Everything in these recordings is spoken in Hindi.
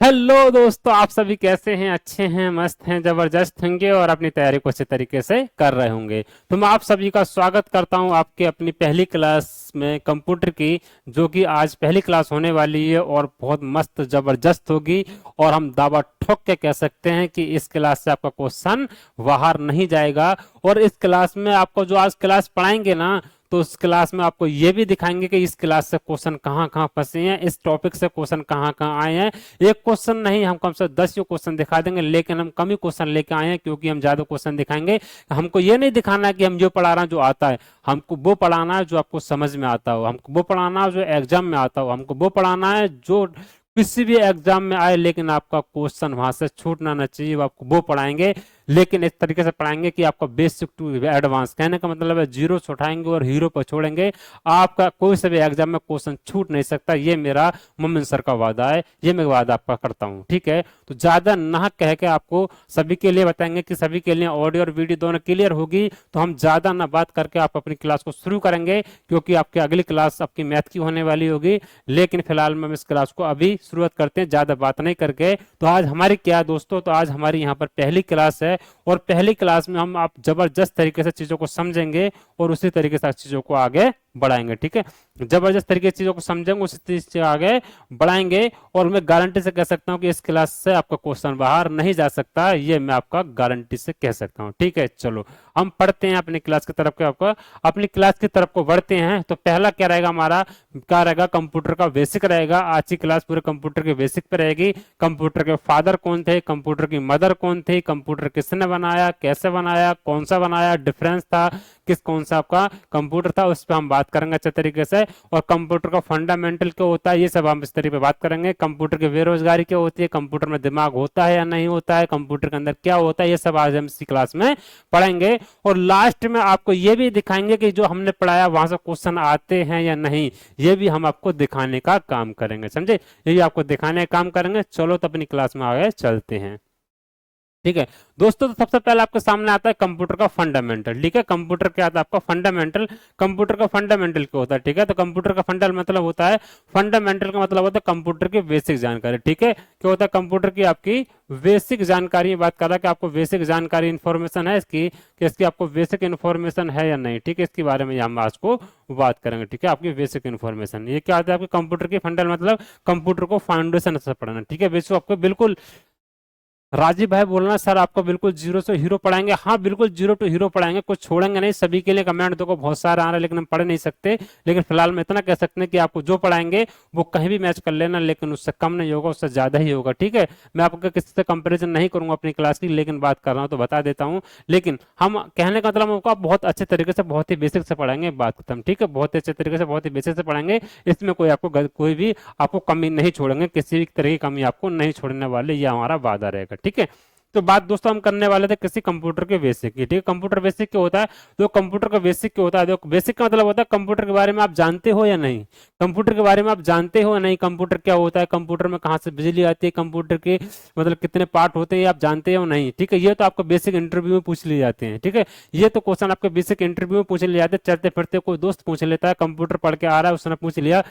हेलो दोस्तों, आप सभी कैसे हैं? अच्छे हैं, मस्त हैं, जबरदस्त होंगे और अपनी तैयारी को अच्छे तरीके से कर रहे होंगे। तो मैं आप सभी का स्वागत करता हूं आपके अपनी पहली क्लास में कंप्यूटर की, जो कि आज पहली क्लास होने वाली है और बहुत मस्त जबरदस्त होगी। और हम दावा ठोक के कह सकते हैं कि इस क्लास से आपका क्वेश्चन बाहर नहीं जाएगा। और इस क्लास में आपको जो आज क्लास पढ़ाएंगे ना, तो उस क्लास में आपको ये भी दिखाएंगे कि इस क्लास से क्वेश्चन कहाँ कहाँ फंसे हैं, इस टॉपिक से क्वेश्चन कहाँ कहाँ आए हैं। एक क्वेश्चन नहीं, हम कम से 10 क्वेश्चन दिखा देंगे, लेकिन हम कम ही क्वेश्चन लेके आए हैं क्योंकि हम ज्यादा क्वेश्चन दिखाएंगे। हमको ये नहीं दिखाना है कि हम जो पढ़ा रहे हैं जो आता है, हमको वो पढ़ाना है जो आपको समझ में आता हो, हमको वो पढ़ाना है जो एग्जाम में आता हो, हमको वो पढ़ाना है जो किसी भी एग्जाम में आए लेकिन आपका क्वेश्चन वहां से छूटना ना चाहिए। वो आपको वो पढ़ाएंगे, लेकिन इस तरीके से पढ़ाएंगे कि आपका बेसिक टू एडवांस, कहने का मतलब है जीरो से उठाएंगे और हीरो पर छोड़ेंगे। आपका कोई से भी एग्जाम में क्वेश्चन छूट नहीं सकता, ये मेरा मोमिन सर का वादा है, ये मैं वादा आपका करता हूँ। ठीक है, तो ज्यादा ना कह के आपको सभी के लिए बताएंगे कि सभी के लिए ऑडियो और वीडियो दोनों क्लियर होगी। तो हम ज्यादा ना बात करके आप अपनी क्लास को शुरू करेंगे, क्योंकि आपकी अगली क्लास आपकी मैथ की होने वाली होगी। लेकिन फिलहाल में हम इस क्लास को अभी शुरुआत करते हैं, ज्यादा बात नहीं करके। तो आज हमारी क्या है दोस्तों, तो आज हमारी यहाँ पर पहली क्लास है और पहली क्लास में हम आप जबरदस्त तरीके से चीजों को समझेंगे और उसी तरीके से चीजों को आगे बढ़ाएंगे। ठीक है, जबरदस्त तरीके से चीजों को समझेंगे, उसी चीज से आगे बढ़ाएंगे। और मैं गारंटी से कह सकता हूं कि इस क्लास से आपका क्वेश्चन बाहर नहीं जा सकता, ये मैं आपका गारंटी से कह सकता हूं। ठीक है, चलो हम पढ़ते हैं अपनी क्लास की तरफ के, आपको अपनी क्लास की तरफ को बढ़ते हैं। तो पहला क्या रहेगा हमारा, क्या रहेगा, कंप्यूटर का बेसिक रहेगा। आज की क्लास पूरे कंप्यूटर के बेसिक पे रहेगी। कंप्यूटर के फादर कौन थे, कंप्यूटर की मदर कौन थी, कंप्यूटर किसने बनाया, कैसे बनाया, कौन सा बनाया, डिफरेंस था, किस कौन सा आपका कंप्यूटर था, उस पर हम बात करेंगे अच्छे तरीके से। और कंप्यूटर का फंडामेंटल क्या होता है, ये सब हम इस तरीके पे बात करेंगे। कंप्यूटर की बेरोजगारी क्या होती है, कंप्यूटर में दिमाग होता है या नहीं होता है, कंप्यूटर के अंदर क्या होता है, ये सब आज हम इसी क्लास में पढ़ेंगे। और लास्ट में आपको ये भी दिखाएंगे कि जो हमने पढ़ाया वहां से क्वेश्चन आते हैं या नहीं, ये भी हम आपको दिखाने का काम करेंगे, समझे? ये भी आपको दिखाने का काम करेंगे। चलो तो अपनी क्लास में आगे चलते हैं। ठीक है दोस्तों, तो सबसे पहले आपके सामने आता है कंप्यूटर का फंडामेंटल। ठीक है, कंप्यूटर क्या आता है आपका फंडामेंटल। कंप्यूटर का फंडामेंटल क्या होता है? ठीक है, तो कंप्यूटर का फंडामेंटल मतलब होता है, फंडामेंटल का मतलब होता है कंप्यूटर की बेसिक जानकारी। ठीक है, क्या होता है कंप्यूटर की आपकी बेसिक जानकारी, बात कर रहा है कि आपको बेसिक जानकारी इंफॉर्मेशन है इसकी, कि इसकी आपको बेसिक इंफॉर्मेशन है या नहीं। ठीक है, इसके बारे में हम आज को बात करेंगे। ठीक है, आपकी बेसिक इंफॉर्मेशन ये क्या आता है आपके कंप्यूटर की फंडामेंटल मतलब कंप्यूटर को फाउंडेशन से पढ़ना। ठीक है, बेसिक आपको बिल्कुल राजीव भाई बोलना सर आपको बिल्कुल जीरो से हीरो पढ़ाएंगे। हाँ बिल्कुल जीरो टू हीरो पढ़ाएंगे, कुछ छोड़ेंगे नहीं। सभी के लिए कमेंट देखो बहुत सारे आ रहे हैं, लेकिन हम पढ़ नहीं सकते। लेकिन फिलहाल में इतना कह सकते हैं कि आपको जो पढ़ाएंगे वो कहीं भी मैच कर लेना, लेकिन उससे कम नहीं होगा, उससे ज्यादा ही होगा। ठीक है, मैं आपको किसी से कंपेरिजन नहीं करूंगा अपनी क्लास की, लेकिन बात कर रहा हूँ तो बता देता हूँ। लेकिन हम कहने का मतलब हमको बहुत अच्छे तरीके से बहुत ही बेसिक से पढ़ाएंगे, बात खत्म। ठीक है, बहुत ही अच्छे तरीके से बहुत ही बेसिक से पढ़ाएंगे। इसमें कोई आपको कोई भी आपको कमी नहीं छोड़ेंगे, किसी भी तरह की कमी आपको नहीं छोड़ने वाले, ये हमारा वादा रहेगा। ठीक है, तो बात दोस्तों हम करने वाले थे किसी कंप्यूटर के बेसिक की। ठीक है, कंप्यूटर बेसिक क्या होता है, तो कंप्यूटर का बेसिक क्या होता है, देखो बेसिक का मतलब होता है कंप्यूटर के बारे में आप जानते हो या नहीं। कंप्यूटर के बारे में आप जानते हो या नहीं, कंप्यूटर क्या होता है, कंप्यूटर में कहाँ से बिजली आती है, कंप्यूटर के मतलब कितने पार्ट होते हैं, ये आप जानते हो नहीं। ठीक है, ये तो आपको बेसिक इंटरव्यू में पूछ लिए जाते हैं। ठीक है, ये तो क्वेश्चन आपके बेसिक इंटरव्यू में पूछ लिए जाते हैं, चलते फिरते कोई दोस्त पूछ लेता है, कंप्यूटर पढ़ के आ रहा है, उसने पूछ लिया।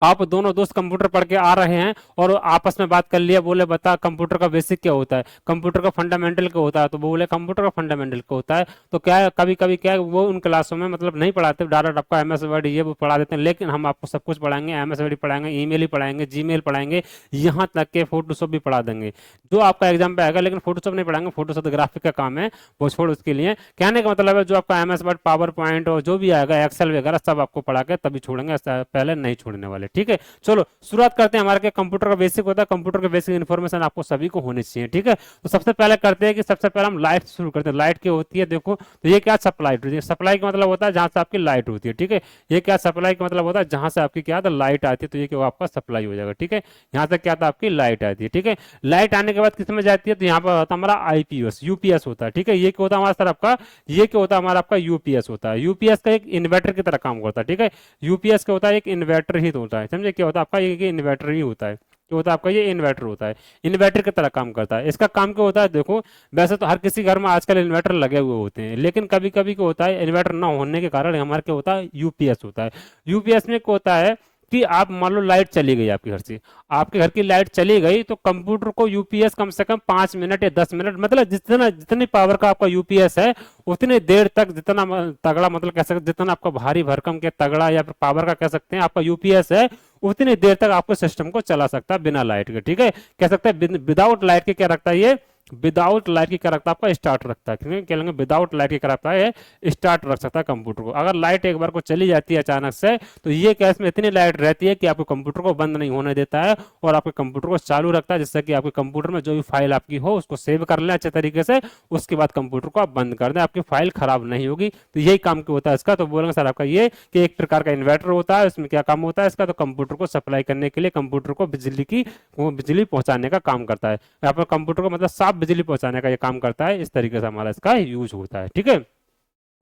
आप दोनों दोस्त कंप्यूटर पढ़ के आ रहे हैं और आपस में बात कर लिया, बोले बता कंप्यूटर का बेसिक क्या होता है, कंप्यूटर का फंडामेंटल क्या होता है, तो वो बोले कंप्यूटर का फंडामेंटल क्या होता है। तो क्या है, कभी कभी क्या है वो उन क्लासों में मतलब नहीं पढ़ाते, डायरेक्ट आपका एमएस वर्ड ये वो पढ़ा देते हैं। लेकिन हम आपको सब कुछ पढ़ाएंगे, एमएस वर्ड पढ़ाएंगे, ईमेल ही पढ़ाएंगे, जीमेल पढ़ाएंगे, यहाँ तक के फोटोशॉप भी पढ़ा देंगे जो आपका एग्जाम पे आएगा। लेकिन फोटोशॉप नहीं पढ़ाएंगे, फोटोशॉप ग्राफिक का काम है, वो छोड़ उसके लिए। कहने का मतलब है जो आपका एमएस वर्ड, पावर पॉइंट और जो भी आएगा, एक्सेल वगैरह सब आपको पढ़ा के तभी छोड़ेंगे, पहले नहीं छोड़ने वाले। ठीक है, चलो शुरुआत करते हैं। हमारे क्या कंप्यूटर का बेसिक होता है, कंप्यूटर का बेसिक इन्फॉर्मेशन आपको सभी को होनी चाहिए। ठीक है, तो सबसे पहले करते हैं कि सबसे पहले हम लाइट शुरू करते हैं। लाइट क्या होती है देखो, तो ये क्या सप्लाई होती है, सप्लाई का मतलब होता है जहां से आपकी लाइट होती है। ठीक है, ये क्या सप्लाई का मतलब होता है जहां से आपकी क्या लाइट आती है, तो ये क्या आपका सप्लाई हो जाएगा। ठीक है, यहाँ से क्या था आपकी लाइट आती है। ठीक है, लाइट आने के बाद किस में जाती है, तो यहाँ पर होता है हमारा आईपीएस, यूपीएस होता है। ठीक है, ये क्या होता है हमारा सर आपका, ये क्या होता है हमारा आपका यूपीएस होता है। यूपीएस का एक इन्वर्टर की तरह काम करता है। ठीक है, यूपीएस क्या होता है, एक इन्वर्टर ही होता है, समझे? क्या होता है आपका ये इन्वर्टर ही होता है, क्या होता है आपका ये इन्वर्टर होता है, इन्वर्टर की तरह काम करता है। इसका काम क्या होता है देखो, वैसे तो हर किसी घर में आजकल इन्वर्टर लगे हुए होते हैं, लेकिन कभी कभी क्या होता है इन्वर्टर ना होने के कारण हमारे क्या होता है यूपीएस होता है। यूपीएस में क्या होता है कि आप मान लो लाइट चली गई आपके घर से, आपके घर की लाइट चली गई तो कंप्यूटर को यूपीएस कम से कम 5 मिनट या 10 मिनट, मतलब जितना जितनी पावर का आपका यूपीएस है उतनी देर तक, जितना तगड़ा मतलब कह सकते, जितना आपका भारी भरकम के तगड़ा या फिर पावर का कह सकते हैं आपका यूपीएस है, उतनी देर तक आपको सिस्टम को चला सकता है बिना लाइट के। ठीक है, कह सकते हैं विदाउट लाइट के क्या रखता है ये, विदाउट लाइट की क्या रखता है आपका स्टार्ट रखता है। क्या लेंगे, विदाउट लाइट की क्या रखता है स्टार्ट रख सकता है कंप्यूटर को। अगर लाइट एक बार को चली जाती है अचानक से तो ये क्या इसमें इतनी लाइट रहती है कि आपके कंप्यूटर को बंद नहीं होने देता है और आपके कंप्यूटर को चालू रखता है, जिससे कि आपके कंप्यूटर में जो भी फाइल आपकी हो उसको सेव कर लें अच्छे तरीके से, उसके बाद कंप्यूटर को आप बंद कर दें, आपकी फाइल खराब नहीं होगी। तो यही काम होता है इसका। तो बोलेंगे सर आपका ये कि एक प्रकार का इन्वर्टर होता है, उसमें क्या काम होता है इसका, तो कंप्यूटर को सप्लाई करने के लिए कंप्यूटर को बिजली पहुंचाने का काम करता है। यहाँ पर कंप्यूटर को मतलब साफ बिजली पहुंचाने का काम करता है। इस तरीके से हमारा इसका यूज होता है। ठीक है,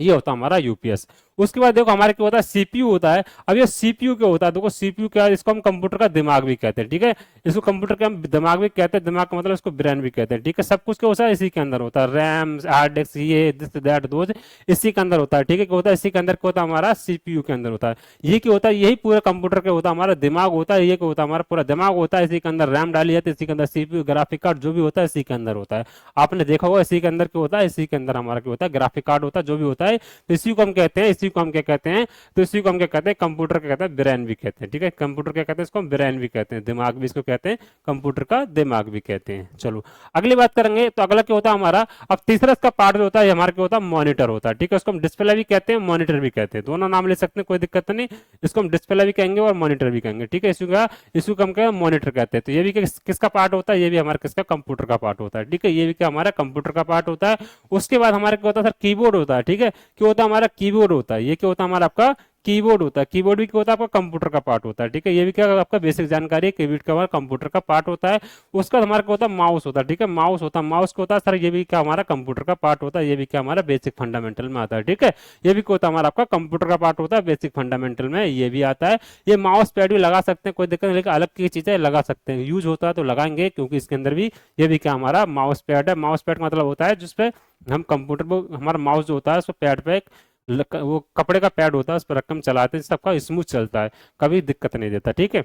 ये होता है हमारा यूपीएस। उसके बाद देखो हमारे क्या होता है, सीपीयू होता है। अब ये सीपीयू क्या होता है, देखो सीपीयू क्या है, इसको हम कंप्यूटर का दिमाग भी कहते हैं। ठीक है, इसको कंप्यूटर का हम दिमाग भी कहते हैं, दिमाग का मतलब इसको ब्रेन भी कहते हैं। ठीक है, सब कुछ क्या होता है इसी के अंदर होता है, रैम, हार्ड डिस्क, ये दिस दैट दोज इसी के अंदर होता है। ठीक है, क्या होता है इसी के अंदर, क्या होता है हमारा सीपीयू के अंदर होता है। ये क्या होता है, यही पूरे कंप्यूटर का होता है, हमारा दिमाग होता है। ये क्या होता है, हमारा पूरा दिमाग होता है, इसी के अंदर रैम डाली जाती है, इसी के अंदर सीपीयू, ग्राफिक कार्ड जो भी होता है इसी के अंदर होता है। आपने देखा होगा इसी के अंदर क्या होता है, इसी के अंदर हमारा क्या होता है ग्राफिक कार्ड होता है, जो भी होता है। तो इसी को हम कहते हैं, इसी को हम क्या कहते हैं, तो इसी को हम क्या कहते हैं, कंप्यूटर क्या कहते हैं, ब्रेन भी कहते हैं। ठीक है, कंप्यूटर क्या कहते हैं, इसको हम ब्रेन भी कहते हैं, दिमाग भी इसको कहते हैं, कंप्यूटर का दिमाग भी कहते हैं। चलो अगली बात करेंगे। तो अगला क्या होता है हमारा, अब तीसरा इसका पार्ट जो होता है हमारा क्या होता है, मॉनिटर होता है। ठीक है, उसको हम डिस्प्ले भी कहते हैं, मॉनिटर भी कहते हैं, दोनों नाम ले सकते हैं, कोई दिक्कत नहीं। इसको हम डिस्प्ले भी कहेंगे और मॉनिटर भी कहेंगे। ठीक है, इसको हम क्या मॉनिटर कहते हैं। तो ये भी किसका पार्ट होता है, ये भी हमारा किसका, कंप्यूटर का पार्ट होता है। ठीक है, ये भी क्या हमारा कंप्यूटर का पार्ट होता है। उसके बाद हमारा क्या होता है सर, कीबोर्ड होता है। ठीक है, क्या होता है हमारा कीबोर्ड होता है। ये क्या होता है हमारा आपका कीबोर्ड होता है। कीबोर्ड भी क्या होता है आपका कंप्यूटर का पार्ट होता है। ठीक है, ये भी क्या आपका बेसिक जानकारी है, कीबोर्ड का हमारा कंप्यूटर का पार्ट होता है। उसका हमारा क्या होता है, माउस होता है। ठीक है, माउस होता है, माउस क्या होता है सर, ये भी क्या हमारा कंप्यूटर का पार्ट होता है, ये भी क्या हमारा बेसिक फंडामेंटल में आता है। ठीक है, ये भी क्या होता है हमारा आपका कंप्यूटर का पार्ट होता है, बेसिक फंडामेंटल में ये भी आता है। ये माउस पैड भी लगा सकते हैं, कोई दिक्कत नहीं, लेकिन अलग की चीजें लगा सकते हैं, यूज होता है तो लगाएंगे, क्योंकि इसके अंदर भी ये भी क्या हमारा माउस पैड है। माउस पैड का मतलब होता है जिसपे हम कंप्यूटर को, हमारा माउस जो होता है उसको पैड पे वो कपड़े का पैड होता है, उस पर रकम चलाते हैं, सबका स्मूथ चलता है, कभी दिक्कत नहीं देता। ठीक है,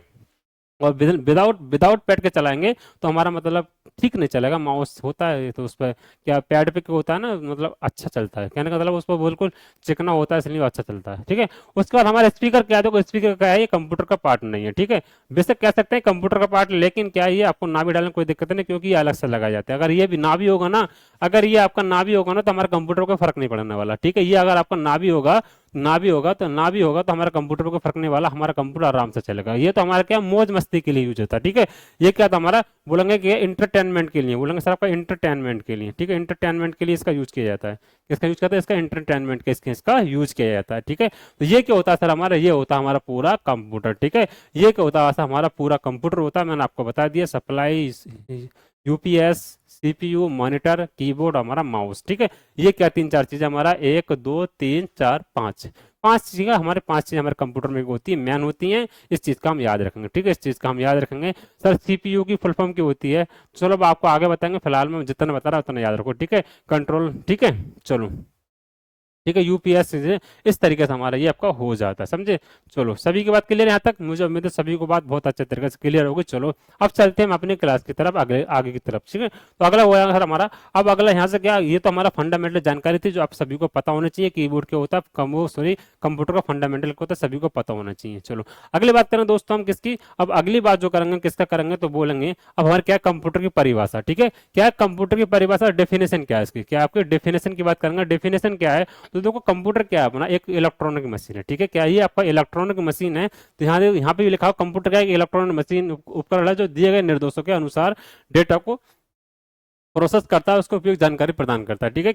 और विदाउट विदाउट पैड के चलाएंगे तो हमारा मतलब ठीक नहीं चलेगा। माउस होता है तो उस पर क्या पैड पे क्या होता है ना, मतलब अच्छा चलता है, कहने का मतलब उस पर बिल्कुल चिकना होता है, इसलिए अच्छा चलता है। ठीक है, उसके बाद हमारा स्पीकर क्या है, देखो स्पीकर क्या है, ये कंप्यूटर का पार्ट नहीं है। ठीक है, बेशक कह सकते हैं कंप्यूटर का पार्ट, लेकिन क्या है ये आपको ना भी डालने कोई दिक्कत नहीं, क्योंकि ये अलग से लगाया जाता है। अगर ये भी ना भी होगा ना, अगर ये आपका ना भी होगा ना तो हमारे कंप्यूटर को फर्क नहीं पड़ने वाला। ठीक है, ये अगर आपका ना भी होगा, ना भी होगा तो हमारा कंप्यूटर को फर्क नहीं वाला, हमारा कंप्यूटर आराम से चलेगा। ये तो हमारा क्या मौज मस्ती के लिए यूज होता है। ठीक है, ये क्या था हमारा, बोलेंगे कि इंटरटेनमेंट के लिए, बोलेंगे सर आपका इंटरटेनमेंट के लिए। ठीक है, इंटरटेनमेंट के लिए इसका यूज किया जाता है। किसका यूज करता है, इसका इंटरटेनमेंट के इसका यूज किया जाता है। ठीक है, तो ये क्या होता है सर हमारा, ये होता है हमारा पूरा कंप्यूटर। ठीक है, ये क्या होता है हमारा पूरा कंप्यूटर होता है, मैंने आपको बता दिया, supply, UPS, CPU, monitor, keyboard, हमारा माउस। ठीक है, ये क्या तीन चार चीजें हमारा, 1 2 3 4 5 पांच चीजें हमारे, पांच चीजें हमारे कंप्यूटर में होती है, मैन होती हैं। इस चीज का हम याद रखेंगे। ठीक है, इस चीज का हम याद रखेंगे। सर सीपीयू की फुल फॉर्म की होती है, चलो अब आपको आगे बताएंगे, फिलहाल मैं जितना बता रहा हूं उतना याद रखो। ठीक है, कंट्रोल। ठीक है, चलो ठीक है, यूपीएस से इस तरीके से हमारा ये आपका हो जाता है, समझे। चलो सभी की बात क्लियर है यहाँ तक, मुझे उम्मीद है सभी को बात बहुत अच्छे तरीके से क्लियर होगी। चलो अब चलते हैं हम अपनी क्लास की तरफ, आगे की तरफ। ठीक है, तो अगला हुआ सर हमारा, अब अगला यहाँ से क्या, ये तो हमारा फंडामेंटल जानकारी थी जो आप सभी को पता होना चाहिए, कीबोर्ड क्या होता है, कंप्यूटर का फंडामेंटल क्या होता है, सभी को पता होना चाहिए। चलो अगली बात करें दोस्तों हम किसकी, अब अगली बात जो करेंगे किसका करेंगे, तो बोलेंगे अब हमारे क्या कंप्यूटर की परिभाषा। ठीक है, क्या कंप्यूटर की परिभाषा, डेफिनेशन क्या है इसकी, क्या आपके डेफिनेशन की बात करेंगे। डेफिनेशन क्या है, तो देखो कंप्यूटर क्या है अपना, एक इलेक्ट्रॉनिक मशीन है। ठीक है, क्या ये आपका इलेक्ट्रॉनिक मशीन है, तो यहाँ पे भी लिखा हो कंप्यूटर क्या है, इलेक्ट्रॉनिक मशीन उपकरण है जो दिए गए निर्देशों के अनुसार डेटा को प्रोसेस करता है, उसको उपयोग जानकारी प्रदान करता है। ठीक है,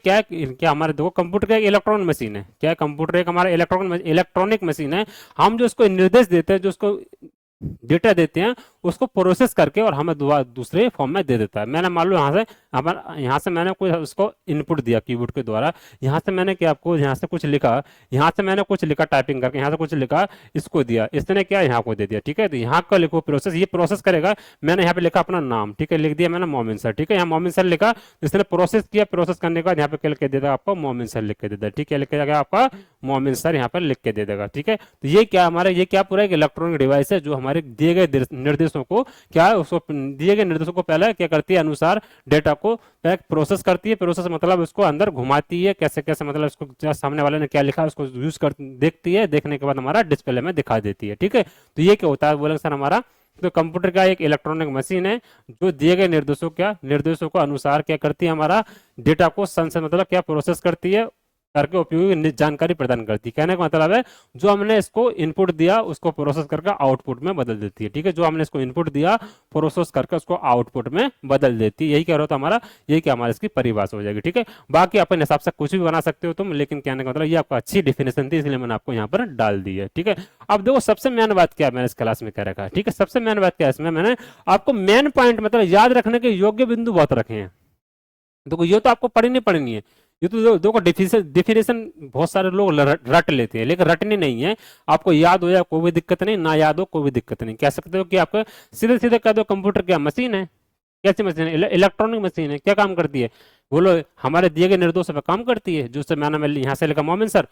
क्या हमारे देखो कंप्यूटर का एक इलेक्ट्रॉनिक मशीन है, क्या कंप्यूटर एक हमारा इलेक्ट्रॉनिक मशीन है। हम जो उसको निर्देश देते हैं, जो उसको डेटा देते हैं, उसको प्रोसेस करके और हमें दूसरे फॉर्म में दे देता है। मैंने मान लो यहाँ से मैंने कोई उसको इनपुट दिया कीबोर्ड के द्वारा, यहाँ से मैंने क्या आपको यहाँ से कुछ लिखा, यहाँ से मैंने कुछ लिखा टाइपिंग करके, यहाँ से कुछ लिखा, इसको दिया, इसने क्या यहाँ को दे दिया, ठीक है। तो यहाँ का लिखो प्रोसेस, ये प्रोसेस करेगा। मैंने यहाँ पे लिखा अपना नाम, ठीक है, लिख दिया मैंने मोमिन सर, ठीक है, यहाँ मोमिन सर लिखा, इसने प्रोसेस किया, प्रोसेस करने के बाद यहाँ पे लिख के दे देगा आपको मोमिन सर लिख के दे देगा, ठीक है, लिख के देगा आपका मोमिन सर यहाँ पर लिख के दे देगा, ठीक है। तो ये क्या हमारा, ये क्या पूरा एक इलेक्ट्रॉनिक डिवाइस है जो हमारे दिए गए निर्देशों को क्या है, उसको दिए गए निर्देशों को पहले क्या करती है, अनुसार डेटा को प्रोसेस करती है। प्रोसेस मतलब उसको अंदर घुमाती है, कैसे कैसे मतलब उसको सामने वाले ने क्या लिखा है उसको यूज कर देखती है, देखने के बाद हमारा डिस्प्ले में दिखा देती है, ठीक है। तो ये क्या होता है, बोलेंगे सर हमारा तो कंप्यूटर का एक इलेक्ट्रॉनिक मशीन है जो दिए गए निर्देशों को अनुसार क्या करती है, हमारा डेटा को मतलब क्या प्रोसेस करती है, करके उपयोगी जानकारी प्रदान करती है। कहने का मतलब है जो हमने इसको इनपुट दिया उसको प्रोसेस करके आउटपुट में बदल देती है, ठीक है। जो हमने इसको इनपुट दिया प्रोसेस करके उसको आउटपुट में बदल देती है, यही कह रहा था हमारा, यही क्या हमारा इसकी परिभाषा हो जाएगी, ठीक है। बाकी अपने हिसाब से कुछ भी बना सकते हो तुम, लेकिन कहने का मतलब ये आपको अच्छी डिफिनेशन थी इसलिए मैंने आपको यहाँ पर डाल दी है, ठीक है। अब देखो सबसे मेन बात क्या है मैंने इस क्लास में कह रखा है, ठीक है। सबसे मेन बात क्या है इसमें, मैंने आपको मेन पॉइंट मतलब याद रखने के योग्य बिंदु बहुत रखे हैं। देखो ये तो आपको पढ़नी है, ये तो देखो डिफिनेशन बहुत सारे लोग रट लेते हैं, लेकिन रटनी नहीं है। आपको याद हो या कोई भी दिक्कत नहीं, ना याद हो कोई भी दिक्कत नहीं। कह सकते हो कि आपको सीधे सीधे कह दो कंप्यूटर क्या मशीन है, कैसी मशीन है, इलेक्ट्रॉनिक मशीन है। क्या काम करती है, बोलो हमारे दिए गए निर्देशों पर काम करती है। जो मैंने यहाँ से लिखा मोमिन सर,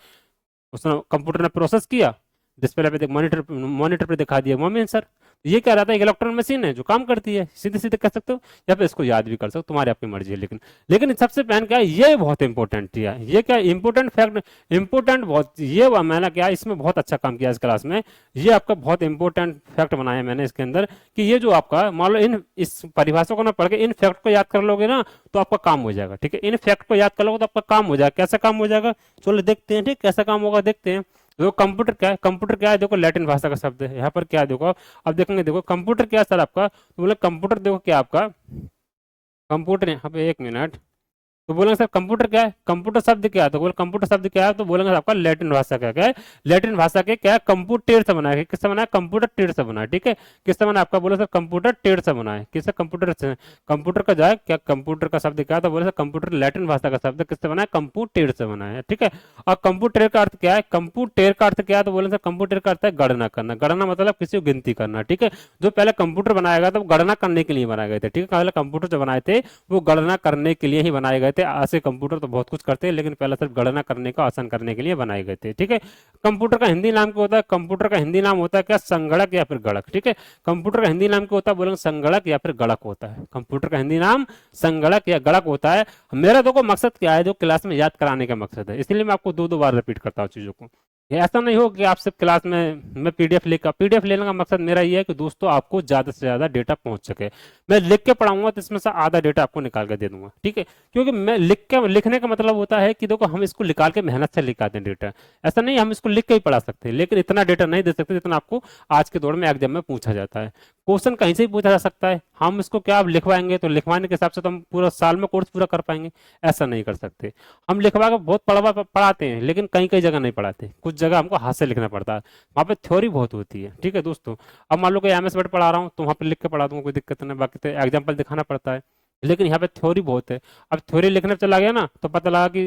उसने कंप्यूटर ने प्रोसेस किया, डिस्प्ले पे मॉनिटर पे दिखा दिया मोमिन सर। ये क्या रहता है, एक इलेक्ट्रॉनिक मशीन है जो काम करती है, सीधे सीधे कह सकते हो, या फिर इसको याद भी कर सकते हो, तुम्हारी आपकी मर्जी है। लेकिन सबसे पहले क्या है, ये बहुत इंपॉर्टेंट है, ये क्या इंपॉर्टेंट फैक्ट, इंपॉर्टेंट बहुत, ये मैंने क्या इसमें बहुत अच्छा काम किया इस क्लास में। ये आपका बहुत इंपॉर्टेंट फैक्ट बनाया मैंने इसके अंदर कि ये जो आपका मान लो इस परिभाषा को ना पढ़ के इन फैक्ट को याद कर लोगे ना तो आपका काम हो जाएगा, ठीक है। इन फैक्ट को याद कर लोगे तो आपका काम हो जाएगा। कैसा काम हो जाएगा, चलो देखते हैं, ठीक, कैसा काम होगा देखते हैं। देखो कंप्यूटर क्या है, कंप्यूटर क्या है, देखो लैटिन भाषा का शब्द है। यहाँ पर क्या है देखो, अब देखेंगे, देखो कंप्यूटर क्या है सर आपका, तो बोले कंप्यूटर देखो क्या आपका कंप्यूटर, यहाँ पे एक मिनट, तो बोलेंगे सर कंप्यूटर क्या है, कंप्यूटर शब्द क्या है, तो बोले कंप्यूटर शब्द क्या है, तो बोलेंगे आपका लैटिन भाषा का क्या है, लैटिन भाषा के क्या है, कंप्यूटर से बना है, किससे बना है, कंप्यूटर टेर से बना है, ठीक है। किससे बना आपका, बोले सर कंप्यूटर टेर से बना है, किससे, कंप्यूटर से। कंप्यूटर का जाए क्या, कंप्यूटर का शब्द क्या है, तो बोले सर कंप्यूटर लैटिन भाषा का शब्द किससे बना है, कंप्यूटर से बना है, ठीक है। और कंप्यूटर का अर्थ क्या है, कंप्यूटर का अर्थ क्या है, तो बोले सर कंप्यूटर का अर्थ है गणना करना। गणना मतलब किसी को गिनती करना, ठीक है। जो पहले कंप्यूटर बनाया गया था वो गणना करने के लिए बनाए गए थे, ठीक है। पहले कंप्यूटर जो बनाए थे वो गणना करने के लिए ही बनाए गए थे। आज से कंप्यूटर तो बहुत कुछ करते हैं, लेकिन पहले सिर्फ गणना करने का आसान करने के लिए बनाए गए थे, ठीक है। कंप्यूटर का हिंदी नाम क्या होता है, कंप्यूटर का हिंदी नाम होता है क्या, संगणक या फिर गणक, ठीक है। कंप्यूटर का हिंदी नाम क्या होता है, बोलेंगे संगणक या फिर गणक होता है। कंप्यूटर का हिंदी नाम संगणक या गणक होता है। मेरा देखो मकसद क्या है, जो क्लास में याद कराने का मकसद है, इसलिए मैं आपको दो बार रिपीट करता हूँ चीजों को। ये ऐसा नहीं हो कि आप सिर्फ क्लास में मैं पीडीएफ लेने का मकसद मेरा ये है कि दोस्तों आपको ज्यादा से ज्यादा डेटा पहुंच सके। मैं लिख के पढ़ाऊंगा तो इसमें से आधा डेटा आपको निकाल कर दे दूंगा, ठीक है। क्योंकि मैं लिखने का मतलब होता है कि देखो हम इसको निकाल के मेहनत से लिखाते हैं डेटा, ऐसा नहीं हम इसको लिख के ही पढ़ा सकते हैं, लेकिन इतना डेटा नहीं दे सकते जितना आपको आज के दौर में एग्जाम में पूछा जाता है। क्वेश्चन कहीं से भी पूछा जा सकता है, हम इसको क्या आप लिखवाएंगे तो लिखवाने के हिसाब से तो हम पूरा साल में कोर्स पूरा कर पाएंगे, ऐसा नहीं कर सकते। हम लिखवा के बहुत पढ़ाते हैं, लेकिन कहीं कई जगह नहीं पढ़ाते, कुछ जगह हमको हाथ से लिखना पड़ता है, वहाँ पे थ्योरी बहुत होती है, ठीक है दोस्तों। अब मान लो कि एमएस वर्ड पढ़ा रहा हूँ तो वहाँ पे लिख के पढ़ा दूंगा, कोई दिक्कत नहीं, बाकी तो एग्जाम्पल दिखाना पड़ता है, लेकिन यहाँ पे थ्योरी बहुत है। अब थ्योरी लिखने चला गया ना तो पता लगा कि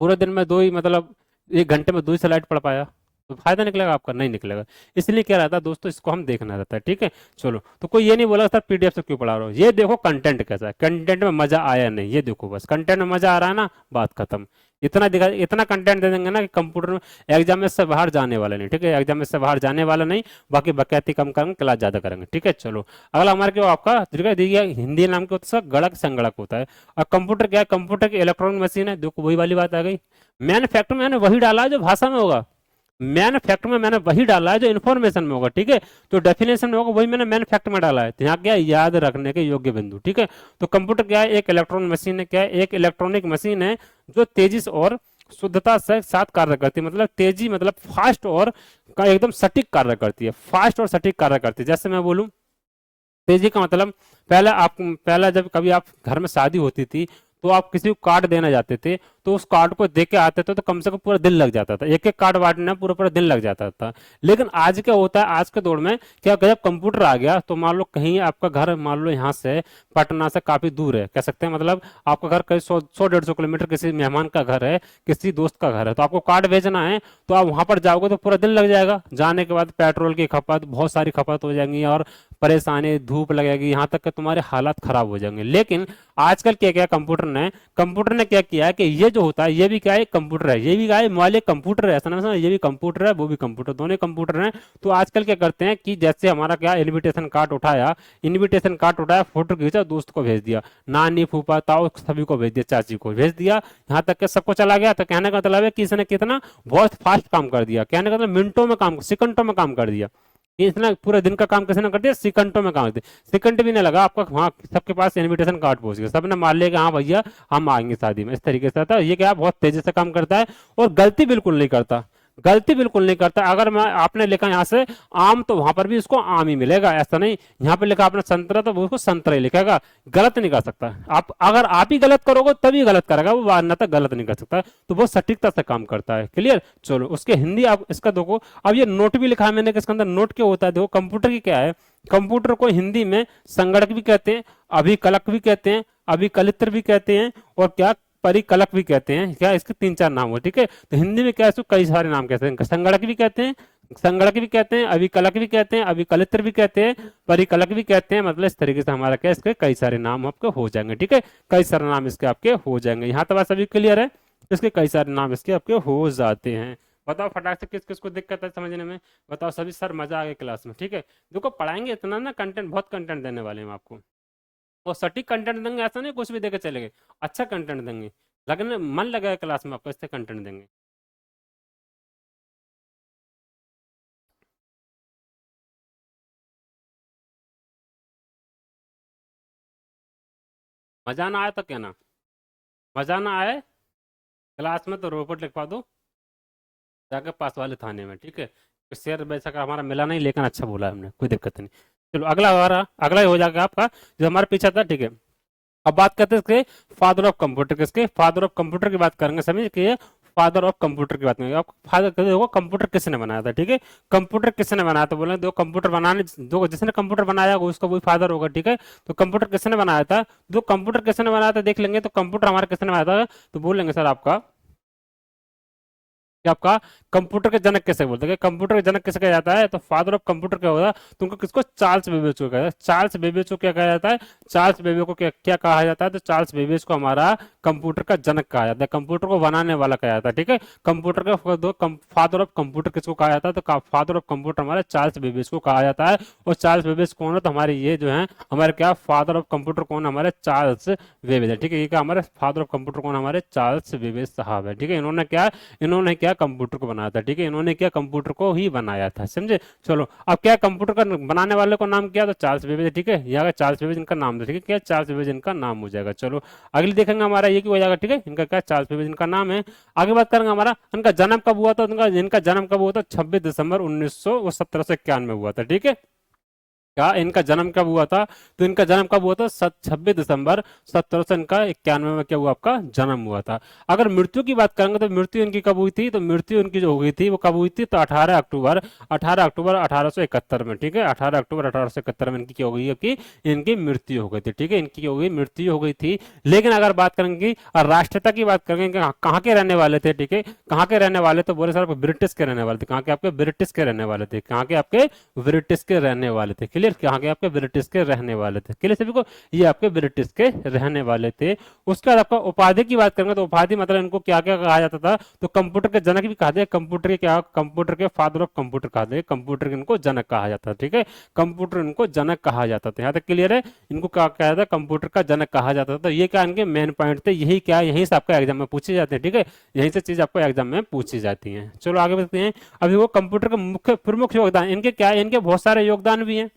पूरे दिन में मतलब 1 घंटे में 2 स्लाइड पढ़ पाया, तो फायदा निकलेगा आपका, नहीं निकलेगा। इसलिए क्या रहता है दोस्तों, इसको हम देखना रहता है, ठीक है। चलो, तो कोई ये नहीं बोला सर पीडीएफ से क्यों पढ़ा रहा हो, ये देखो कंटेंट कैसा है, कंटेंट में मजा आया नहीं, ये देखो बस कंटेंट में मजा आ रहा है ना, बात खत्म। इतना कंटेंट दे देंगे ना कि कंप्यूटर में एग्जाम में से बाहर जाने वाला नहीं, ठीक है। एग्जाम में से बाहर जाने वाला नहीं, बाकी बकैती कम करेंगे, क्लास ज्यादा करेंगे, ठीक है। चलो अगला हमारे क्या आपका दिया हिंदी नाम के होता है गणक संगणक होता है। और कंप्यूटर क्या है, कंप्यूटर की इलेक्ट्रॉनिक मशीन है। देखो वही वाली बात आ गई, मैन फैक्टर मैंने वही डाला है जो भाषा में होगा, मैन फैक्ट में मैंने वही डाला है जो इन्फॉर्मेशन में होगा, ठीक है। तो डेफिनेशन में होगा वही मैंने मैन फैक्ट में डाला है। तो यहाँ क्या याद रखने के योग्य बिंदु, ठीक है। तो कंप्यूटर क्या है, एक इलेक्ट्रॉनिक मशीन है, क्या है, एक इलेक्ट्रॉनिक मशीन है जो तेजी और शुद्धता से साथ कार्य करती है, मतलब तेजी मतलब फास्ट और एकदम सटीक कार्य करती है, फास्ट और सटीक कार्य करती है। जैसे मैं बोलूं तेजी का मतलब, पहले जब कभी आप घर में शादी होती थी तो आप किसी को कार्ड देने जाते थे तो उस कार्ड को देख के आते थे तो कम से कम पूरा दिन लग जाता था, एक एक कार्ड बांटने में पूरा पूरा दिन लग जाता था। लेकिन आज क्या होता है, आज के दौर में क्या, जब कंप्यूटर आ गया तो मान लो कहीं आपका घर मान लो यहाँ से पटना से काफी दूर है, कह सकते हैं मतलब आपका घर कहीं 100-150 किलोमीटर किसी मेहमान का घर है, किसी दोस्त का घर है, तो आपको कार्ड भेजना है तो आप वहां पर जाओगे तो पूरा दिन लग जाएगा। जाने के बाद पेट्रोल की खपत, बहुत सारी खपत हो जाएंगी और परेशानी, धूप लगेगी, यहाँ तक कि तुम्हारे हालात खराब हो जाएंगे। लेकिन आजकल क्या किया कंप्यूटर ने क्या किया है कि ये जो होता है ये भी क्या है, कंप्यूटर है, ये भी क्या है, मोबाइल एक कंप्यूटर है, ऐसा ना समझना, ये भी कंप्यूटर है वो भी कंप्यूटर, दोनों कंप्यूटर हैं। तो आजकल क्या करते हैं कि जैसे हमारा क्या इनविटेशन कार्ड उठाया, फोटो खींचा, दोस्त को भेज दिया, नानी फूफा ताऊ सभी को भेज दिया, चाची को भेज दिया, यहाँ तक कि सबको चला गया। तो कहने का मतलब है कि इसने कितना बहुत फास्ट काम कर दिया, कहने का मतलब मिनटों में काम, सेकंडों में काम कर दिया। इसने पूरे दिन का काम किसने कर दिया, सेकंडों में काम कर दिया, सेकंड भी नहीं लगा आपका, वहाँ सबके पास इनविटेशन कार्ड पहुंच गया, सबने मान लिया कि हाँ भैया हम आएंगे शादी में, इस तरीके से था। ये क्या बहुत तेजी से काम करता है और गलती बिल्कुल नहीं करता, गलती बिल्कुल नहीं करता। अगर मैं आपने लिखा यहाँ से आम तो वहां पर भी उसको आम ही मिलेगा, ऐसा नहीं यहाँ पे लिखा आपने संतरा तो वो उसको संतरा ही लिखेगा, गलत नहीं कर सकता। आप अगर आप ही गलत करोगे तभी गलत करेगा वो, अन्यथा गलत नहीं कर सकता। तो बहुत सटीकता से काम करता है। क्लियर, चलो उसके हिंदी आप इसका देखो। अब ये नोट भी लिखा है मैंने, किसके अंदर नोट क्या होता है, देखो कंप्यूटर की क्या है, कंप्यूटर को हिंदी में संगणक भी कहते हैं, अभिकलक भी कहते हैं, अभिकलित्र भी कहते हैं, और क्या परिकलक भी कहते हैं। क्या इसके 3-4 नाम हो, ठीक है। तो हिंदी में क्या है, इसको कई सारे नाम कहते हैं, संगणक भी कहते हैं, अभिकलक भी कहते हैं, अभिकलित्र भी कहते हैं, परिकलक भी कहते हैं। मतलब इस तरीके से हमारा क्या, इसके कई सारे नाम आपके हो जाएंगे, ठीक है, कई सारे नाम इसके आपके हो जाएंगे। यहाँ तक बात सभी क्लियर है, इसके कई सारे नाम इसके आपके हो जाते हैं। बताओ फटाक से किस किस को दिक्कत है समझने में, बताओ सभी। सर मजा आ गया क्लास में, ठीक है। देखो पढ़ाएंगे इतना ना, कंटेंट बहुत कंटेंट देने वाले हैं आपको, और सटीक कंटेंट देंगे, ऐसा नहीं कुछ भी देकर चले गए, अच्छा कंटेंट देंगे, लगने मन लगा क्लास में आपको, इससे कंटेंट देंगे। मजा ना आए तो क्या ना, मजा ना आए क्लास में तो रिपोर्ट लिखवा दो जाके पास वाले थाने में, ठीक है। तो शेयर वैसा का हमारा मिला नहीं, लेकिन अच्छा बोला हमने, कोई दिक्कत नहीं। चलो अगला हमारा, अगला ही हो जाएगा आपका जो हमारे पीछे था, ठीक है। अब बात करते हैं इसके फादर ऑफ कंप्यूटर, किसके फादर ऑफ कंप्यूटर की बात करेंगे, समझ कि फादर ऑफ कंप्यूटर की बात करेंगे। आप फादर देखो कंप्यूटर किसने बनाया था, ठीक है। कंप्यूटर किसने बनाया था, बोले दो कंप्यूटर बनाने, दो जिसने कंप्यूटर बनाया होगा उसका वही फादर होगा, ठीक है। तो कंप्यूटर किसने बनाया था, दो कंप्यूटर किसने बनाया था देख लेंगे। तो कंप्यूटर हमारा किसने बनाया था, तो बोल लेंगे सर आपका कि आपका कंप्यूटर के जनक कैसे बोलते हैं, कंप्यूटर के जनक कैसे कहा जाता है, तो फादर ऑफ कंप्यूटर क्या होगा, तो उनको किसको, चार्ल्स बेबेज को कहा जाता है। चार्ल्स बेबेज को क्या कहा जाता है, चार्ल्स बेबेज को क्या क्या कहा जाता है, तो चार्ल्स बेबेज को हमारा कंप्यूटर का जनक कहा जाता है, कंप्यूटर को बनाने वाला कहा जाता है, ठीक है। कंप्यूटर का दो फादर ऑफ कंप्यूटर किसको कहा जाता है, तो फादर ऑफ कंप्यूटर हमारे चार्ल्स बेबेज को कहा जाता है। और चार्ल्स बेबेज कौन है, तो हमारे ये जो है हमारे क्या फादर ऑफ कंप्यूटर कौन, हमारे चार्ल्स बेबेज है, ठीक है। ये क्या हमारे फादर ऑफ कंप्यूटर कौन, हमारे चार्ल्स बेबेज साहब है, ठीक है। इन्होंने क्या कंप्यूटर को बनाया था, ठीक है। इन्होंने क्या कंप्यूटर को ही बनाया था, समझे। चलो अब क्या कंप्यूटर का बनाने वाले को नाम किया, तो चार्ल्स बेबेज, ठीक है। यहाँ चार्ल्स बेबेज इनका नाम था, ठीक है। क्या चार्ल्स बेबेज इनका नाम हो जाएगा। चलो अगली देखेंगे हमारा ये क्यों हो जाएगा, ठीक है। इनका क्या चार्ल्स बेबेज इनका नाम है। आगे बात करेंगे हमारा इनका जन्म कब हुआ था, इनका जन्म कब हुआ था, 26 दिसंबर 1791 में हुआ था, ठीक है। क्या इनका जन्म कब हुआ था, तो इनका जन्म कब हुआ था, 26 दिसंबर 1791 में क्या हुआ, आपका जन्म हुआ था। अगर मृत्यु की बात करेंगे तो मृत्यु इनकी कब हुई थी, तो मृत्यु इनकी जो हो गई थी वो कब हुई थी, तो 18 अक्टूबर 1871 में, ठीक है। 18 अक्टूबर 1871 में इनकी क्या हो गई, आपकी इनकी मृत्यु हो गई थी, ठीक है। इनकी हो गई मृत्यु हो गई थी। लेकिन अगर बात करेंगे राष्ट्रता की बात करेंगे, कहाँ के रहने वाले थे, ठीक है। कहाँ के रहने वाले, तो बोले सर ब्रिटिश के रहने वाले थे। कहाँ के आपके ब्रिटिश के रहने वाले थे, कहाँ के आपके ब्रिटिश के रहने वाले थे। क्लियर, कहाँ के आपके ब्रिटिश के रहने वाले थे। क्लियर सभी को, ये आपके ब्रिटिश के रहने वाले थे। उसके बाद आपका उपाधि की बात करेंगे तो उपाधि मतलब इनको क्या क्या कहा जाता था, तो कंप्यूटर के जनक भी कहते हैं, कंप्यूटर के क्या, कंप्यूटर के फादर ऑफ कंप्यूटर कहते हैं, कंप्यूटर के इनको जनक कहा जाता है, ठीक है। कंप्यूटर इनको जनक कहा जाता था, यहाँ तक क्लियर है। इनको क्या कहा जाता है, कंप्यूटर का जनक कहा जाता था। तो ये क्या इनके मेन पॉइंट थे, यही क्या यहीं से आपका एग्जाम में पूछे जाते हैं, ठीक है। यहीं से चीज आपको एग्जाम में पूछी जाती है। चलो आगे बढ़ते हैं। अभी वो कंप्यूटर के मुख्य प्रमुख योगदान इनके क्या है, इनके बहुत सारे योगदान भी हैं।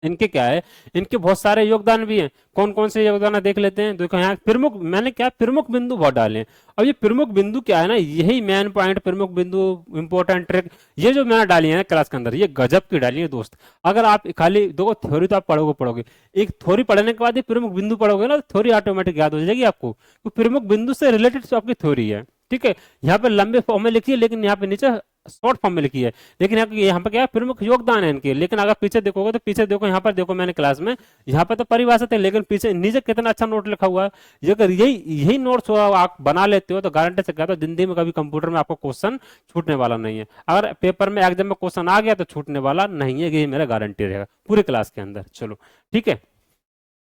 इनके क्या है, इनके बहुत सारे योगदान भी हैं। कौन कौन से योगदान है देख लेते हैं। देखो यहाँ प्रमुख, मैंने क्या प्रमुख बिंदु बहुत डाले हैं। अब ये प्रमुख बिंदु क्या है ना, यही मेन पॉइंट, प्रमुख बिंदु, इंपॉर्टेंट ट्रिक, ये जो मैंने डाली है ना क्लास के अंदर, ये गजब की डाली है दोस्त। अगर आप खाली देखो थ्योरी तो आप पढ़ोगे, एक थ्योरी पढ़ने के बाद ही प्रमुख बिंदु पढ़ोगे ना, थ्योरी ऑटोमेटिक याद हो जाएगी आपको। तो प्रमुख बिंदु से रिलेटेड आपकी थ्योरी है, ठीक है। यहाँ पे लंबे फॉर्म में लिखी है, लेकिन यहाँ पे नीचे शॉर्ट फॉर्म में लिखी है। लेकिन यहाँ पे क्या है, प्रमुख योगदान है इनके। लेकिन अगर पीछे देखोगे तो पीछे देखो, यहाँ पर देखो मैंने क्लास में, यहाँ पे तो परिभाषा है, लेकिन पीछे नीचे कितना अच्छा नोट लिखा हुआ है। ये अगर यही यही नोट्स आप बना लेते हो तो गारंटी से कहता हूं जिंदगी में कभी कंप्यूटर में आपको क्वेश्चन छूटने वाला नहीं है। अगर पेपर में एग्जाम में क्वेश्चन आ गया तो छूटने वाला नहीं है, ये मेरा गारंटी रहेगा पूरी क्लास के अंदर। चलो ठीक है,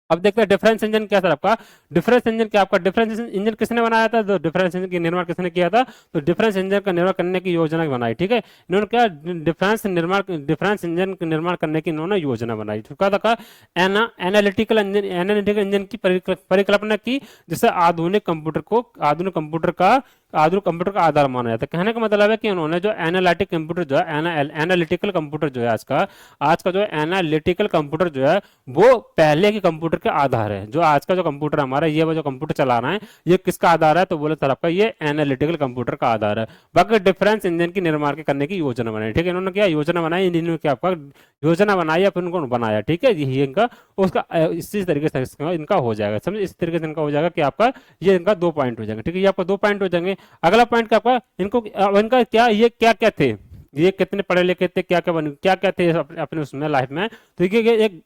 अब देखते हैं डिफरेंस इंजन क्या था आपका। डिफरेंस इंजन क्या, आपका डिफरेंस इंजन किसने बनाया था, तो डिफरेंस इंजन की निर्माण किसने किया था, तो डिफरेंस इंजन का निर्माण करने की योजना बनाई, ठीक है। इन्होंने क्या डिफरेंस इंजन का निर्माण करने की इन्होंने योजना बनाई। क्या था, एनालिटिकल इंजन की परिकल्पना की, जिससे आधुनिक कंप्यूटर का आधार माना जाता है। कहने का मतलब है कि उन्होंने जो एनालिटिक कंप्यूटर जो है, एनालिटिकल कंप्यूटर जो है आज का जो एनालिटिकल कंप्यूटर जो है, वो पहले के कंप्यूटर के आधार है। जो आज का जो कंप्यूटर हमारा ये वो जो कंप्यूटर चला रहा है, ये किसका आधार है, तो बोले सर आपका ये एनालिटिकल कंप्यूटर का आधार है। बाकी डिफरेंस इंजन की निर्माण के करने की योजना बनाई, ठीक है। इन्होंने क्या योजना बनाई, इन्होंने क्या आपका योजना बनाई या फिर उनको बनाया, ठीक है। यही इनका उसका इसी तरीके से इनका हो जाएगा, समझे, इस तरीके से इनका हो जाएगा कि आपका ये इनका 2 पॉइंट हो जाएंगे, ठीक है। ये आपका 2 पॉइंट हो जाएंगे। अगला पॉइंट क्या आपका, इनका क्या, ये क्या क्या थे, ये कितने पढ़े लिखे थे, क्या क्या थे अपने उसमें लाइफ में। तो ये एक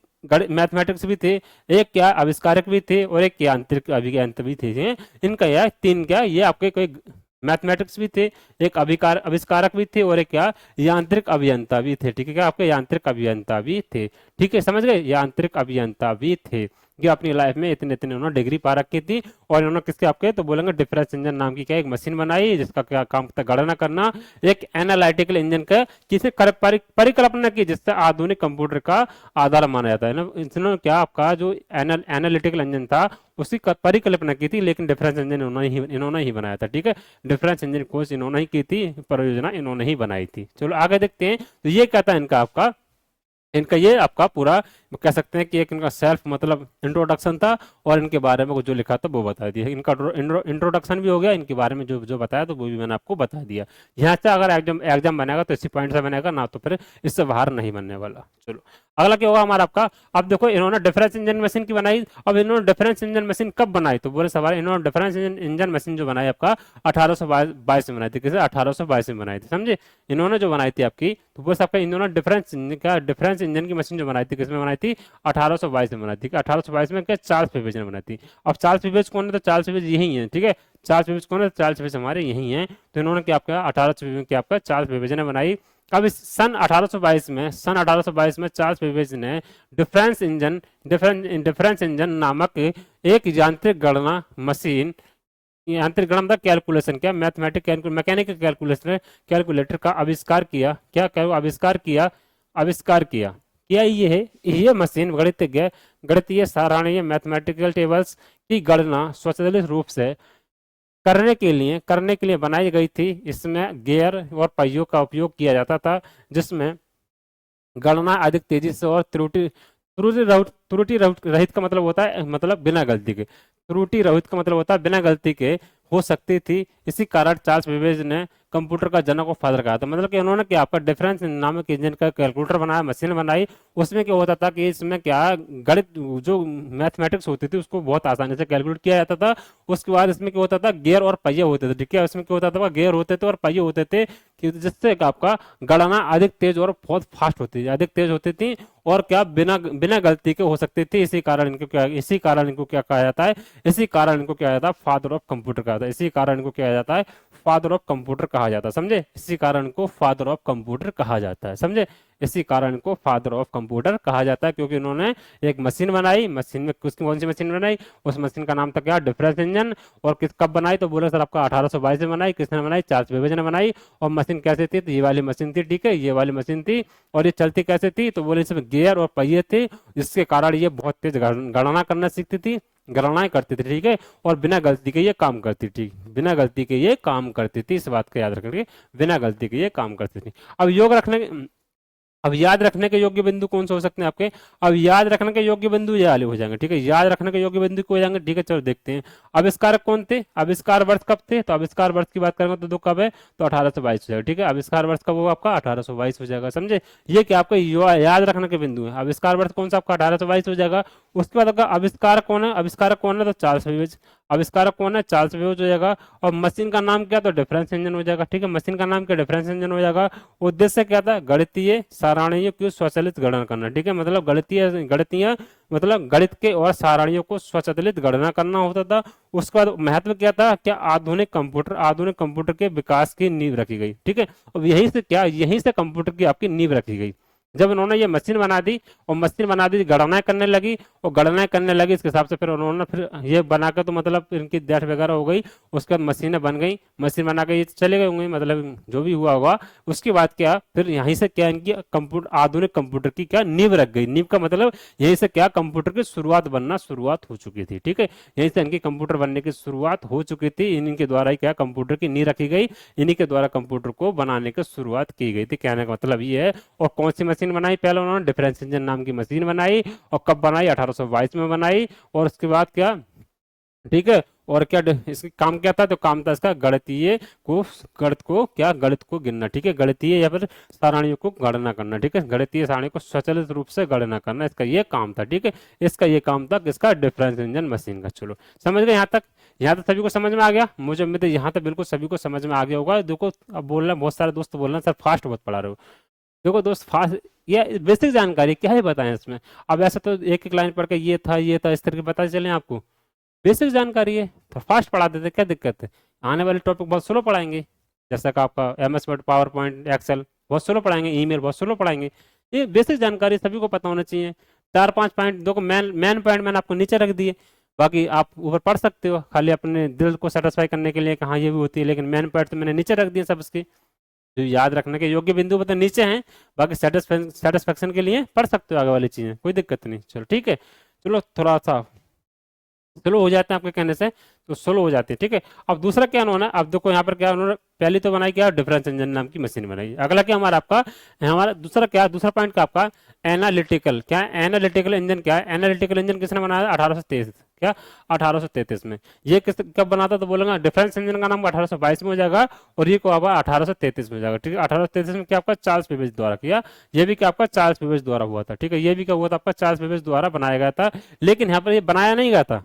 मैथमेटिक्स भी थे, एक क्या आविष्कारक भी थे, और एक यांत्रिक अभियंता भी थे। इनका यह 3 क्या, ये आपके कोई मैथमेटिक्स भी थे, एक आविष्कारक भी थे, और एक क्या यांत्रिक अभियंता भी थे, ठीक है। क्या आपके यांत्रिक अभियंता भी थे, ठीक है, समझ गए, यांत्रिक अभियंता भी थे। कि अपनी लाइफ में इतने इतने उन्होंने डिग्री पा रखी थी। और इन्होंने किसके आपके, तो बोलेंगे डिफरेंस इंजन नाम की क्या एक मशीन बनाई, जिसका क्या काम था, गणना करना। एक एनालिटिकल इंजन का किसी परिकल्पना की, जिससे आधुनिक कंप्यूटर का आधार माना जाता है ना। इन्होंने क्या आपका जो एनालिटिकल इंजन था उसकी परिकल्पना की थी, लेकिन डिफरेंस इंजन इन्होंने ही बनाया था, ठीक है। डिफरेंस इंजन कोर्स इन्होंने ही की थी, परियोजना इन्होंने ही बनाई थी। चलो आगे देखते हैं। तो ये क्या था इनका ये आपका पूरा कह सकते हैं कि एक इनका सेल्फ मतलब इंट्रोडक्शन था, और इनके बारे में जो लिखा था वो बता दिया। इनका इंट्रोडक्शन भी हो गया, इनके बारे में जो जो बताया तो वो भी मैंने आपको बता दिया। यहाँ से अगर एग्जाम बनेगा तो इसी पॉइंट से बनेगा ना, तो फिर इससे बाहर नहीं बनने वाला। चलो अगला क्या होगा हमारा आपका। अब देखो इन्होंने डिफरेंस इंजन मशीन की बनाई। अब इन्होंने डिफरेंस इंजन मशीन कब बनाई, तो बोले सवाल, इन्होंने डिफरेंस इंजन मशीन जो बनाई आपका 1822 में बनाई थी। किसे, 1822 में बनाई थी, समझे। इन्होंने जो बनाई थी आपकी, तो बस आपका इन्होंने डिफरेंस इंजन की मशीन जो बनाई थी, किसमें बनाई थी, 1822 में बनाई थी। 1822 में क्या, चार्ल्स बेबेज ने बनाई थी। अब चार्ल्स बेबेज कौन है, तो चार्ल्स बेबेज यही है, ठीक है। चार्ल्स बेबेज कौन है, चार्ल्स बेबेज हमारे यही है। तो इन्होंने क्या आपका 1822 क्या आपका चार्ल्स बेबेज ने बनाई। अब इस सन 1822 में चार्ल्स बेबेज ने डिफरेंस इंजन नामक एक यांत्रिक गणना कैलकुलेशन, क्या मैकेनिकल कैलकुलेटर का आविष्कार किया। क्या आविष्कार किया ये है, ये मशीन गणितीय सारणीय मैथमेटिकल टेबल्स की गणना स्वचालित रूप से करने के लिए बनाई गई थी। इसमें गियर और पहियों का उपयोग किया जाता था, जिसमें गणना अधिक तेजी से और त्रुटि रहित का मतलब होता है, मतलब बिना गलती के। त्रुटि रहित का मतलब होता है बिना गलती के हो सकती थी। इसी कारण चार्ल्स बेबेज ने कंप्यूटर का जनक और फादर कहा था। मतलब कि उन्होंने क्या आपका डिफरेंस नामक इंजन का कैलकुलेटर बनाया, मशीन बनाई। उसमें क्या होता था कि इसमें क्या गणित जो मैथमेटिक्स होती थी उसको बहुत आसानी से कैलकुलेट किया जाता था। उसके बाद इसमें क्या होता था, गियर और पहिए होते थे, ठीक है। इसमें क्या होता था, गियर होते थे और पहिए होते थे, कि जिससे आपका गणना अधिक तेज और बहुत फास्ट अधिक तेज होती थी, और क्या बिना बिना गलती के हो सकती थी। इसी कारण इनको क्या कहा जाता है, फादर ऑफ कंप्यूटर कहा जाता है। इसी कारण इनको क्या जाता है, फादर ऑफ कंप्यूटर कहा जाता है, समझे। इसी कारण को फादर ऑफ कंप्यूटर कहा जाता है, समझे। इसी कारण को फादर ऑफ कंप्यूटर कहा जाता है, क्योंकि उन्होंने एक मशीन बनाई। मशीन में कौन सी मशीन बनाई, उस मशीन का नाम था क्या, डिफरेंस इंजन। और कब बनाई, तो बोले सर आपका 1822 में बनाई। किसने बनाई, चार्ल्स बेबेज ने बनाई। और मशीन कैसे थी, तो ये वाली मशीन थी, ठीक है, ये वाली मशीन थी। और ये चलती कैसे थी, तो बोले इसमें गियर और पहिए थे, जिसके कारण ये बहुत तेज गणना करना सीखती थी, गणनाएं करती थी, ठीक है। और बिना गलती के ये काम करती थी, बिना गलती के ये काम करती थी। इस बात को याद रखिए, बिना गलती के ये काम करती थी। अब योग रखने अब याद रखने के योग्य बिंदु कौन से हो सकते हैं आपके? अब याद रखने के योग्य बिंदु ये वाले हो जाएंगे, ठीक है, याद रखने के योग्य बिंदु हो जाएंगे, ठीक है। चलो देखते हैं आविष्कारक कौन थे, आविष्कार वर्ष कब थे, तो आविष्कार वर्ष की बात करेंगे तो दो कब है, तो 1822 हो जाएगा, ठीक है। आविष्कार वर्ष कब होगा आपका? 1822 हो जाएगा, समझे। ये क्या आपका याद रखने के बिंदु है। आविष्कार वर्ष कौन सा आपका? 1822 हो जाएगा। उसके बाद अगर आविष्कार कौन है, आविष्कारक कौन है, तो चार्ल्स बेबेज। आविष्कारक कौन है? चार्ल्स बेबेज हो जाएगा। और मशीन का नाम क्या? तो डिफरेंस इंजन हो जाएगा, ठीक है। मशीन का नाम क्या? डिफरेंस इंजन हो जाएगा। उद्देश्य क्या था? गणितीय सारणियों की स्वचालित गणना करना, ठीक है। मतलब गणितीय गणितीय मतलब गणित के और सारणियों को स्वचालित गणना करना होता था। उसके बाद महत्व क्या था? क्या आधुनिक कंप्यूटर के विकास की नींव रखी गई, ठीक है। और यहीं से कंप्यूटर की आपकी नींव रखी गई। जब उन्होंने ये मशीन बना दी और मशीन बना दी, गणनाएं करने लगी और गणनाएं करने लगी, इसके हिसाब से फिर उन्होंने फिर ये बना के तो मतलब इनकी डेट वगैरह हो गई। उसके बाद मशीनें बन गई, मशीन बना के ये चले गए होंगे, मतलब जो भी हुआ होगा। उसके बाद क्या फिर यहीं से क्या इनकी आधुनिक कंप्यूटर की क्या नींव रख गई। नींव का मतलब यहीं से क्या कंप्यूटर की शुरुआत हो चुकी थी, ठीक है। यहीं से इनकी कंप्यूटर बनने की शुरुआत हो चुकी थी। इनके द्वारा ही क्या कंप्यूटर की नींव रखी गई, इन्हीं के द्वारा कंप्यूटर को बनाने की शुरुआत की गई थी। कहने का मतलब ये है। और कौन सी मशीन बनाई? पहले उन्होंने डिफरेंस इंजन नाम की मशीन बनाई। और कब बनाई? 1822 में बनाई। और उसके बाद क्या, ठीक है। और क्या इसका काम क्या था? तो काम था इसका गणित को गिनना, ठीक है। गणितीय या फिर सारणियों को गणना करना, ठीक है। गणितीय सारणी को स्वचालित रूप से गणना करना, इसका ये काम था, ठीक है। इसका ये काम था किसका? डिफरेंस इंजन मशीन का। चलो समझ गए यहाँ तक? यहाँ तक सभी को समझ में आ गया? मुझे उम्मीद है यहाँ तक बिल्कुल सभी को समझ में आ गया होगा। देखो अब बोलना, बहुत सारे दोस्त बोल रहे हैं सर फास्ट बहुत पढ़ा रहे हो। देखो दोस्त, फास्ट ये बेसिक जानकारी क्या है बताएं इसमें। अब ऐसा तो एक एक लाइन पढ़ के ये था इस तरह के पता चले आपको, बेसिक जानकारी है तो फास्ट पढ़ा देते, क्या दिक्कत है। आने वाले टॉपिक बहुत स्लो पढ़ाएंगे, जैसा कि आपका MS Word, PowerPoint, Excel बहुत स्लो पढ़ाएंगे, ईमेल बहुत स्लो पढ़ाएंगे। ये बेसिक जानकारी सभी को पता होना चाहिए। 4-5 पॉइंट देखो, मेन पॉइंट मैंने आपको नीचे रख दिए, बाकी आप ऊपर पढ़ सकते हो खाली अपने दिल को सेटिस्फाई करने के लिए कि हाँ ये भी होती है, लेकिन मेन पॉइंट तो मैंने नीचे रख दिए सब इसके। जो याद रखने के योग्य बिंदु मतलब नीचे हैं, बाकी सेटिस्फेक्शन के लिए पढ़ सकते हो आगे वाली चीजें, कोई दिक्कत नहीं। चलो ठीक है, चलो थोड़ा सा स्लो हो जाते हैं आपके कहने से, तो स्लो हो जाती है, ठीक है। अब दूसरा क्या उन्होंने, अब देखो यहाँ पर क्या उन्होंने पहली तो बनाई, क्या डिफरेंस इंजन नाम की मशीन बनाई। अगला क्या हमारा आपका, हमारा दूसरा पॉइंट क्या आपका, एनालिटिकल। क्या एनालिटिकल इंजन? क्या है एनालिटिकल इंजन? किसने बनाया? 1833। क्या 1833 में। ये किस कब बना था? तो बोलेगा डिफरेंस इंजन का नाम 1822 में हो जाएगा, और ये को आपका 1833 में हो जाएगा, ठीक है। 1833 में क्या आपका चार्ल्स बेबेज द्वारा किया। ये भी क्या आपका चार्ल्स बेबेज द्वारा हुआ था, ठीक है। ये भी क्या हुआ था आपका? चार्ल्स बेबेज द्वारा बनाया गया था। लेकिन यहाँ पर ये बनाया नहीं गया था,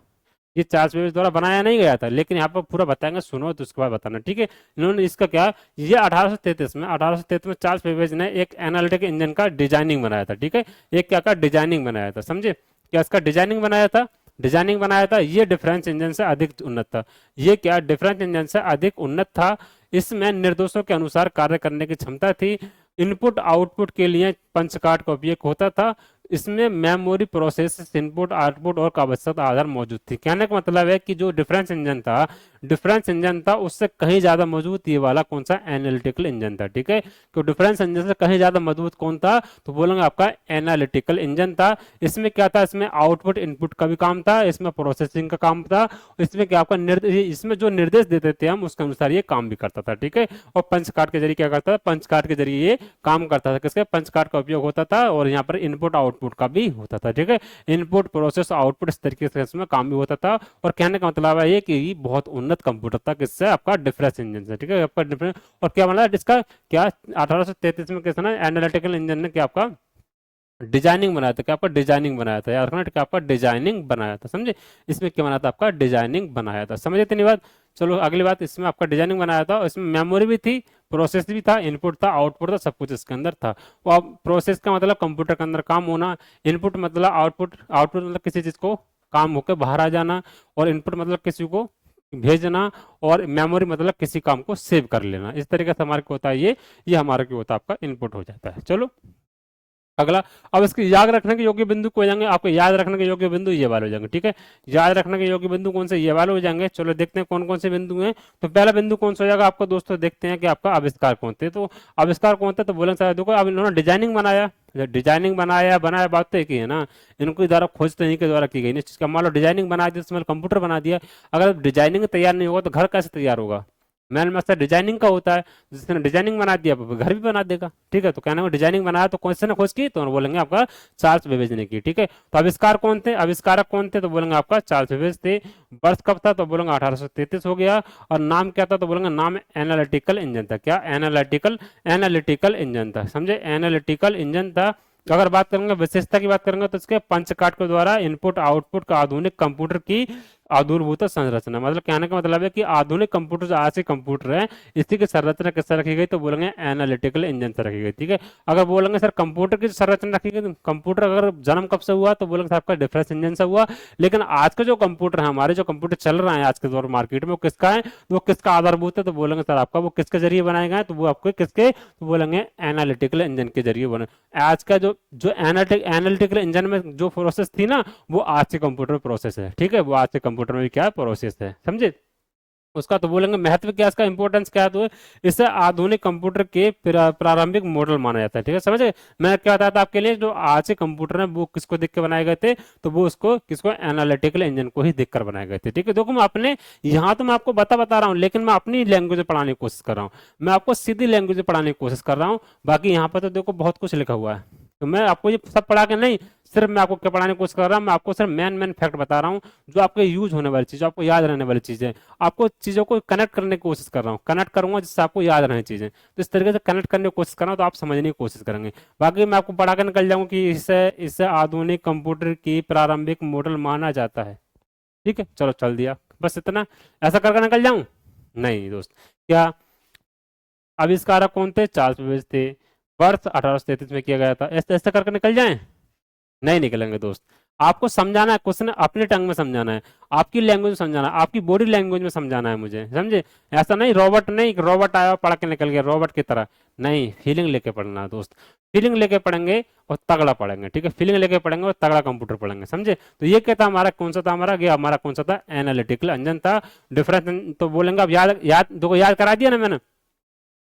ये चार्ल्स बेबेज द्वारा बनाया नहीं गया था, लेकिन यहाँ पर पूरा बताएंगे, सुनो तो उसके बाद बताना, ठीक है। इन्होंने इसका क्या, ये 1833 में चार्ल्स बेबेज ने एक एनालिटिक इंजन का डिजाइनिंग बनाया था, ठीक है। एक क्या का डिजाइनिंग बनाया था, समझे। क्या इसका डिजाइनिंग बनाया था? डिजाइनिंग बनाया था। ये डिफरेंस इंजन से अधिक उन्नत था। ये क्या डिफरेंस इंजन से अधिक उन्नत था। इसमें निर्देशों के अनुसार कार्य करने की क्षमता थी। इनपुट आउटपुट के लिए पंच कार्ड का उपयोग होता था। इसमें मेमोरी प्रोसेस, इनपुट आउटपुट और आवश्यक आधार मौजूद थी। कहने का मतलब है कि जो डिफरेंस इंजन था उससे कहीं ज्यादा मजबूत ये वाला कौन सा? एनालिटिकल इंजन था, ठीक है। तो डिफरेंस इंजन से कहीं ज्यादा मजबूत कौन था? तो बोलेंगे आपका एनालिटिकल इंजन था। इसमें क्या था? इसमें आउटपुट इनपुट का भी काम था, इसमें प्रोसेसिंग का काम था, इसमें क्या आपका इसमें जो निर्देश देते थे हम उसके अनुसार ये काम भी करता था, ठीक है। और पंच कार्ड के जरिए क्या करता था? पंच कार्ड के जरिए ये काम करता था। किसके? पंच कार्ड का उपयोग होता था, और यहाँ पर इनपुट आउटपुट का भी होता था, ठीक है। इनपुट प्रोसेस आउटपुट इस तरीके से इसमें काम भी होता था। और कहने का मतलब है ये कि ये बहुत उन्नत कंप्यूटर था, किससे? आपका डिफरेंस इंजन से, ठीक है। आपका डिफरेंस, और क्या मतलब इसका क्या 1833 में किसने एनालिटिकल इंजन ने क्या आपका डिजाइनिंग बनाया था? क्या आपका डिजाइनिंग बनाया था, याद रखना, क्या आपका डिजाइनिंग बनाया था, समझे। इसमें क्या बनाया था? आपका डिजाइनिंग बनाया था, समझे इतनी बात। चलो अगली बात, इसमें आपका डिजाइनिंग बनाया था, इसमें मेमोरी भी थी, प्रोसेस भी था, इनपुट था, आउटपुट था, सब कुछ इसके अंदर था। वो अब प्रोसेस का मतलब कंप्यूटर के अंदर काम होना, इनपुट मतलब आउटपुट मतलब किसी चीज को काम होकर बाहर आ जाना, और इनपुट मतलब किसी को भेजना, और मेमोरी मतलब किसी काम को सेव कर लेना। इस तरीके से हमारे को होता है ये हमारे को होता है आपका इनपुट हो जाता है। चलो अगला, अब इसके याद रखने के योग्य बिंदु को हो जाएंगे, आपको याद रखने के योग्य बिंदु ये वाले हो जाएंगे, ठीक है। याद रखने के योग्य बिंदु कौन से? ये वाले हो जाएंगे। चलो देखते हैं कौन कौन से बिंदु हैं। तो पहला बिंदु कौन सा हो जाएगा आपको दोस्तों? देखते हैं कि आपका आविष्कार कौन थे। तो आविष्कार कौन थे? तो बोलेंगे सर देखो, अब इन्होंने डिजाइनिंग बनाया, बनाया बात तो एक ही है ना। इनको द्वारा खोज तो इन्हीं के द्वारा की गई ना चीज का। मान लो डिजाइनिंग बना दी, उसमें कंप्यूटर बना दिया। अगर डिजाइनिंग तैयार नहीं होगा तो घर कैसे तैयार होगा? मेन मकसद डिजाइनिंग का होता है। जिसने डिजाइनिंग बना दिया वो घर भी बना देगा, ठीक है। तो कहने को डिजाइनिंग बनाया तो कौन से ने खोज की, तो बोलेंगे आपका चार्ल्स बेबेज ने की, ठीक है। तो आविष्कार कौन थे, आविष्कारक कौन थे, तो बोलेंगे आपका चार्ल्स बेबेज थे। वर्ष कब था, तो बोलेंगे 1833 हो गया। और नाम क्या था, तो बोलेंगे नाम एनालिटिकल इंजन था। क्या, एनालिटिकल, एनालिटिकल इंजन था, समझे, एनालिटिकल इंजन था। अगर बात करेंगे विशेषता की बात करेंगे तो इसके पंचकाट के द्वारा इनपुट आउटपुट का आधुनिक कंप्यूटर की आधुनिक संरचना, मतलब कहने का मतलब है कि आधुनिक कंप्यूटर जो आज के कंप्यूटर है इसी की संरचना किससे रखी गई, तो बोलेंगे एनालिटिकल इंजन से रखी गई, ठीक है। अगर बोलेंगे सर कंप्यूटर की संरचना रखी गई, तो कंप्यूटर अगर जन्म कब से हुआ, तो बोलेंगे सर आपका डिफरेंस इंजन से हुआ। लेकिन आज के जो कंप्यूटर है, हमारे जो कंप्यूटर चल रहे हैं आज के दौर मार्केट में, वो किसका है, वो किसका आधारभूत है, तो बोलेंगे सर आपका वो किसके जरिए बनाए गए, तो वो आपके किसके, तो बोलेंगे एनालिटिकल इंजन के जरिए बने। आज का जो जो एनालिटिकल इंजन में जो प्रोसेस थी ना, वो आज के कंप्यूटर में प्रोसेस है, ठीक है। वो आज के कंप्यूटर में भी क्या है, प्रोसेस है, समझे। उसका तो बोलेंगे महत्व क्या, इसका इंपॉर्टेंस क्या है, तो इसे आधुनिक कंप्यूटर के प्रारंभिक मॉडल माना जाता है, ठीक है, समझे। मैं क्या बताया था आपके लिए, जो आज के कंप्यूटर है वो किसको देख के बनाए गए थे, तो वो उसको किसको, एनालिटिकल इंजन को ही देखकर बनाए गए थे, ठीक है। देखो मैं अपने यहाँ तो मैं आपको बता रहा हूँ, लेकिन मैं अपनी लैंग्वेज में पढ़ाने की कोशिश कर रहा हूँ, मैं आपको सीधी लैंग्वेज में पढ़ाने की कोशिश कर रहा हूँ। बाकी यहाँ पर तो देखो बहुत कुछ लिखा हुआ है, तो मैं आपको ये सब पढ़ा के नहीं, सिर्फ मैं आपको क्या पढ़ाने की कोशिश कर रहा हूँ, मैं आपको सिर्फ मेन फैक्ट बता रहा हूँ, जो आपके यूज होने वाली चीज, आपको याद रहने वाली चीजें, आपको चीजों को कनेक्ट करने की कोशिश कर रहा हूँ, कनेक्ट करूंगा जिससे आपको याद रहे चीजें। तो इस तरीके से कनेक्ट करने की कोशिश कर रहा हूँ, तो आप समझने की कोशिश करेंगे। बाकी मैं आपको पढ़ा कर निकल जाऊंगा कि इसे इसे आधुनिक कंप्यूटर की प्रारंभिक मॉडल माना जाता है, ठीक है। चलो चल दिया, बस इतना, ऐसा करके निकल जाऊं, नहीं दोस्त। क्या, आविष्कारक कौन थे, चार्ल्स बेबेज थे। वर्ष 1833 में किया गया था, ऐसे ऐसे करके निकल जाएं, नहीं निकलेंगे दोस्त। आपको समझाना है, क्वेश्चन अपने टंग में समझाना है, आपकी लैंग्वेज में समझाना है, आपकी बॉडी लैंग्वेज में समझाना है मुझे, समझे। ऐसा नहीं रॉबर्ट, नहीं रॉबर्ट आया पढ़ के निकल गया रॉबर्ट की तरह, नहीं, फीलिंग लेके पढ़ना है दोस्त। फीलिंग लेके पढ़ेंगे और तगड़ा पढ़ेंगे, ठीक है, फीलिंग लेके पढ़ेंगे और तगड़ा कंप्यूटर पढ़ेंगे, समझे। तो ये क्या था हमारा, कौन सा था हमारा, ये हमारा कौन सा था, एनालिटिकल इंजन था। डिफरेंस तो बोलेंगे, अब याद याद देखो, याद करा दिया ना मैंने,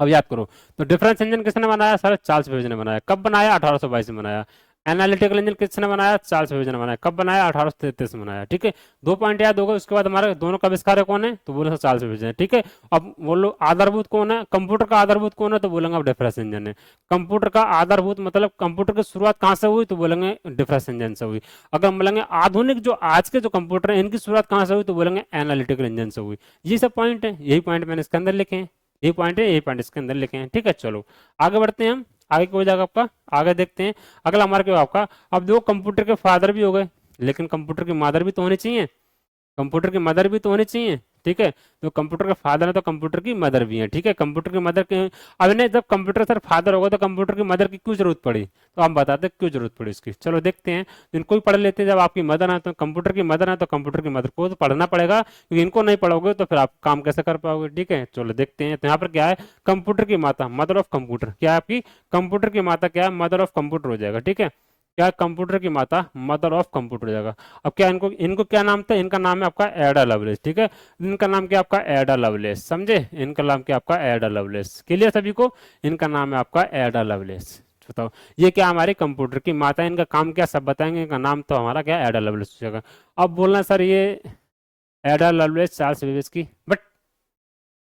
अब याद करो। तो डिफरेंस इंजन किसने बनाया, सर चार्ल्स बेबेज ने बनाया। कब बनाया, 1822 में बनाया। एनालिटिकल इंजन किसने बनाया, चार्ल्स बेबेज ने बनाया। कब बनाया, 1833 में बनाया, ठीक है। 2 पॉइंट याद होगा। उसके बाद हमारे दोनों का आविष्कार कौन है, तो बोले चार्ल्स बेबेज ने, ठीक है। अब बोलो आधारभूत कौन है, कंप्यूटर का आधारभूत कौन है, तो बोलेंगे अब डिफरेंस इंजन है। कंप्यूटर का आधारभूत मतलब कंप्यूटर की शुरुआत कहाँ से हुई, तो बोलेंगे डिफरेंस इंजन से हुई। अगर हम बोलेंगे आधुनिक जो आज के जो कंप्यूटर है इनकी शुरुआत कहाँ से हुई, तो बोलेंगे एनालिटिकल इंजन से हुई। ये सब पॉइंट है, यही पॉइंट मैंने इसके अंदर लिखे हैं, ये पॉइंट है, ये पॉइंट इसके अंदर लिखे हैं, ठीक है। चलो आगे बढ़ते हैं हम, आगे क्या हो जाएगा आपका, आगे देखते हैं। अगला हमारा क्या होगा आपका, अब दो कंप्यूटर के फादर भी हो गए, लेकिन कंप्यूटर की मदर भी तो होनी चाहिए, कंप्यूटर की मदर भी तो होनी चाहिए, ठीक है। तो कंप्यूटर का फादर है तो कंप्यूटर की मदर भी है, ठीक है। कंप्यूटर की मदर के, अब नहीं, जब कंप्यूटर सर फादर होगा तो कंप्यूटर की मदर की क्यों जरूरत पड़ी, तो हम बताते हैं क्यों जरूरत पड़ी इसकी। चलो देखते हैं, इनको ही पढ़ लेते हैं। जब आपकी मदर है तो कंप्यूटर की मदर है तो कंप्यूटर की मदर को तो पढ़ना पड़ेगा, क्योंकि इनको नहीं पढ़ोगे तो फिर आप काम कैसे कर पाओगे, ठीक है। चलो देखते हैं। तो यहाँ पर क्या है, कंप्यूटर की माता, मदर ऑफ कंप्यूटर, क्या है आपकी कंप्यूटर की माता, क्या है, मदर ऑफ कंप्यूटर हो जाएगा, ठीक है। क्या, कंप्यूटर की माता मदर ऑफ कंप्यूटर हो जाएगा। अब क्या, इनको इनको क्या नाम था, इनका नाम है आपका एडा लवलेस, ठीक है। इनका नाम क्या आपका, एडा लवलेस, समझे। इनका नाम क्या आपका, एडा लवलेस, क्लियर सभी को। इनका नाम है आपका एडा लवलेस। बताओ ये क्या, हमारे कंप्यूटर की माता है, इनका काम क्या, सब बताएंगे। इनका नाम तो हमारा क्या, एडा लवलेस हो जाएगा। अब बोलना सर ये एडा लवलेस चार्ल्स बेबेज की, बट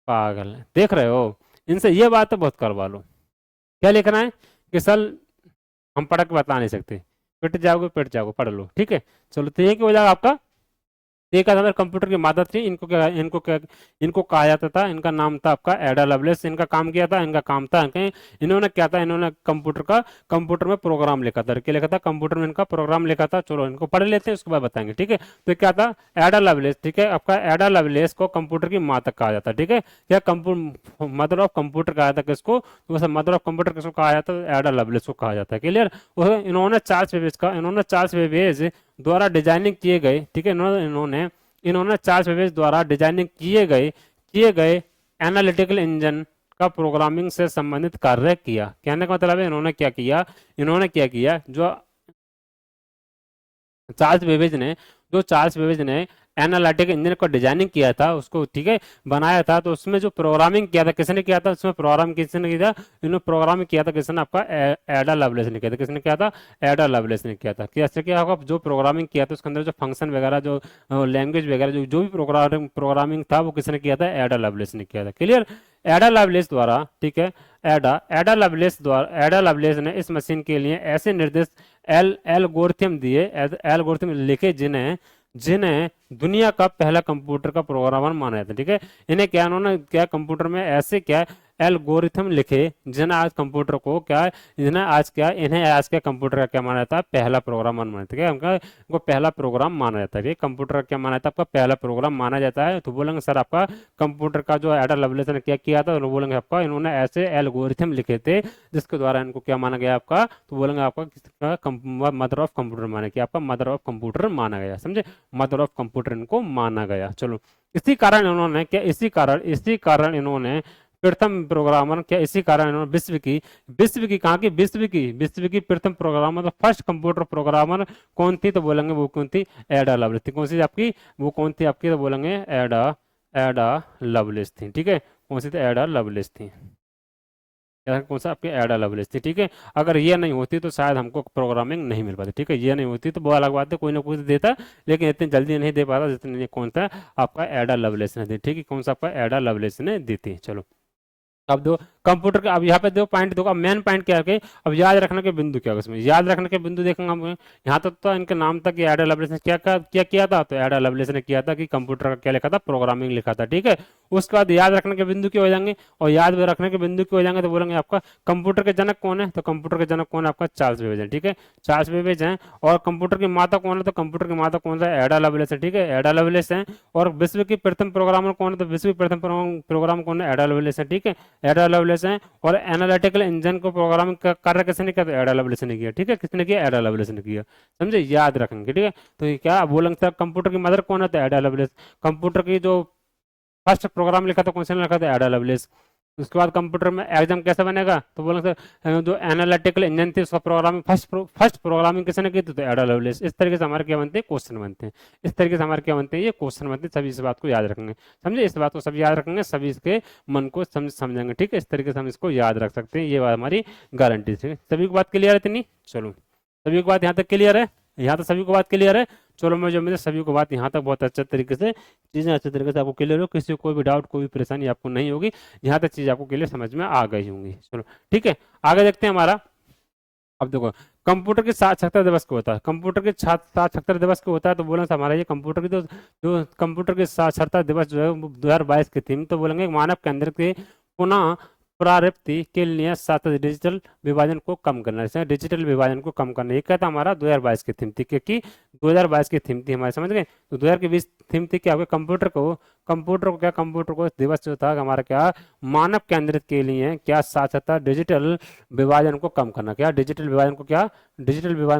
पागल है, देख रहे हो, इनसे ये बात तो बहुत करवा लो। क्या लिखना है कि सर हम पढ़ के बता नहीं सकते, पिट जाओगे पढ़ लो, ठीक है। चलो तो ये क्या हो जाएगा आपका, एक आधार कंप्यूटर की मदद थी। इनको कहा जाता था, इनका नाम था आपका एडा लवलेस। इनका काम किया था, इनका काम था इन्होंने क्या था, इन्होंने कंप्यूटर में प्रोग्राम लिखा था, क्या लिखा था, कंप्यूटर में इनका प्रोग्राम लिखा था। चलो इनको पढ़ लेते हैं, उसके बाद बताएंगे, ठीक है। तो क्या था, एडा लवलेस, ठीक है। आपका एडा लवलेस को कंप्यूटर की माँ तक कहा जाता है, ठीक है। क्या, कंप्यूटर मदर ऑफ कंप्यूटर कहा जाता है किसको, तो मदर ऑफ कंप्यूटर किसको कहा जाता है, एडा लवलेस को कहा जाता है, क्लियर। इन्होंने चार्ल्स बेबेज द्वारा डिजाइनिंग किए गए, ठीक है। इन्होंने चार्ल्स बेबेज द्वारा डिजाइनिंग किए गए एनालिटिकल इंजन का प्रोग्रामिंग से संबंधित कार्य किया। कहने का मतलब है इन्होंने क्या किया, जो चार्ल्स बेबेज ने एनालिटिकल इंजन को डिजाइनिंग किया था उसको, ठीक है, बनाया था, तो उसमें जो प्रोग्रामिंग किया था किसने किया था, उसमें प्रोग्राम किसने किया था, इन्होंने प्रोग्राम किया था किसने, आपका एडा लवलेस ने किया था। किसने किया था, एडा लवलेस ने किया था। कैसे किया होगा, जो प्रोग्रामिंग किया था उसके अंदर जो फंक्शन वगैरह, जो लैंग्वेज वगैरह, जो जो भी प्रोग्रामिंग था वो किसने किया था, एडा लवलेस ने किया था। क्लियर। एडा लवलेस द्वारा, ठीक है, एडा लवलेस ने इस मशीन के लिए ऐसे निर्देश एल्गोरिथम दिए, एल्गोरिथम लिखे जिन्हें जिन्हें दुनिया का पहला कंप्यूटर का प्रोग्रामर माना जाता है। ठीक है, इन्हें क्या, उन्होंने क्या कंप्यूटर में ऐसे क्या एल्गोरिथम लिखे जिन्हें आज कंप्यूटर को क्या, इन्हें आज के कंप्यूटर का क्या माना जाता है, पहला प्रोग्रामर माना जाता है। उनका उनको पहला प्रोग्राम माना जाता है। कंप्यूटर का क्या माना जाता है, आपका पहला प्रोग्राम माना जाता है। तो बोलेंगे सर आपका कंप्यूटर का जो एडा लवलेस ने क्या किया था, तो बोलेंगे आपका इन्होंने ऐसे एल्गोरिथम लिखे थे जिसके द्वारा इनको क्या माना गया आपका, तो बोलेंगे आपका किसका मदर ऑफ कंप्यूटर माना गया, आपका मदर ऑफ कंप्यूटर माना गया। समझे, मदर ऑफ कंप्यूटर इनको माना गया। चलो, इसी कारण इन्होंने प्रथम प्रोग्रामर क्या, इसी कारण इन्होंने विश्व की कहाँ की, विश्व की प्रथम प्रोग्रामर, फर्स्ट कंप्यूटर प्रोग्रामर कौन थी, तो बोलेंगे वो कौन थी, एडा लवलेस थी। कौन सी आपकी, वो कौन थी आपकी, तो बोलेंगे एडा एडा लवलेस थी। ठीक है, कौन सी थी, एडा लवलेस थी। कौन सा, आपकी एडा लवलेस थी। ठीक है, अगर ये नहीं होती तो शायद हमको प्रोग्रामिंग नहीं मिल पाती। ठीक है, ये नहीं होती तो वो अलग बात है, कोई ना कोई देता, लेकिन इतनी जल्दी नहीं दे पाता जितनी कौन सा आपका एडा लवलेस ने दी। ठीक है, कौन सा, आपका एडा लवलेस ने दी थी। चलो, अब दो कंप्यूटर का, अब यहाँ पे दो पॉइंट देखो, अब मेन पॉइंट क्या है, अब याद रखने के बिंदु क्या है उसमें, याद रखने के बिंदु देखेंगे हम। यहाँ तक तो इनके नाम तक एडा लवलेस ने क्या किया था, तो एडा लवलेस ने किया था कि कंप्यूटर का क्या लिखा था, प्रोग्रामिंग लिखा था। ठीक है, उसके बाद याद रखने के बिंदु क्या हो जाएंगे, और याद रखने के बिंदु क्या हो जाएंगे, तो बोलेंगे आपका कंप्यूटर के जनक कौन है, तो कंप्यूटर के जनक कौन है, आपका चार्ल्स बेबेज है। ठीक है, चार्ल्स बेबेज है। और कंप्यूटर की माता कौन है, तो कंप्यूटर की माता कौन सा है, एडा लवलेस है। ठीक है, एडा लवलेस है। और विश्व की प्रथम प्रोग्रामर कौन है, तो विश्व की प्रथम प्रोग्राम कौन है, एडा लवलेस है। ठीक है, एडा लवलेस है। और एनालिटिकल इंजन को प्रोग्रामिंग का कार्य किसने किया, तो एडा लवलेस ने किया। ठीक है, किसने किया, एडा लवलेस ने किया। समझे, याद रखेंगे। ठीक है, तो ये क्या बोलेंगे सर, कंप्यूटर की मदर कौन है, तो एडा लवलेस। कंप्यूटर की जो फर्स्ट प्रोग्राम लिखा था कौन सा लिखा था, एडा लवलेस। उसके बाद कंप्यूटर में एग्जाम कैसे बनेगा, तो बोलेंगे सर जो एनालिटिकल इंजन थी उसका प्रोग्रामिंग फर्स्ट प्रोग्रामिंग किसने की थी, तो एडा लवलेस। इस तरीके से हमारे क्या बनते हैं, क्वेश्चन बनते हैं। इस तरीके से हमारे क्या बनते हैं, ये क्वेश्चन बनते हैं। सभी इस बात को याद रखेंगे। समझे, इस बात को सब याद रखेंगे, सभी इसके मन को समझेंगे। ठीक है, इस तरीके से हम इसको याद रख सकते हैं, ये बात हमारी गारंटी है। सभी को बात क्लियर है इतनी। चलो, सभी को बात यहाँ तक क्लियर है, यहाँ तक सभी को बात क्लियर है। चलो, मैं जो मेरे सभी को बात यहाँ तक बहुत अच्छे तरीके से, चीज़ें अच्छे तरीके से आपको क्लियर हो, किसी को कोई भी डाउट, कोई भी परेशानी आपको नहीं होगी। यहाँ तक चीज़ आपको क्लियर समझ में आ गई होंगी। चलो, ठीक है, आगे देखते हैं हमारा। अब देखो, कंप्यूटर के साक्षरता दिवस को होता है, कंप्यूटर के साक्षरता दिवस को होता है, तो बोलेंगे हमारा ये कंप्यूटर की जो कंप्यूटर के साक्षरता दिवस जो है 2022 की थीम, तो बोलेंगे मानव केंद्र के पुनः प्रावृत्ति के लिए साथ डिजिटल विभाजन को कम करना, जैसे डिजिटल विभाजन को कम करना, ये क्या था हमारा 2022 की थीम थी, क्योंकि 2022 की थीम थी हमारे, समझ गए। तो 2020 थीम थी क्या, कंप्यूटर को दिवस जो था हमारा क्या, मानव केंद्रित के लिए क्या साक्षरता डिजिटल विभाजन को कम करना, डिजिटल विभाजन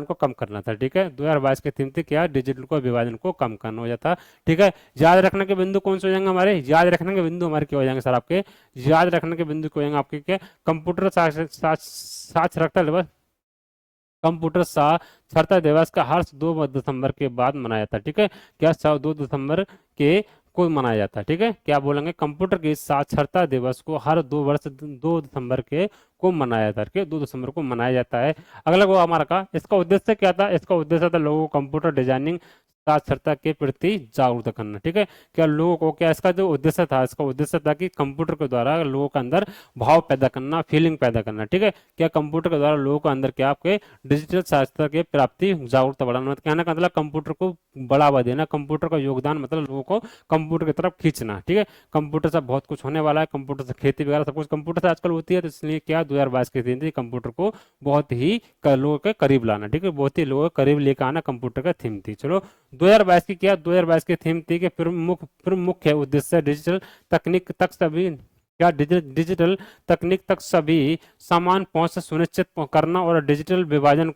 को कम करना था। ठीक है, 2022 की थीम थी क्या, डिजिटल को विभाजन को कम करना हो जाता। ठीक है, याद रखने के बिंदु कौन से हो जाएंगे हमारे, याद रखने के बिंदु हमारे क्या हो जाएंगे सर, आपके याद रखने के बिंदु क्या हो जाएंगे आपके, क्या कंप्यूटर साक्षरता दिवस, कंप्यूटर साक्षरता दिवस का हर 2 दिसंबर के बाद मनाया जाता है। ठीक है, क्या 2 दिसंबर के को मनाया जाता है। ठीक है, क्या बोलेंगे, कंप्यूटर की साक्षरता दिवस को हर 2 दिसंबर के को मनाया जाता है, 2 दिसंबर को मनाया जाता है। अगला वो हमारा का, इसका उद्देश्य क्या था, इसका उद्देश्य था लोगों को कंप्यूटर डिजाइनिंग साक्षरता के प्रति जागरूक करना। ठीक है, क्या लोगों को, क्या इसका जो उद्देश्य था, इसका उद्देश्य था कि कंप्यूटर के द्वारा लोगों के अंदर भाव पैदा करना, फीलिंग पैदा करना। ठीक है, क्या कंप्यूटर के द्वारा लोगों के अंदर क्या आपके डिजिटल साक्षरता के प्राप्ति जागरूकता बढ़ाना, मतलब कहने का मतलब कंप्यूटर को बढ़ावा देना, कंप्यूटर का योगदान मतलब लोगों को कंप्यूटर की तरफ खींचना। ठीक है, कंप्यूटर से बहुत कुछ होने वाला है, कंप्यूटर से खेती वगैरह सब कुछ कंप्यूटर से आजकल होती है, तो इसलिए क्या 2022 के दिन कंप्यूटर को बहुत ही लोगों के करीब लाना। ठीक है, बहुत ही लोगों के करीब लेकर आना कंप्यूटर का थीम थी। चलो, 2022 की क्या, 2022 की थीम थी कि प्रमुख उद्देश्य डिजिटल तकनीक तक सभी, क्या डिजिटल तकनीक तक सभी समान पहुंच से सुनिश्चित करना, और डिजिटल विभाजन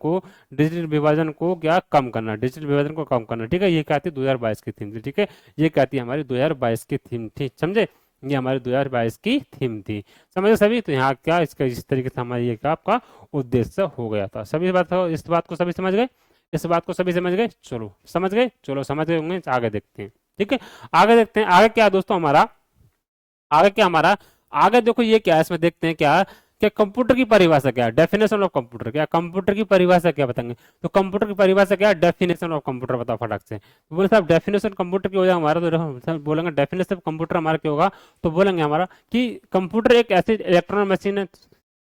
को क्या कम करना, डिजिटल विभाजन को कम करना। ठीक है, ये क्या थी 2022 की थीम थी। ठीक है, ये क्या थी हमारी 2022 की थीम थी। समझे, ये हमारी 2022 की थीम थी। समझे सभी, तो यहाँ क्या इसका इस तरीके से हमारी ये क्या आपका उद्देश्य हो गया था। सभी बात हो, इस बात को सभी समझ गए, इस बात को सभी समझ गए। चलो समझ गए, चलो समझ गए होंगे, आगे देखते हैं। ठीक है, आगे देखते हैं आगे क्या है दोस्तों हमारा, आगे क्या हमारा, आगे देखो ये क्या है, इसमें देखते हैं क्या, क्या कंप्यूटर की परिभाषा क्या है, डेफिनेशन ऑफ कंप्यूटर, क्या कंप्यूटर की परिभाषा क्या बताएंगे, तो कंप्यूटर की परिभाषा क्या है, डेफिनेशन ऑफ कंप्यूटर बताओ फटाक से। तो बोले साहब डेफिनेशन कंप्यूटर की हो जाएगा हमारा, तो साहब बोलेंगे डेफिनेशन ऑफ कंप्यूटर हमारा क्या होगा, तो बोलेंगे हमारा कि कंप्यूटर एक ऐसी इलेक्ट्रॉनिक मशीन है,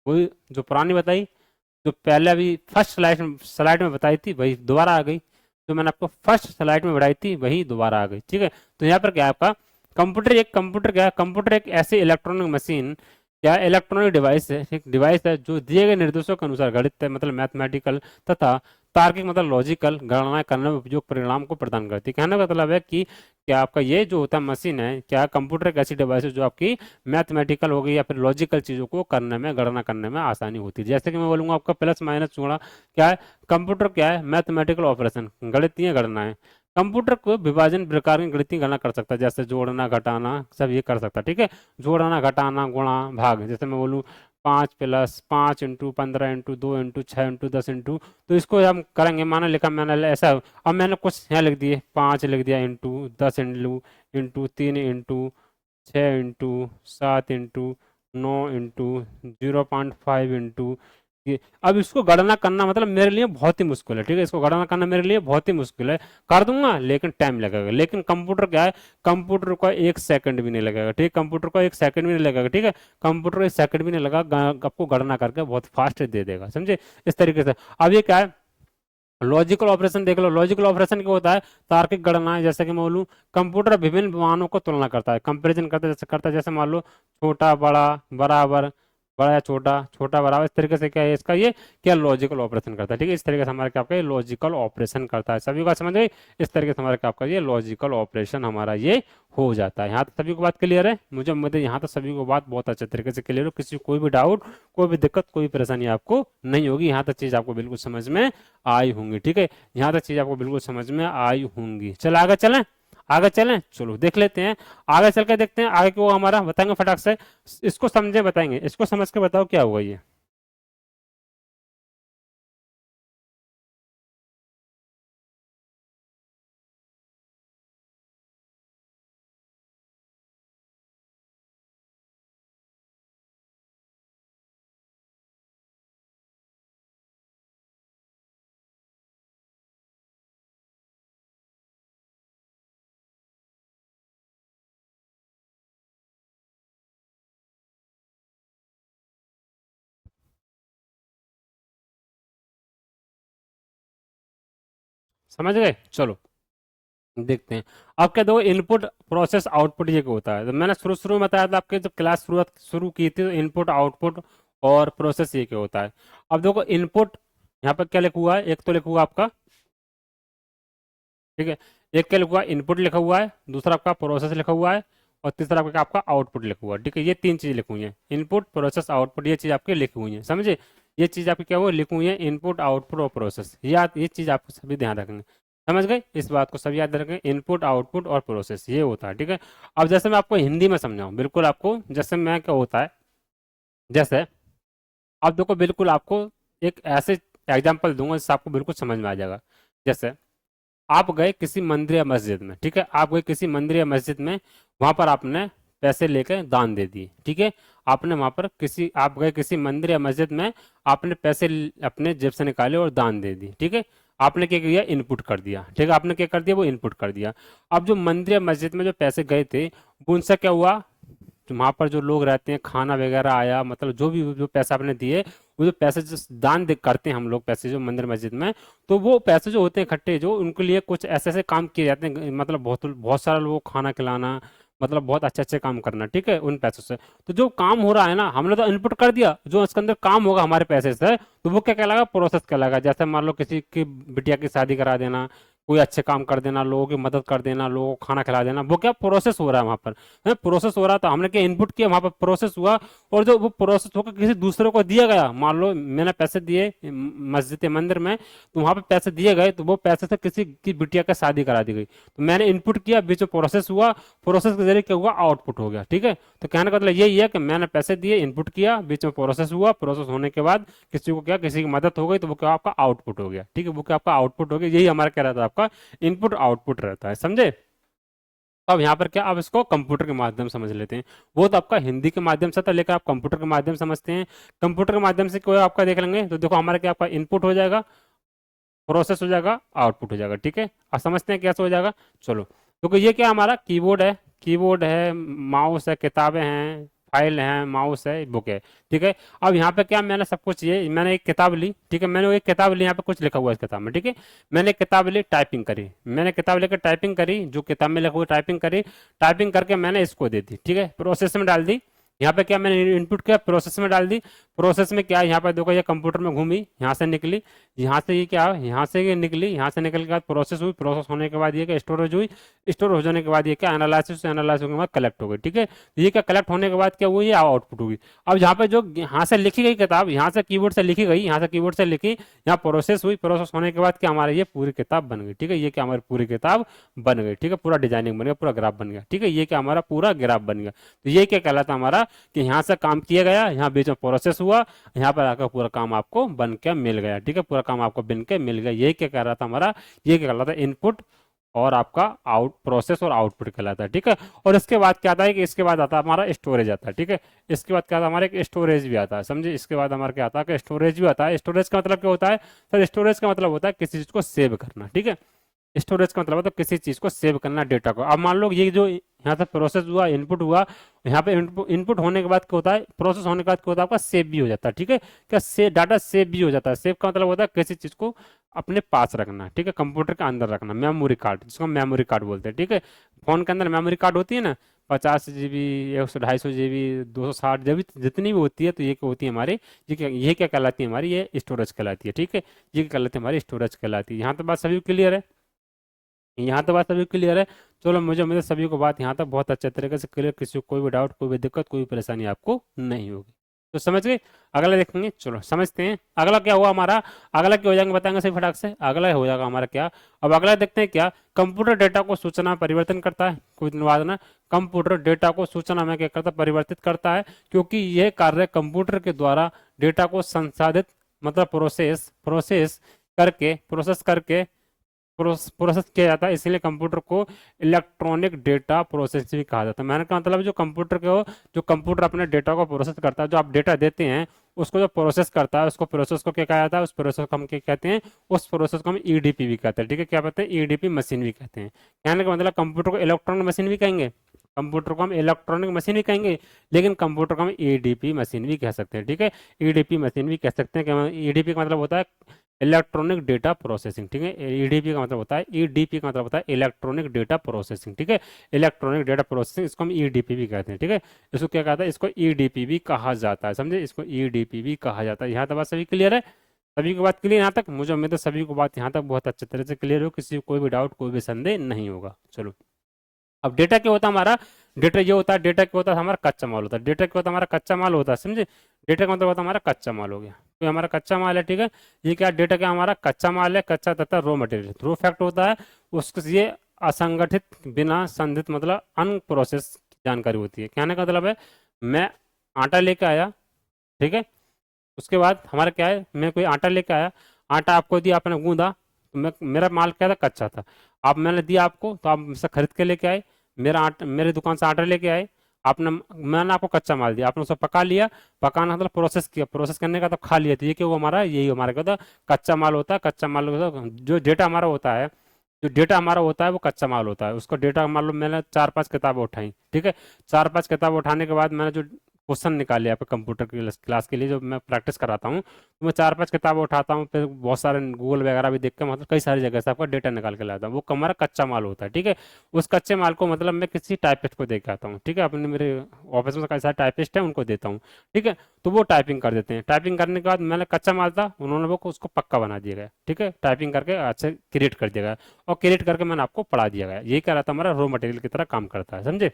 वही जो पुरानी बताई, जो पहले अभी फर्स्ट स्लाइड में बताई थी वही दोबारा आ गई, जो मैंने आपको फर्स्ट स्लाइड में बताई थी वही दोबारा आ गई, ठीक है। तो यहाँ पर क्या है आपका, कंप्यूटर क्या है, कंप्यूटर एक ऐसी इलेक्ट्रॉनिक मशीन या इलेक्ट्रॉनिक डिवाइस है, एक डिवाइस है जो दिए गए निर्देशों के अनुसार गणित है मतलब मैथमेटिकल तथा तार्किक मतलब लॉजिकल गणनाएं करने में उपयोग परिणाम को प्रदान करती है। कहने का मतलब है कि क्या आपका ये जो होता है मशीन है, क्या कंप्यूटर एक ऐसी डिवाइस है जो आपकी मैथमेटिकल हो गई या फिर लॉजिकल चीजों को करने में, गणना करने में आसानी होती है। जैसे कि मैं बोलूंगा आपका प्लस माइनस गुणा क्या है, कंप्यूटर क्या है, मैथमेटिकल ऑपरेशन, गणितीय गणनाएं। कंप्यूटर को विभाजन प्रकार की गणितीय गणना कर सकता है, जैसे जोड़ना घटाना सब ये कर सकता है, ठीक है। जोड़ना घटाना गुणा भाग, जैसे मैं बोलूँ 5+5 × 15 × 2 × 6 × 10 तो इसको हम करेंगे, माना लिखा मैंने ऐसा, अब मैंने कुछ यहाँ लिख दिए 5 लिख दिया into 10 into 3 into 6 into 7 into 9 into 0.5 into ये। अब इसको गणना करना मतलब मेरे लिए बहुत ही मुश्किल है, ठीक है, इसको गणना करना मेरे लिए बहुत ही मुश्किल है, कर दूंगा लेकिन टाइम लगेगा। लेकिन कंप्यूटर क्या है, कंप्यूटर को 1 सेकंड भी नहीं लगेगा, ठीक है, कंप्यूटर को 1 सेकंड भी नहीं लगेगा, ठीक है, कंप्यूटर को 1 सेकंड भी नहीं लगा, आपको गणना करके बहुत फास्ट दे देगा, समझे इस तरीके से। अब ये क्या है, लॉजिकल ऑपरेशन देख लो, लॉजिकल ऑपरेशन क्या होता है, तार्किक गणना है। जैसे कि मैं बोलूँ कंप्यूटर विभिन्न मानों को तुलना करता है, कंपैरिजन करता है, जैसे मान लो छोटा बड़ा बराबर, बड़ा या छोटा, छोटा बराबर, इस तरीके से क्या है इसका ये क्या लॉजिकल ऑपरेशन करता है, ठीक है, इस तरीके से हमारे क्या आपका ये लॉजिकल ऑपरेशन करता है। सभी को समझ गई, इस तरीके से हमारे क्या आपका ये लॉजिकल ऑपरेशन हमारा ये हो जाता है। यहाँ तक सभी को बात क्लियर है, मुझे उम्मीद है यहाँ तक सभी को बात बहुत अच्छे तरीके से क्लियर हो, किसी को कोई भी डाउट, कोई भी दिक्कत, कोई परेशानी आपको नहीं होगी, यहाँ तक चीज आपको बिल्कुल समझ में आई होंगी, ठीक है, यहाँ तक चीज आपको बिल्कुल समझ में आई होंगी। चल आगे चलें, आगे चलें, चलो देख लेते हैं, आगे चल के देखते हैं आगे को हमारा बताएंगे फटाक से, इसको समझे बताएंगे, इसको समझ के बताओ क्या हुआ ये। समझ गए, चलो देखते हैं। अब क्या देखो, इनपुट प्रोसेस आउटपुट ये क्या होता है, तो मैंने शुरू शुरू में बताया था आपके, जब क्लास शुरुआत शुरू की थी, तो इनपुट आउटपुट और प्रोसेस ये क्या होता है। अब देखो इनपुट, यहाँ पर क्या लिखा हुआ है, एक तो लिखा हुआ आपका, ठीक है, एक क्या लिखा हुआ है इनपुट लिखा हुआ है, दूसरा आपका प्रोसेस लिखा हुआ है, और तीसरा आपका आपका आउटपुट लिखा हुआ है, ठीक है, ये तीन चीज लिखी हुई है, इनपुट प्रोसेस आउटपुट, ये चीज आपकी लिखी हुई है, समझे, ये चीज आपकी क्या हुआ लिखी हुई है, इनपुट आउटपुट और प्रोसेस, ये चीज आपको सभी ध्यान रखेंगे, समझ गए, इस बात को सभी याद रखेंगे, इनपुट आउटपुट और प्रोसेस ये होता है, ठीक है। अब जैसे मैं आपको हिंदी में समझाऊं, बिल्कुल आपको जैसे मैं क्या होता है, जैसे अब देखो बिल्कुल आपको एक ऐसे एग्जाम्पल दूंगा जिससे आपको बिल्कुल समझ में आ जाएगा। जैसे आप गए किसी मंदिर या मस्जिद में, ठीक है, आप गए किसी मंदिर या मस्जिद में, वहां पर आपने पैसे लेकर दान दे दिए, ठीक है, आपने वहां पर किसी, आप गए किसी मंदिर या मस्जिद में, आपने पैसे अपने जेब से निकाले और दान दे दिए, ठीक है, आपने क्या किया इनपुट कर दिया, ठीक है, आपने क्या कर दिया वो इनपुट कर दिया। अब जो मंदिर या मस्जिद में जो पैसे गए थे वो उनसे क्या हुआ, तो वहां पर जो लोग रहते हैं खाना वगैरह आया, मतलब जो भी जो पैसा आपने दिए, वो जो पैसे जो दान करते हैं हम लोग पैसे जो मंदिर मस्जिद में, तो वो पैसे जो होते हैं इकट्ठे, जो उनके लिए कुछ ऐसे ऐसे काम किए जाते हैं, मतलब बहुत बहुत सारा लोगों को खाना खिलाना, मतलब बहुत अच्छे अच्छे काम करना, ठीक है, उन पैसों से। तो जो काम हो रहा है ना, हमने तो इनपुट कर दिया, जो इसके अंदर काम होगा हमारे पैसे से, तो वो क्या कहलाएगा, प्रोसेस कहलाएगा। जैसे मान लो किसी की बिटिया की शादी करा देना, कोई अच्छे काम कर देना, लोगों की मदद कर देना, लोगों को खाना खिला देना, वो क्या प्रोसेस हो रहा है वहां पर, है प्रोसेस हो रहा था, हमने क्या इनपुट किया, वहां पर प्रोसेस हुआ, और जो वो प्रोसेस होकर किसी दूसरे को दिया गया, मान लो मैंने पैसे दिए मस्जिद मंदिर में, तो वहां पे पैसे दिए गए, तो वो पैसे से किसी की बिटिया का शादी करा दी गई, तो मैंने इनपुट किया, बीच में प्रोसेस हुआ, प्रोसेस के जरिए क्या हुआ आउटपुट हो गया, ठीक है। तो कहने का मतलब यही है कि मैंने पैसे दिए, इनपुट किया, बीच में प्रोसेस हुआ, प्रोसेस होने के बाद किसी को क्या, किसी की मदद हो गई, तो वो क्या आपका आउटपुट हो गया, ठीक है, वो क्या आपका आउटपुट हो गया, यही हमारा क्या रहता है आपका इनपुट आउटपुट रहता है, समझे। तो अब यहाँ पर क्या, अब इसको कंप्यूटर के माध्यम से समझ लेते हैं। वो तो आपका हिंदी के माध्यम से था, लेकर आप कंप्यूटर के माध्यम से समझते हैं। कंप्यूटर के माध्यम से कोई आपका देख लेंगे तो देखो हमारा क्या, आपका इनपुट हो जाएगा, प्रोसेस हो जाएगा, आउटपुट हो जाएगा। ठीक है, अब समझते हैं कैसे हो जाएगा। चलो, तो ये क्या हमारा कीबोर्ड है, कीबोर्ड है, माउस है, किताबें हैं, फाइल है, माउस है, बुक है। ठीक है, अब यहाँ पे क्या, मैंने सब कुछ, ये मैंने एक किताब ली। ठीक है, मैंने वो एक किताब ली, यहाँ पे कुछ लिखा हुआ है इस किताब में। ठीक है, मैंने किताब ली, टाइपिंग करी, मैंने किताब लेकर टाइपिंग करी, जो किताब में लिखा हुआ टाइपिंग करी, टाइपिंग करके मैंने इसको दे दी। ठीक है, प्रोसेस में डाल दी। यहाँ पे क्या, मैंने इनपुट किया, प्रोसेस में डाल दी। प्रोसेस में क्या है, यहाँ पर देखो ये कंप्यूटर में घूमी, यहाँ से निकली, यहाँ से ये क्या, यहाँ से ये निकली, यहाँ से निकल के बाद प्रोसेस हुई, प्रोसेस होने के बाद ये क्या, स्टोरेज हुई, स्टोर हो जाने के बाद ये क्या, एनालिसिस, एनालिसिस के बाद कलेक्ट हो गई। ठीक है, तो ये क्या, कलेक्ट होने के बाद क्या हुई, ये आउटपुट होगी। अब यहाँ पे जो यहाँ से लिखी गई किताब, यहाँ से कीबोर्ड से लिखी गई, यहाँ से कीबोर्ड से लिखी, यहाँ प्रोसेस हुई, प्रोसेस होने के बाद क्या, हमारा ये पूरी किताब बन गई। ठीक है, ये क्या, हमारी पूरी किताब बन गई। ठीक है, पूरा डिजाइनिंग बन गया, पूरा ग्राफ बन गया। ठीक है, ये क्या, हमारा पूरा ग्राफ बन गया। तो ये क्या कहलाता हमारा, कि यहाँ से काम किया गया, यहाँ बीच में प्रोसेस हुआ, यहाँ पर आकर पूरा काम आपको बन के मिल गया। ठीक है, पूरा काम आपको बन के मिल गया। ये क्या कह रहा था हमारा, ये क्या कहलाता है, इनपुट और आपका आउट, प्रोसेस और आउटपुट कहलाता है। ठीक है, और इसके बाद क्या आता है, कि इसके बाद आता है हमारा स्टोरेज आता है। ठीक है, इसके बाद क्या आता है, हमारा एक स्टोरेज भी आता है, समझे। इसके बाद हमारा क्या आता है, कि स्टोरेज भी आता है। स्टोरेज का मतलब क्या होता है सर, स्टोरेज का मतलब होता है किसी चीज को सेव करना। ठीक है, स्टोरेज का मतलब है तो किसी चीज को सेव करना, डेटा को। अब मान लो ये जो यहाँ से प्रोसेस हुआ, इनपुट हुआ, यहाँ पे इनपुट होने के बाद क्या होता है, प्रोसेस होने के बाद क्या होता है, आपका सेव भी हो जाता है। ठीक है, क्या, से डाटा सेव भी हो जाता है। सेव का मतलब होता है किसी चीज को अपने पास रखना। ठीक है, कंप्यूटर के अंदर रखना, मेमोरी कार्ड, जिसको हम मेमोरी कार्ड बोलते हैं। ठीक है, फोन के अंदर मेमोरी कार्ड होती है ना, 50 GB, 100, 250 GB, 260 GB, जितनी भी होती है, तो ये क्या होती है हमारी, ये क्या कहलाती है हमारी, ये स्टोरेज कहलाती है। ठीक है, ये क्या कहलाती है, हमारी स्टोरेज कहलाती है। यहाँ तो बात सभी क्लियर है, यहाँ तो बात सभी क्लियर है। चलो, मुझे उम्मीद है सभी को बात यहाँ तक बहुत अच्छे तरीके से क्लियर, किसी को कोई भी डाउट, कोई भी दिक्कत, कोई भी परेशानी आपको नहीं होगी। तो समझ गए। अगला देखेंगे, चलो समझते हैं अगला क्या हुआ हमारा। अगला क्या हो जाएंगे बताएंगे सही फटाक से। अगला हो जाएगा हमारा क्या, अब अगला देखते हैं क्या, कंप्यूटर डेटा को सूचना परिवर्तन करता है। कुछ दिन बाद ना, कंप्यूटर डेटा को सूचना में क्या करता है, परिवर्तित करता है, क्योंकि यह कार्य कंप्यूटर के द्वारा डेटा को संसाधित, मतलब प्रोसेस करके प्रोसेस किया जाता है, इसलिए कंप्यूटर को इलेक्ट्रॉनिक डेटा प्रोसेस भी कहा जाता है। मैंने कहा मतलब जो कंप्यूटर को, जो कंप्यूटर अपने डेटा को प्रोसेस करता है, जो आप डेटा देते हैं उसको जो प्रोसेस करता है, उसको प्रोसेस को क्या कहा जाता है, उस प्रोसेस को हम क्या कहते हैं, उस प्रोसेस को हम ईडीपी भी कहते हैं। ठीक है, क्या कहते हैं, ईडीपी मशीन भी कहते हैं। कहने का मतलब कंप्यूटर को इलेक्ट्रॉनिक मशीन भी कहेंगे, कंप्यूटर को हम इलेक्ट्रॉनिक मशीन भी कहेंगे, लेकिन कंप्यूटर को हम ईडीपी मशीन भी कह सकते हैं। ठीक है, ईडीपी मशीन भी कह सकते हैं। ईडीपी का मतलब होता है इलेक्ट्रॉनिक डेटा प्रोसेसिंग। ठीक है, ईडीपी का मतलब होता है, ईडीपी का मतलब होता है इलेक्ट्रॉनिक डेटा प्रोसेसिंग। ठीक है, इलेक्ट्रॉनिक डेटा प्रोसेसिंग, इसको हम ईडीपी भी कहते हैं। ठीक है, इसको क्या कहता है, इसको ईडीपी भी कहा जाता है, समझे, इसको ईडीपी भी कहा जाता है। यहाँ तक बात सभी क्लियर है, सभी की बात क्लियर यहाँ तक। मुझे उम्मीद है सभी को बात यहाँ तक बहुत अच्छे तरह से क्लियर हो, किसी को कोई भी डाउट, कोई भी संदेह नहीं होगा। चलो, अब डेटा क्या होता है हमारा, डेटा ये होता है, डेटा क्या होता है हमारा, कच्चा माल होता है। डेटा क्या होता है हमारा, कच्चा माल होता है, समझे। डेटा का मतलब होता है हमारा कच्चा माल हो गया, तो हमारा कच्चा माल है। ठीक है, ये क्या, डेटा क्या हमारा कच्चा माल है, कच्चा तथा रॉ मटेरियल, रो फैक्ट होता है उसको, ये असंगठित, बिना संदिग्ध, मतलब अनप्रोसेस जानकारी होती है। कहने का मतलब है, मैं आटा लेके आया, ठीक है, उसके बाद हमारा क्या है, मैं कोई आटा लेके आया, आटा आपको दिया, आपने गूंदा, तो मैं, मेरा माल क्या था, कच्चा था। आप, मैंने दिया आपको, तो आप मुझसे खरीद के लेके आए, मेरा आटा, मेरी दुकान से आटा लेके आए, आपने, मैंने आपको कच्चा माल दिया, आपने उसे पका लिया, पकाना मतलब प्रोसेस किया, प्रोसेस करने का तो खा लिया। तो ये क्या हुआ हमारा, यही हमारा क्या होता है, कच्चा माल होता है। कच्चा माल होता है, जो डेटा हमारा होता है, जो डेटा हमारा होता है वो कच्चा माल होता है। उसको डेटा, मान लो मैंने 4-5 किताबें उठाई, ठीक है, 4-5 किताबें उठाने के बाद मैंने जो क्वेश्चन निकाले आपके कंप्यूटर की क्लास के लिए, जो मैं प्रैक्टिस कराता हूँ, तो मैं 4-5 किताबें उठाता हूँ, फिर बहुत सारे गूगल वगैरह भी देख के, मतलब कई सारी जगह से आपका डेटा निकाल के लाता हूँ। वो हमारा कच्चा माल होता है। ठीक है, उस कच्चे माल को मतलब मैं किसी टाइपिस्ट को दे के आता हूँ। ठीक है, अपने, मेरे ऑफिस में कई सारे टाइपिस्ट हैं, उनको देता हूँ। ठीक है, तो वो टाइपिंग कर देते हैं। टाइपिंग करने के बाद मैंने कच्चा माल था, उन्होंने वो उसको पक्का बना दिया गया। ठीक है, टाइपिंग करके अच्छे क्रिएट कर दिया गया, और क्रिएट करके मैंने आपको पढ़ा दिया गया। यही कह रहा था हमारा रॉ मटेरियल की तरह काम करता है, समझे।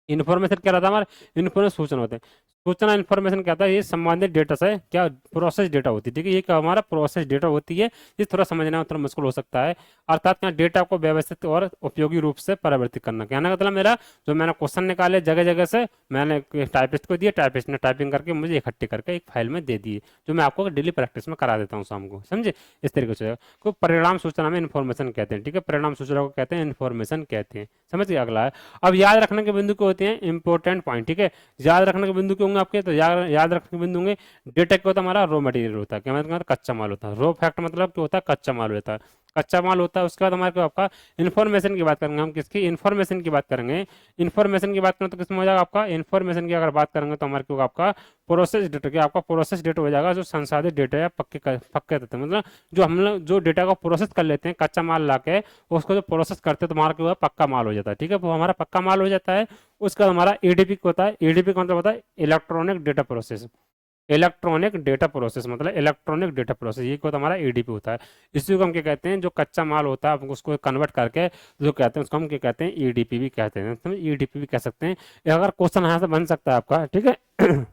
इन्फॉर्मेशन क्या रहता है हमारा, इन्फॉर्मेशन सूचना होते हैं। सूचना इन्फॉर्मेशन क्या था, ये संबंधित डेटा से क्या प्रोसेस डेटा होती है, ठीक है, ये क्या हमारा प्रोसेस डेटा होती है। ये थोड़ा समझना थोड़ा मुश्किल हो सकता है। अर्थात क्या डेटा को व्यवस्थित और उपयोगी रूप से परिवर्तित करना, कहने का मतलब मेरा जो मैंने क्वेश्चन निकाले जगह जगह से मैंने टाइपिस्ट को दिए, टाइपिस्ट ने टाइपिंग करके मुझे इकट्ठे करके एक फाइल में दे दिए, जो मैं आपको डेली प्रैक्टिस में करा देता हूँ शाम को, समझे। इस तरीके से को परिणाम सूचना में इन्फॉर्मेशन कहते हैं, ठीक है, परिणाम सूचना को कहते हैं इन्फॉर्मेशन कहते हैं, समझ गए। अगला है, अब याद रखने के बिंदु क्या होते हैं, इंपॉर्टेंट पॉइंट, ठीक है। याद रखने के बिंदु क्यों होंगे आपके, तो याद रखने के बिंदु होंगे, डेटा क्या होता है हमारा, रॉ मटेरियल होता है, क्या मतलब कच्चा माल होता है, रॉ फैक्ट मतलब क्या होता है, कच्चा माल होता है, कच्चा माल होता है। उसके बाद हमारे को आपका इन्फॉर्मेशन की बात करेंगे, हम किसकी इन्फॉर्मेशन की बात करेंगे, इन्फॉर्मेशन की बात करें तो किसमें हो जाएगा आपका, इन्फॉर्मेशन की अगर बात करेंगे तो हमारे को आपका प्रोसेस डेटा, क्या आपका प्रोसेस डेटा हो जाएगा, जो संसाधित डेटा या पक्के तथ्य, मतलब जो हम लोग जो डेटा को प्रोसेस कर लेते हैं कच्चा माल ला के, उसको जो प्रोसेस करते हैं तो हमारा क्या पक्का माल हो जाता है, ठीक है, वो हमारा पक्का माल हो जाता है। उसका हमारा एडीपी होता है, एडीपी का मतलब होता है electronic data process, electronic data process मतलब इलेक्ट्रॉनिक डेटा प्रोसेस, ये क्या होता है हमारा एडीपी होता है। इसी को हम क्या कहते हैं, जो कच्चा माल होता है उसको कन्वर्ट करके जो कहते हैं उसको हम क्या कहते हैं, ईडीपी भी कहते हैं, तो ईडीपी भी कह सकते हैं। ये अगर क्वेश्चन यहाँ से बन सकता है आपका, ठीक है।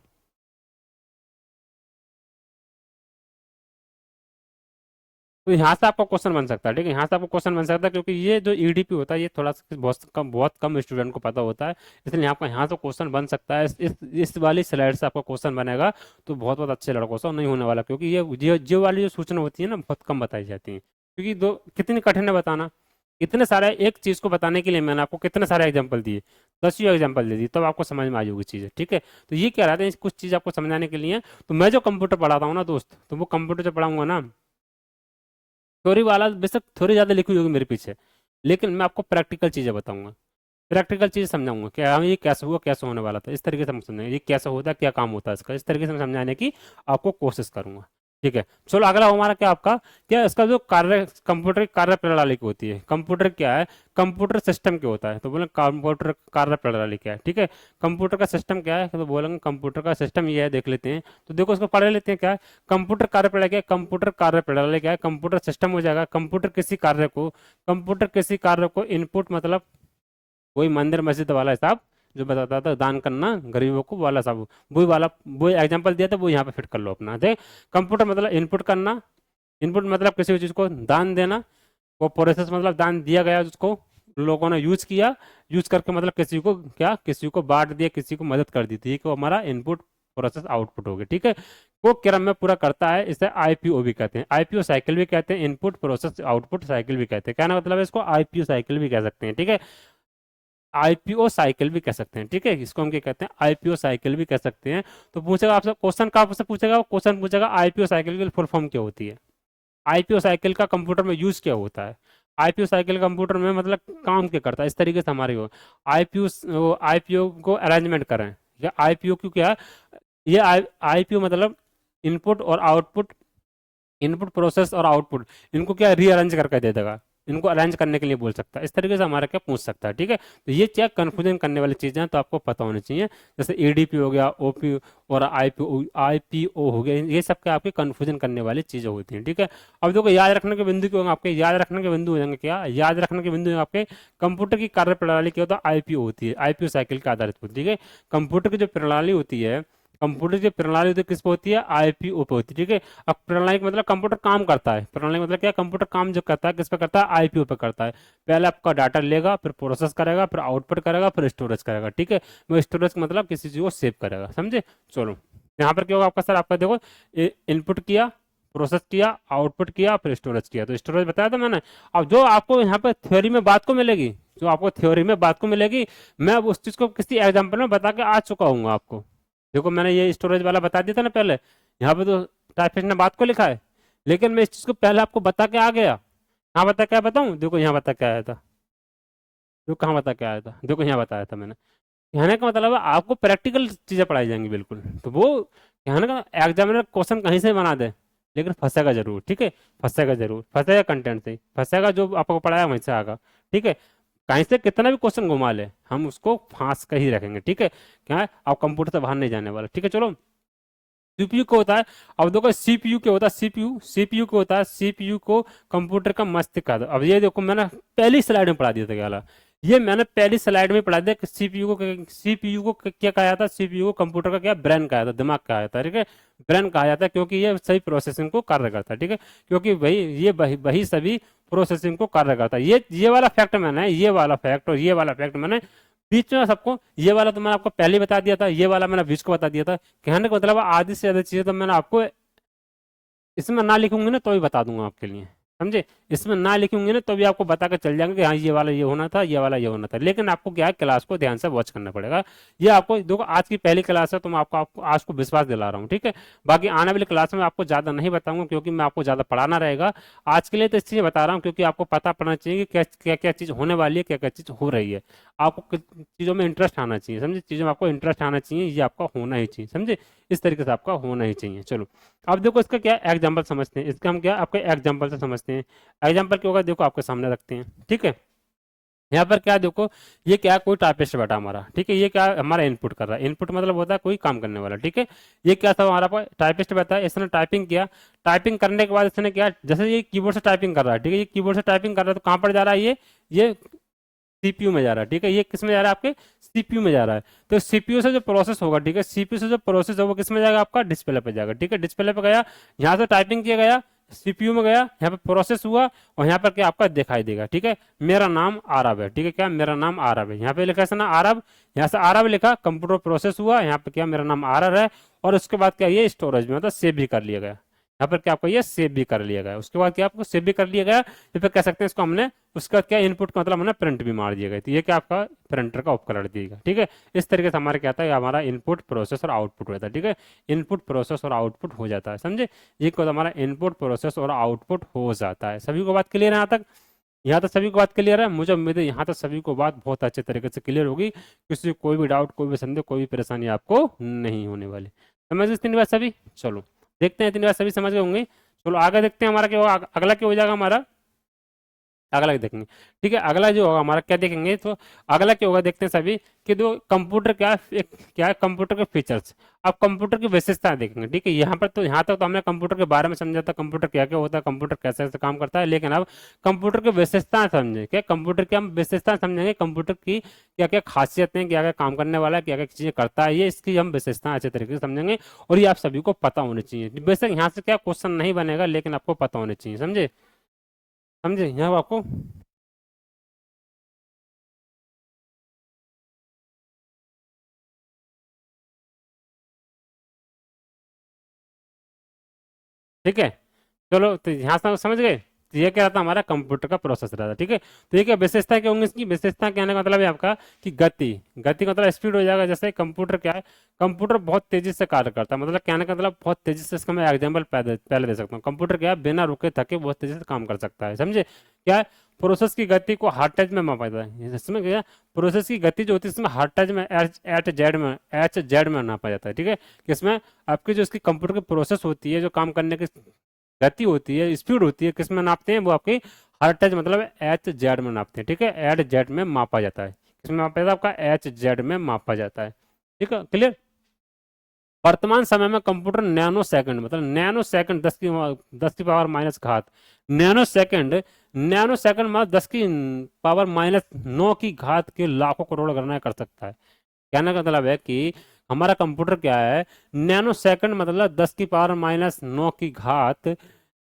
तो यहाँ से आपका क्वेश्चन बन सकता है, ठीक है, यहाँ से आपको क्वेश्चन बन सकता है, क्योंकि ये जो ईडीपी होता है ये थोड़ा सा बहुत कम स्टूडेंट को पता होता है, इसलिए आपका यहाँ से क्वेश्चन बन सकता है। इस वाली स्लाइड से आपका क्वेश्चन बनेगा तो बहुत बहुत अच्छे लड़कों से नहीं होने वाला, क्योंकि ये वाली जो सूचना होती है ना बहुत कम बताई जाती है, क्योंकि दो कितनी कठिन है बताना, इतने सारे एक चीज को बताने के लिए मैंने आपको कितने सारे एग्जाम्पल दिए, 10 एग्जाम्पल दे दिए, तब आपको समझ में आ जाएगी चीज़ें, ठीक है। तो ये क्या रहता है, कुछ चीज़ आपको समझाने के लिए। तो मैं जो कंप्यूटर पढ़ाता हूँ ना दोस्त, तो वो कंप्यूटर जो पढ़ाऊंगा ना, थ्योरी वाला बेशक थोड़ी ज़्यादा लिखी होगी मेरे पीछे, लेकिन मैं आपको प्रैक्टिकल चीज़ें बताऊंगा, प्रैक्टिकल चीज़ समझाऊंगा कि हाँ ये कैसे हुआ, कैसे होने वाला था, इस तरीके से हम समझेंगे ये कैसे होता है, क्या काम होता है इसका, इस तरीके से मैं समझाने की आपको कोशिश करूंगा, ठीक है। चलो अगला हमारा क्या आपका, क्या इसका जो कार्य कंप्यूटर कार्य प्रणाली की होती है, कंप्यूटर क्या है, कंप्यूटर सिस्टम क्या होता है, तो बोले कंप्यूटर कार्य प्रणाली क्या है, ठीक है। कंप्यूटर का सिस्टम क्या है, तो बोलेंगे कंप्यूटर का सिस्टम ये है, देख लेते हैं, तो देखो उसको पढ़ लेते हैं क्या है कंप्यूटर कार्य प्रणाली, क्या है कंप्यूटर कार्य प्रणाली, क्या है कंप्यूटर सिस्टम हो जाएगा, कंप्यूटर किसी कार्य को इनपुट मतलब वही मंदिर मस्जिद वाला हिसाब जो बताता था दान करना गरीबों को वाला साहब, वही एग्जांपल दिया था, वो यहाँ पे फिट कर लो अपना, देख। कंप्यूटर मतलब इनपुट करना, इनपुट मतलब किसी चीज को दान देना, वो प्रोसेस मतलब दान दिया गया उसको लोगों ने यूज किया, यूज करके मतलब किसी को क्या, किसी को बांट दिया, किसी को मदद कर दी थी, कि हमारा इनपुट प्रोसेस आउटपुट हो गया, ठीक है। वो क्रम में पूरा करता है, इसे आईपीओ भी कहते हैं, आईपीओ साइकिल भी कहते हैं, इनपुट प्रोसेस आउटपुट साइकिल भी कहते हैं, क्या ना मतलब है इसको आईपीओ साइकिल भी कह सकते हैं, ठीक है, आईपीओ साइकिल भी कह सकते हैं, ठीक है, इसको हम क्या कहते हैं, आईपीओ साइकिल भी कह सकते हैं। तो पूछेगा आपसे क्वेश्चन का, आपसे पूछेगा क्वेश्चन पूछेगा आईपीओ साइकिल की फुल फॉर्म क्या होती है, आईपीओ साइकिल का कंप्यूटर में यूज क्या होता है, आईपीओ साइकिल कंप्यूटर में मतलब काम क्या करता है, इस तरीके से हमारी हो आईपीओ आईपीओ को अरेंजमेंट करें, या आईपीओ क्यों क्या है, ये आईपीओ मतलब इनपुट और आउटपुट, इनपुट प्रोसेस और आउटपुट इनको क्या रीअरेंज करके दे देगा, इनको अरेंज करने के लिए बोल सकता है, इस तरीके से हमारा क्या पूछ सकता है, ठीक है। तो ये क्या कंफ्यूजन करने वाली चीजें हैं, तो आपको पता होनी चाहिए, जैसे एडीपी हो गया, ओपी और आईपीओ हो गया, ये सब क्या आपके कंफ्यूजन करने वाली चीजें होती हैं, ठीक है। अब देखो याद रखने के बिंदु क्या होंगे आपके, याद रखने के बिंदु हो जाएंगे क्या, याद रखने के बिंदु होंगे आपके कंप्यूटर की कार्य प्रणाली क्या होता है, आईपीओ होती है, आईपीओ साइकिल के आधारित होती है, ठीक है। कंप्यूटर की जो प्रणाली होती है, कंप्यूटर की प्रणाली होती है किस पे होती है, आईपीओ पे होती है, ठीक है। अब प्रणाली का मतलब कंप्यूटर काम करता है, प्रणाली का मतलब क्या, कंप्यूटर काम जो करता है किस पे करता है, आईपीओ पे करता है। पहले आपका डाटा लेगा, फिर प्रोसेस करेगा, फिर आउटपुट करेगा, फिर स्टोरेज करेगा, ठीक है। वो स्टोरेज मतलब किसी चीज को सेव करेगा, समझे। चलो यहाँ पर क्या होगा आपका सर, आपका देखो इनपुट किया, प्रोसेस किया, आउटपुट किया, फिर स्टोरेज किया, तो स्टोरेज बताया था मैंने। अब जो आपको यहाँ पे थ्योरी में बात को मिलेगी, जो आपको थ्योरी में बात को मिलेगी, मैं अब उस चीज को किसी एग्जाम्पल में बता के आ चुका हूँ आपको। देखो मैंने ये स्टोरेज वाला बता दिया था ना पहले, यहाँ पे तो टाइपिस्ट ने बात को लिखा है, लेकिन मैं इस चीज को पहले आपको बता के आ गया। यहाँ बता क्या बताऊँ, देखो यहाँ बता क्या आया था, देखो कहाँ बता क्या आया था, देखो यहाँ बताया था मैंने। कहने का मतलब है आपको प्रैक्टिकल चीजें पढ़ाई जाएंगी बिल्कुल, तो वो कहने का एग्जामिनर क्वेश्चन कहीं से बना दे, लेकिन फंसेगा जरूर, ठीक है, फंसेगा जरूर, फंसेगा कंटेंट से ही फंसेगा, जो आपको पढ़ाया वहीं से आएगा, ठीक है। कहीं से कितना भी क्वेश्चन घुमा ले हम उसको फांस कर ही रखेंगे, ठीक है, क्या है आप कंप्यूटर से बाहर नहीं जाने वाला, ठीक है। चलो सीपीयू को होता है, अब देखो सीपीयू क्या होता है, सीपीयू को होता है, सीपीयू को कंप्यूटर का मस्तिष्क कहते हैं। अब ये देखो मैंने पहली स्लाइड में पढ़ा दिया था क्या, ये मैंने पहली स्लाइड में पढ़ा दिया कि सीपीयू को क्या कहा जाता है, सीपीयू को कंप्यूटर का क्या ब्रेन कहा जाता है, दिमाग कहा जाता है, ठीक है। ब्रेन कहा जाता है क्योंकि ये सही प्रोसेसिंग को कार्य करता है, ठीक है। क्योंकि वही सभी प्रोसेसिंग को कार्य करता है। ये वाला फैक्ट मैंने, ये वाला फैक्ट और ये वाला फैक्ट मैंने बीच में सबको, ये वाला तो मैंने आपको पहले बता दिया था, ये वाला मैंने बीच को बता दिया था। कहने का मतलब आधी से ज्यादा चीजें तो मैंने आपको इसमें ना लिखूंगी ना तो भी बता दूंगा आपके लिए, समझे। इसमें ना लिखूंगी ना तो भी आपको बता कर चल जाएंगे कि हाँ ये वाला ये होना था, ये वाला ये होना था। लेकिन आपको क्या है, क्लास को ध्यान से वॉच करना पड़ेगा। ये आपको देखो आज की पहली क्लास है तो मैं आपको आज को विश्वास दिला रहा हूँ, ठीक है। बाकी आने वाली क्लास में आपको ज्यादा नहीं बताऊंगा क्योंकि मैं आपको ज्यादा पढ़ाना रहेगा। आज के लिए तो इसलिए बता रहा हूँ क्योंकि आपको पता पड़ना चाहिए कि क्या क्या क्या चीज होने वाली है, क्या क्या चीज हो रही है। आपको चीजों में इंटरेस्ट आना चाहिए, समझे। चीजों में आपको इंटरेस्ट आना चाहिए, ये आपका होना ही चाहिए, समझे। इस तरीके से आपका होना ही चाहिए। चलो अब देखो इसका क्या एग्जाम्पल समझते हैं, इसका हम क्या आपके एग्जाम्पल से समझते हैं। एग्जाम्पल क्या होगा देखो आपके सामने रखते हैं, ठीक है। यहाँ पर क्या देखो, ये क्या कोई टाइपिस्ट बैठा हमारा, ठीक है। ये क्या हमारा इनपुट कर रहा है, इनपुट मतलब होता है कोई काम करने वाला, ठीक है। ये क्या था हमारा टाइपिस्ट बैठा है, इसने टाइपिंग किया। टाइपिंग करने के बाद इसने क्या, जैसे ये कीबोर्ड से टाइपिंग कर रहा है, ठीक है। ये कीबोर्ड से टाइपिंग कर रहा है तो कहाँ पर जा रहा है, ये सीपीयू में जा रहा है, ठीक है। ये किस में जा रहा है, आपके सीपीयू में जा रहा है। तो सीपीयू से जो प्रोसेस होगा, ठीक है, सीपीयू से जो प्रोसेस होगा किस में जाएगा, आपका डिस्प्ले पे जाएगा, ठीक है। डिस्प्ले पे गया, यहाँ से टाइपिंग किया गया, सीपीयू में गया, यहाँ पे प्रोसेस हुआ और यहाँ पर क्या आपका दिखाई देगा, ठीक है। मेरा नाम आरब है, ठीक है। क्या मेरा नाम आरब है, यहाँ पे लिखा है ना आरब, यहाँ से आरब लिखा, कंप्यूटर प्रोसेस हुआ, यहाँ पे क्या मेरा नाम आरब है। और उसके बाद क्या ये स्टोरेज में मतलब सेव भी कर लिया गया, यहाँ पर क्या आपको ये सेव भी कर लिया गया। उसके बाद क्या आपको सेव भी कर लिया गया, या फिर कह सकते हैं इसको हमने उसका क्या इनपुट का मतलब हमने प्रिंट भी मार दिया गया। तो ये क्या आपका प्रिंटर का उपकरण दिएगा, ठीक है। इस तरीके से हमारे क्या था, हमारा इनपुट प्रोसेस और आउटपुट होता है, ठीक है। इनपुट प्रोसेस और आउटपुट हो जाता है, समझे। ये क्या हमारा इनपुट प्रोसेस और आउटपुट हो जाता है। सभी को बात क्लियर है यहाँ तक, यहाँ तक सभी को बात क्लियर है। मुझे उम्मीद है यहाँ तक सभी को बात बहुत अच्छे तरीके से क्लियर होगी। किसी को कोई भी डाउट, कोई भी संदेह, कोई भी परेशानी आपको नहीं होने वाली। समझ गए इतनी बात सभी। चलो देखते हैं, इतनी बात सभी समझ गए होंगे। चलो आगे देखते हैं हमारा क्या होगा, अगला क्या हो जाएगा हमारा, अगला देखेंगे, ठीक है। अगला जो होगा हमारा क्या देखेंगे, तो अगला क्या होगा देखते हैं सभी कि दो कंप्यूटर क्या है कंप्यूटर के फीचर्स। अब कंप्यूटर की विशेषताएं देखेंगे, ठीक है। यहाँ पर तो यहाँ तक तो हमने कंप्यूटर के बारे में समझा था, कंप्यूटर क्या क्या होता है, कंप्यूटर कैसे कैसे काम करता है। लेकिन अब कंप्यूटर की विशेषताएं समझेंगे, क्या कंप्यूटर की हम विशेषताएं समझेंगे, कंप्यूटर की क्या क्या खासियतें हैं, क्या क्या काम करने वाला है, क्या क्या चीजें करता है, ये इसकी हम विशेषताएं अच्छे तरीके से समझेंगे। और ये आप सभी को पता होनी चाहिए। बेशक यहाँ से क्या क्वेश्चन नहीं बनेगा लेकिन आपको पता होने चाहिए, समझे। समझे यहाँ आपको, ठीक है। चलो तो यहाँ से समझ गए। तो ये क्या रहता है, हमारा कंप्यूटर का प्रोसेस रहता है, ठीक है। तो ये क्या विशेषता क्या होंगी इसकी, विशेषता कहने का मतलब है आपका कि गति, गति का मतलब स्पीड हो जाएगा। जैसे कंप्यूटर क्या है, कंप्यूटर बहुत तेजी से कार्य करता है, मतलब कहने का मतलब बहुत तेजी से। इसका मैं एग्जाम्पल पहले दे सकता हूँ। कंप्यूटर क्या है, बिना रुके थके बहुत तेजी से काम कर सकता है, समझे। क्या है, प्रोसेस की गति को हार्ट टच में मापा जाता है। इसमें क्या, प्रोसेस की गति जो होती है इसमें हार्ट टच में एच जेड में नापा जाता है, ठीक है। किसमें, आपकी जो इसकी कंप्यूटर की प्रोसेस होती है, जो काम करने की गति होती है, स्पीड होती है, किस में नापते हैं, वो आपकी हर टच मतलब एच जेड में नापते हैं, ठीक है। एच जेड में मापा जाता है, किसमें मापा जाता है, आपका एच जेड में मापा जाता है, ठीक है। क्लियर। वर्तमान समय में कंप्यूटर नैनो सेकंड मतलब नैनो सेकंड 10 की पावर माइनस घात, नैनो सेकंड, नैनो सेकंड मतलब 10 की पावर माइनस 9 की घात के लाखों करोड़ गणना कर सकता है। कहने का मतलब है कि हमारा कंप्यूटर क्या है, नैनो सेकंड मतलब 10 की पावर माइनस 9 की घात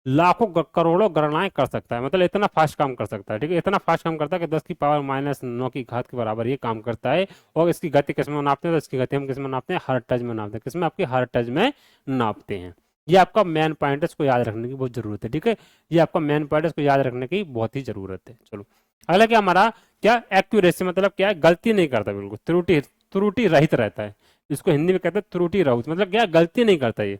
लाखों करोड़ों गणनाएं कर सकता है। मतलब इतना फास्ट काम कर सकता है, ठीक है। इतना फास्ट काम करता है कि 10 की पावर माइनस 9 की घात के बराबर ये काम करता है। और इसकी गति किस में नापते हैं, तो इसकी गति हम किस में नापते हैं, हर टच में नापते हैं। किसमें, आपके हर टच में नापते हैं। ये आपका मेन पॉइंट है, इसको याद रखने की बहुत जरूरत है, ठीक है। ये आपका मेन पॉइंट है, इसको याद रखने की बहुत ही जरूरत है। चलो अगला क्या हमारा, क्या एक्यूरेसी मतलब क्या है, गलती नहीं करता, बिल्कुल त्रुटि त्रुटि रहित रहता है। इसको हिंदी में कहते हैं त्रुटि रहित, मतलब क्या गलती नहीं करता, ये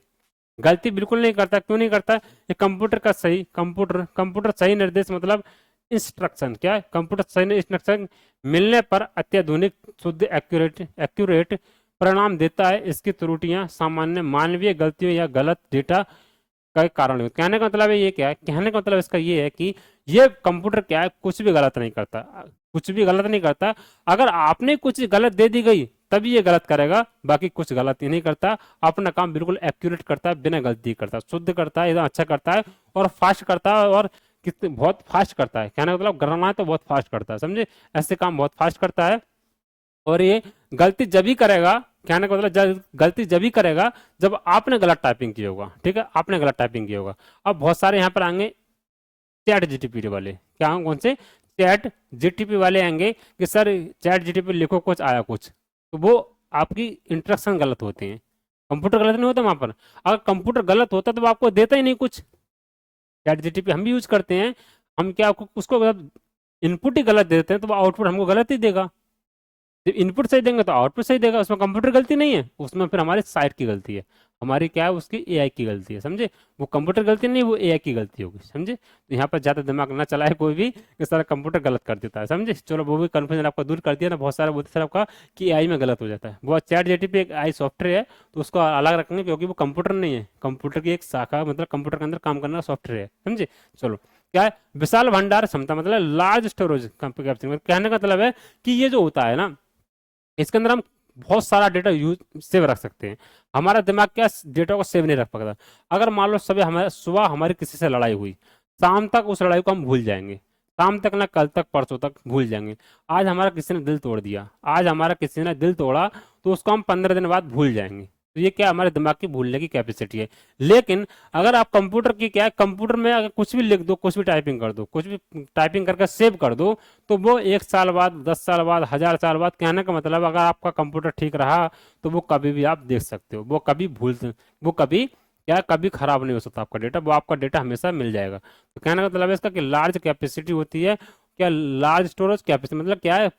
गलती बिल्कुल नहीं करता। क्यों नहीं करता, ये कंप्यूटर का सही कंप्यूटर सही निर्देश मतलब इंस्ट्रक्शन, क्या है, कंप्यूटर सही इंस्ट्रक्शन मिलने पर अत्याधुनिक शुद्ध एक्यूरेट एक्यूरेट परिणाम देता है। इसकी त्रुटियां सामान्य मानवीय गलतियों या गलत डेटा का एक कारण है। कहने का मतलब है ये क्या है, कहने का मतलब इसका ये है कि ये कंप्यूटर क्या है, कुछ भी गलत नहीं करता, कुछ भी गलत नहीं करता। अगर आपने कुछ गलत दे दी गई तभी ये गलत करेगा, बाकी कुछ गलती नहीं करता। अपना काम बिल्कुल एक्यूरेट करता है, बिना गलती करता, शुद्ध करता है, एकदम अच्छा करता है और फास्ट करता है। और कितने बहुत फास्ट करता है, कहने का मतलब गणना है तो बहुत फास्ट करता है, समझे, ऐसे काम बहुत फास्ट करता है। और ये गलती जब ही करेगा, कहने का मतलब गलती जब ही करेगा जब आपने गलत टाइपिंग किया होगा, ठीक है, आपने गलत टाइपिंग किया होगा। अब बहुत सारे यहाँ पर आएंगे चैट जीटीपी वाले, क्या होंगे, कौन से, चैट जीटीपी वाले आएंगे कि सर चैट जीटीपी लिखो कुछ आया कुछ, तो वो आपकी इंस्ट्रक्शन गलत होते हैं, कंप्यूटर गलत नहीं होता वहां पर। अगर कंप्यूटर गलत होता तो वो आपको देता ही नहीं कुछ। चैट जीटीपी हम भी यूज करते हैं, हम क्या आपको उसको इनपुट ही गलत देते हैं तो वो आउटपुट हमको गलत ही देगा। जब इनपुट सही देंगे तो आउटपुट सही देगा, उसमें कंप्यूटर गलती नहीं है, उसमें फिर हमारी साइट की गलती है, हमारी क्या है, उसकी एआई की गलती है, समझे, वो कंप्यूटर गलती नहीं, वो एआई की गलती होगी, समझे। तो यहाँ पर ज़्यादा दिमाग ना चलाए कोई भी, इस तरह कंप्यूटर गलत कर देता है, समझे। चलो वो भी कन्फ्यूजन आपका दूर कर दिया ना, बहुत सारा बोलते सर आपका कि एआई में गलत हो जाता है, वो चैट जीटीपी एक एआई सॉफ्टवेयर है, तो उसको अलग रखेंगे क्योंकि वो कंप्यूटर नहीं है, कंप्यूटर की एक शाखा, मतलब कंप्यूटर के अंदर काम करना सॉफ्टवेयर है, समझे। चलो क्या है, विशाल भंडार क्षमता, मतलब लार्ज स्टोरेज कैपेसिटी, कहने का मतलब है कि ये जो होता है ना, इसके अंदर हम बहुत सारा डेटा यूज सेव रख सकते हैं। हमारा दिमाग क्या डेटा को सेव नहीं रख पाता। अगर मान लो सुबह हमारी किसी से लड़ाई हुई, शाम तक उस लड़ाई को हम भूल जाएंगे, शाम तक ना, कल तक, परसों तक भूल जाएंगे। आज हमारा किसी ने दिल तोड़ दिया, आज हमारा किसी ने दिल तोड़ा, तो उसको हम 15 दिन बाद भूल जाएंगे। तो ये क्या, हमारे दिमाग की भूलने की कैपेसिटी है। लेकिन अगर आप कंप्यूटर की क्या है, कंप्यूटर में अगर कुछ भी लिख दो, कुछ भी टाइपिंग कर दो, कुछ भी टाइपिंग करके सेव कर दो, तो वो 1 साल बाद, 10 साल बाद, 1000 साल बाद, कहने का मतलब अगर आपका कंप्यूटर ठीक रहा तो वो कभी भी आप देख सकते हो, वो कभी क्या, कभी खराब नहीं हो सकता आपका डेटा, वो आपका डेटा हमेशा मिल जाएगा। तो कहने का मतलब है इसका कि लार्ज कैपेसिटी होती है, क्या लार्ज स्टोरेज कैपेसिटी मतलब क्या है,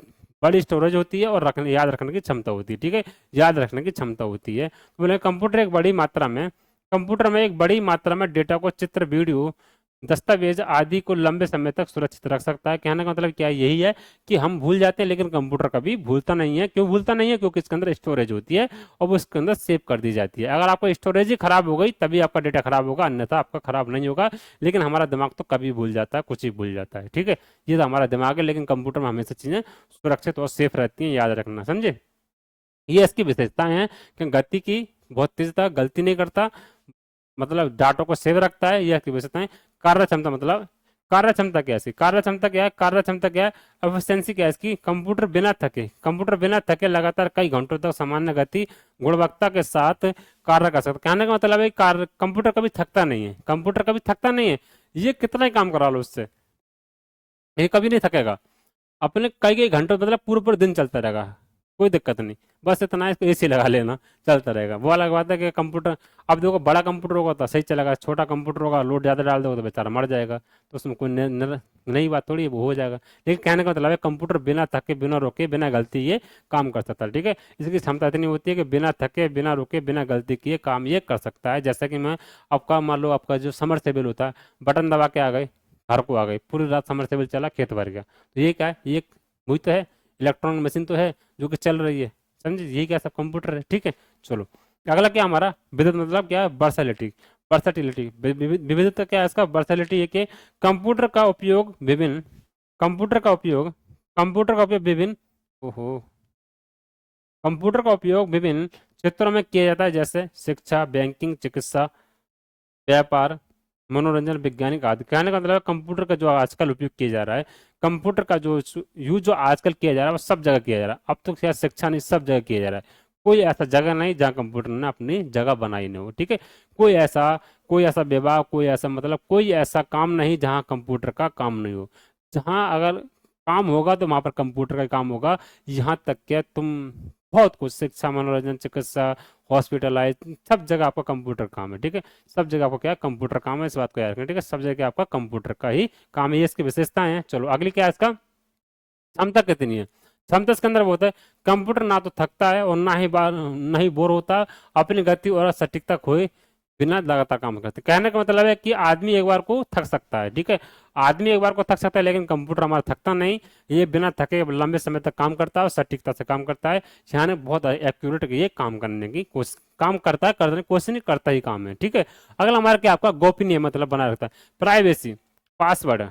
बड़ी स्टोरेज होती है और याद रखने की क्षमता होती है, ठीक है, याद रखने की क्षमता होती है। तो बोले कंप्यूटर में एक बड़ी मात्रा में डेटा को, चित्र, वीडियो, दस्तावेज आदि को लंबे समय तक सुरक्षित रख सकता है। कहने का मतलब क्या है, यही है कि हम भूल जाते हैं लेकिन कंप्यूटर कभी भूलता नहीं है। क्यों भूलता नहीं है, क्योंकि इसके अंदर स्टोरेज होती है और वो इसके अंदर सेव कर दी जाती है। अगर आपका स्टोरेज ही खराब हो गई तभी आपका डेटा खराब होगा, अन्यथा आपका खराब नहीं होगा। लेकिन हमारा दिमाग तो कभी भूल जाता है, कुछ ही भूल जाता है, ठीक है, ये तो हमारा दिमाग है। लेकिन कंप्यूटर में हमेशा चीजें सुरक्षित और सेफ रहती हैं, याद रखना, समझे। ये इसकी विशेषताएं हैं कि गति की बहुत तेजता, गलती नहीं करता, मतलब डाटा को सेव रखता है, यह की विशेषताएं। कार्य क्षमता, मतलब कार्य क्षमता क्या है इसकी, कार्य क्षमता क्या है, कार्य क्षमता क्या है, एफिशिएंसी क्या है इसकी, कंप्यूटर बिना थके लगातार कई घंटों तक सामान्य गति गुणवत्ता के साथ कार्य कर सकता है। कहने का मतलब है कार्य, कंप्यूटर कभी थकता नहीं है, कंप्यूटर कभी थकता नहीं है, ये कितना ही काम करा लो उससे, ये कभी नहीं थकेगा, अपने कई कई घंटों, मतलब पूरे पूरे दिन चलता रहेगा, कोई दिक्कत नहीं। बस इतना है, इसको एसी लगा लेना, चलता रहेगा। वो अलग बात है कि कंप्यूटर, अब देखो बड़ा कंप्यूटर होगा तो सही चलेगा, छोटा कंप्यूटर होगा लोड ज़्यादा डाल दोगे तो बेचारा मर जाएगा, तो उसमें कोई नई बात थोड़ी है, वो हो जाएगा। लेकिन कहने का मतलब है कंप्यूटर बिना थके, बिना रोके, बिना गलती ये काम कर सकता है, ठीक है। इसकी क्षमता इतनी होती है कि बिना थके, बिना रुके, बिना गलती किए काम ये कर सकता है। जैसा कि मैं आपका, मान लो आपका जो समरसेबल होता है, बटन दबा के आ गए, घर को आ गई, पूरी रात समरसेबल चला, खेत भर गया, तो ये क्या है, ये वही तो है, इलेक्ट्रॉनिक मशीन तो है जो कि चल रही है, समझे, ये क्या सब कंप्यूटर है, ठीक है। चलो अगला क्या हमारा विविध, मतलब क्या है, वर्सैलिटी, विविधता क्या है इसका, वर्सैलिटी है कि कंप्यूटर का उपयोग विभिन्न कंप्यूटर का उपयोग कंप्यूटर का उपयोग विभिन्न ओहो कंप्यूटर का उपयोग विभिन्न क्षेत्रों में किया जाता है, जैसे शिक्षा, बैंकिंग, चिकित्सा, व्यापार, मनोरंजन, वैज्ञानिक आदि। कहने का मतलब कंप्यूटर का जो आजकल उपयोग किया जा रहा है, कंप्यूटर का जो यूज जो आजकल किया जा रहा है वो सब जगह किया जा रहा है। अब तो क्या शिक्षा नहीं, सब जगह किया जा रहा है। कोई ऐसा जगह नहीं जहाँ कंप्यूटर ने अपनी जगह बनाई नहीं हो, ठीक है। कोई ऐसा विभाग, कोई ऐसा मतलब कोई ऐसा काम नहीं जहाँ कंप्यूटर का काम नहीं हो। जहाँ अगर काम होगा तो वहां पर कंप्यूटर का काम होगा। यहाँ तक क्या तुम बहुत कुछ, शिक्षा, मनोरंजन, चिकित्सा, हॉस्पिटलाइज, सब जगह आपका कंप्यूटर काम है, ठीक है। सब जगह आपको क्या है, कंप्यूटर काम है, इस बात को याद रखना, ठीक है। सब जगह आपका कंप्यूटर का ही काम है, ये इसकी विशेषताएं हैं। चलो अगली क्या है इसका, क्षमता कितनी है। क्षमता इसके अंदर बहुत है, कंप्यूटर ना तो थकता है और ना ही बोर होता, अपनी गति और सटीकता खोए बिना लगातार काम करते। कहने का मतलब है कि आदमी एक बार को थक सकता है, ठीक है, आदमी एक बार को थक सकता है, लेकिन कंप्यूटर हमारा थकता नहीं, ये बिना थके लंबे समय तक काम करता है और सटीकता से काम करता है। यानी बहुत एक्यूरेट ये काम करने की कोशिश, काम करता है, करने की कोशिश नहीं करता ही काम है, ठीक है। अगला हमारा क्या, आपका गोपनीय मतलब बना रखता है, प्राइवेसी, पासवर्ड,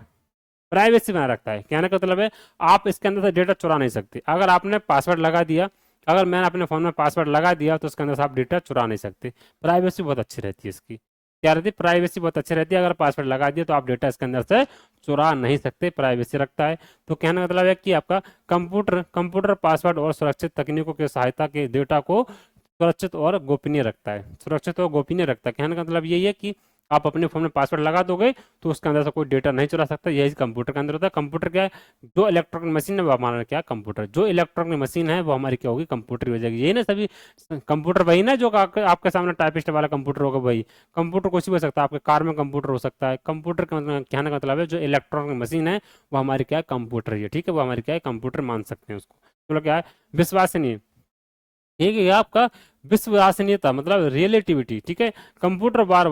प्राइवेसी बना रखता है। कहने का मतलब है आप इसके अंदर से डेटा चुरा नहीं सकते। अगर आपने पासवर्ड लगा दिया, अगर मैंने अपने फोन में पासवर्ड लगा दिया तो उसके अंदर से आप डेटा चुरा नहीं सकते। प्राइवेसी बहुत अच्छी रहती है इसकी। क्या रहती है, प्राइवेसी बहुत अच्छी रहती है। अगर पासवर्ड लगा दिया तो आप डेटा इसके अंदर से चुरा नहीं सकते, प्राइवेसी रखता है। तो कहने का मतलब है कि आपका कंप्यूटर पासवर्ड और सुरक्षित तकनीकों की सहायता के डेटा को सुरक्षित और गोपनीय रखता है, सुरक्षित और गोपनीय रखता है। कहने का मतलब यही है कि आप अपने फोन में पासवर्ड लगा दोगे तो उसके अंदर से कोई डेटा नहीं चुरा सकता। यही कंप्यूटर के अंदर होता है। कंप्यूटर क्या है, जो इलेक्ट्रॉनिक मशीन है वो हमारा क्या, कंप्यूटर। जो इलेक्ट्रॉनिक मशीन है वो हमारी क्या होगी, कंप्यूटर ही हो जाएगी। यही ना सभी कंप्यूटर वही ना जो आपके सामने टाइपिस्ट वाला कंप्यूटर होगा वही कंप्यूटर। कुछ भी हो सकता है, आपके कार में कंप्यूटर हो सकता है। कंप्यूटर का मतलब कहने का मतलब है जो इलेक्ट्रॉनिक मशीन है वो हमारी क्या है, कंप्यूटर ही है। ठीक है, वो हमारी क्या है, कंप्यूटर मान सकते हैं उसको। चलो क्या है, विश्वसनीय। ठीक है, आपका विश्वसनीयता मतलब रिलेटिविटी। ठीक है, कंप्यूटर बार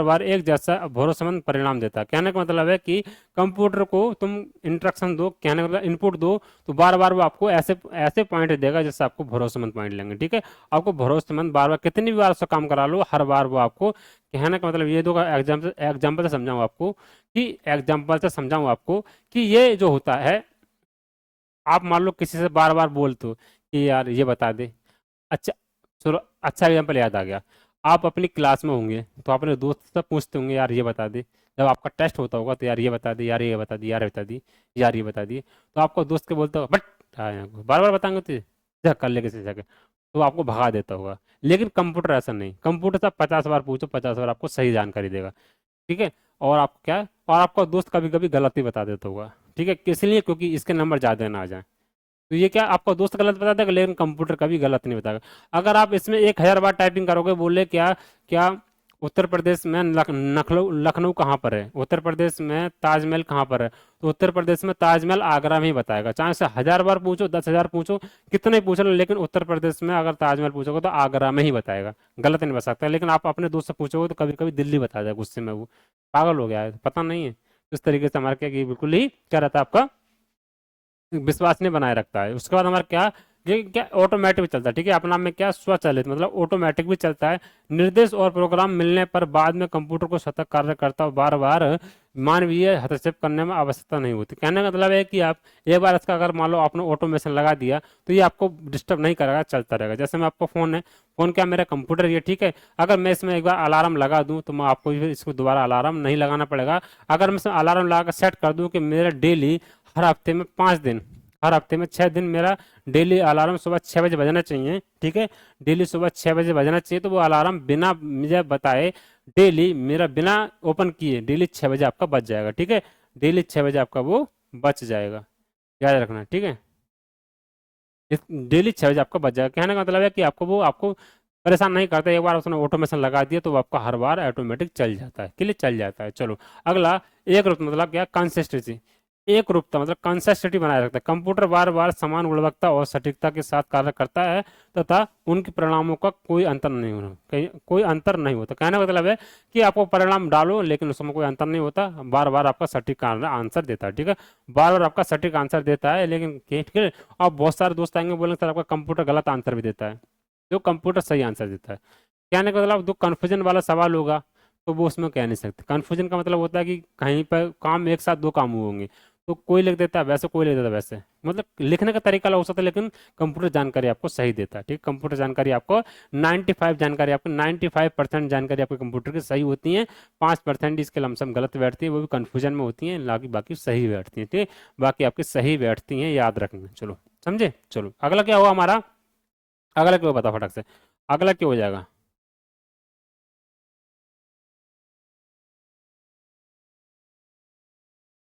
बार एक जैसा भरोसेमंद परिणाम देता है। कहने का मतलब है कि कंप्यूटर को तुम इंस्ट्रक्शन दो, कहने का मतलब इनपुट दो, तो बार बार वो आपको ऐसे ऐसे पॉइंट देगा जैसे आपको भरोसेमंद पॉइंट लेंगे। ठीक है, आपको भरोसेमंद बार बार कितनी भी बार उसका काम करा लो, हर बार वो आपको, कहने का मतलब ये दो एग्जाम्पल एग्जाम्पल से समझाऊं आपको कि ये जो होता है, आप मान लो किसी से बार बार बोलते हो कि यार ये बता दे। अच्छा, चलो अच्छा एग्जाम्पल याद आ गया। आप अपनी क्लास में होंगे तो अपने दोस्त से पूछते होंगे यार ये बता दे। जब आपका टेस्ट होता होगा तो यार ये बता दे, यार ये बता दी, यार ये बता दी, यार ये बता दी, तो आपको दोस्त के बोलते हो बट बार बार बताएंगे तुझे, जा कर ले किसी जगह, तो आपको भगा देता होगा। लेकिन कंप्यूटर ऐसा नहीं, कंप्यूटर से 50 बार पूछो, 50 बार आपको सही जानकारी देगा। ठीक है, और आप क्या, और आपका दोस्त कभी कभी गलत ही बता देता होगा। ठीक है, इसलिए क्योंकि इसके नंबर ज़्यादा ना आ जाए। तो ये क्या, आपका दोस्त गलत बता देगा लेकिन कंप्यूटर कभी गलत नहीं बताएगा। अगर आप इसमें 1000 बार टाइपिंग करोगे, बोले क्या क्या उत्तर प्रदेश में लखनऊ लखनऊ कहाँ पर है, उत्तर प्रदेश में ताजमहल कहाँ पर है, तो उत्तर प्रदेश में ताजमहल आगरा में ही बताएगा। चाहे से 1000 बार पूछो, 10,000 पूछो, कितने पूछ लो, लेकिन उत्तर प्रदेश में अगर ताजमहल पूछोगे तो आगरा में ही बताएगा, गलत नहीं बता सकता। लेकिन आप अपने दोस्त से पूछोगे तो कभी कभी दिल्ली बता देगा, गुस्से में वो पागल हो गया है, पता नहीं है। इस तरीके से हमारे क्या कि बिल्कुल ही क्या रहता है, आपका विश्वसनीय बनाए रखता है। उसके बाद हमारा क्या, ये क्या ऑटोमेटिक भी चलता है। ठीक है, अपना में क्या, स्वचालित मतलब ऑटोमेटिक भी चलता है। निर्देश और प्रोग्राम मिलने पर बाद में कंप्यूटर को सतत कार्य करता है, बार बार मानवीय हस्तक्षेप करने में आवश्यकता नहीं होती। कहने का मतलब है कि आप एक बार इसका अगर मान लो आपने ऑटोमेशन लगा दिया तो ये आपको डिस्टर्ब नहीं करेगा, चलता रहेगा। जैसे मैं आपको फोन है, फोन क्या मेरा कंप्यूटर ये। ठीक है, अगर मैं इसमें एक बार अलार्म लगा दूं तो मैं आपको फिर इसको दोबारा अलार्म नहीं लगाना पड़ेगा। अगर मैं इसमें अलार्म लगा कर सेट कर दूं कि मेरा डेली हर हफ्ते में 5 दिन, हर हफ्ते में 6 दिन मेरा डेली अलार्म सुबह 6 बजे बजना चाहिए। ठीक है, डेली सुबह 6 बजे बजना चाहिए, तो वो अलार्म बिना मुझे बताए डेली मेरा बिना ओपन किए डेली 6 बजे आपका बच जाएगा। ठीक है, डेली 6 बजे आपका वो बच जाएगा, याद रखना। ठीक है, डेली 6 बजे आपका बच जाएगा। कहने का मतलब है कि आपको परेशान नहीं करता। एक बार उसने ऑटोमेशन लगा दिया तो वो आपका हर बार ऑटोमेटिक चल जाता है, क्लियर चल जाता है। चलो अगला, एक रूप मतलब क्या, कंसिस्टेंसी। एक रूपता मतलब कंसिस्टेंसी बनाए रखता है। कंप्यूटर बार बार समान गुणवत्ता और सटीकता के साथ कार्य करता है तथा उनके परिणामों का कोई अंतर नहीं होना, कहीं कोई अंतर नहीं होता। कहने का मतलब है कि आपको परिणाम डालो लेकिन उसमें कोई अंतर नहीं होता, बार बार आपका सटीक आंसर देता है। ठीक है, बार बार आपका सटीक आंसर देता है, लेकिन ठीक है, अब बहुत सारे दोस्त आएंगे बोलेंगे सर आपका कंप्यूटर गलत आंसर भी देता है, जो कंप्यूटर सही आंसर देता है। कहने का मतलब जो कन्फ्यूजन वाला सवाल होगा तो वो उसमें कह नहीं सकते। कन्फ्यूजन का मतलब होता है कि कहीं पर काम एक साथ दो काम हुए होंगे, तो कोई लिख देता है वैसे, कोई लिख देता है वैसे, मतलब लिखने का तरीका अलग हो सकता है, लेकिन कंप्यूटर जानकारी आपको सही देता है। ठीक, कंप्यूटर जानकारी आपको 95% जानकारी आपके कंप्यूटर की सही होती है। 5% इसके लमसम गलत बैठती है, वो भी कन्फ्यूजन में होती है, बाकी बाकी सही बैठती है। ठीक, बाकी आपकी सही बैठती हैं, याद रखना। चलो समझे। चलो अगला क्या हुआ हमारा, अगला क्या बता फटक से, अगला क्या हो जाएगा।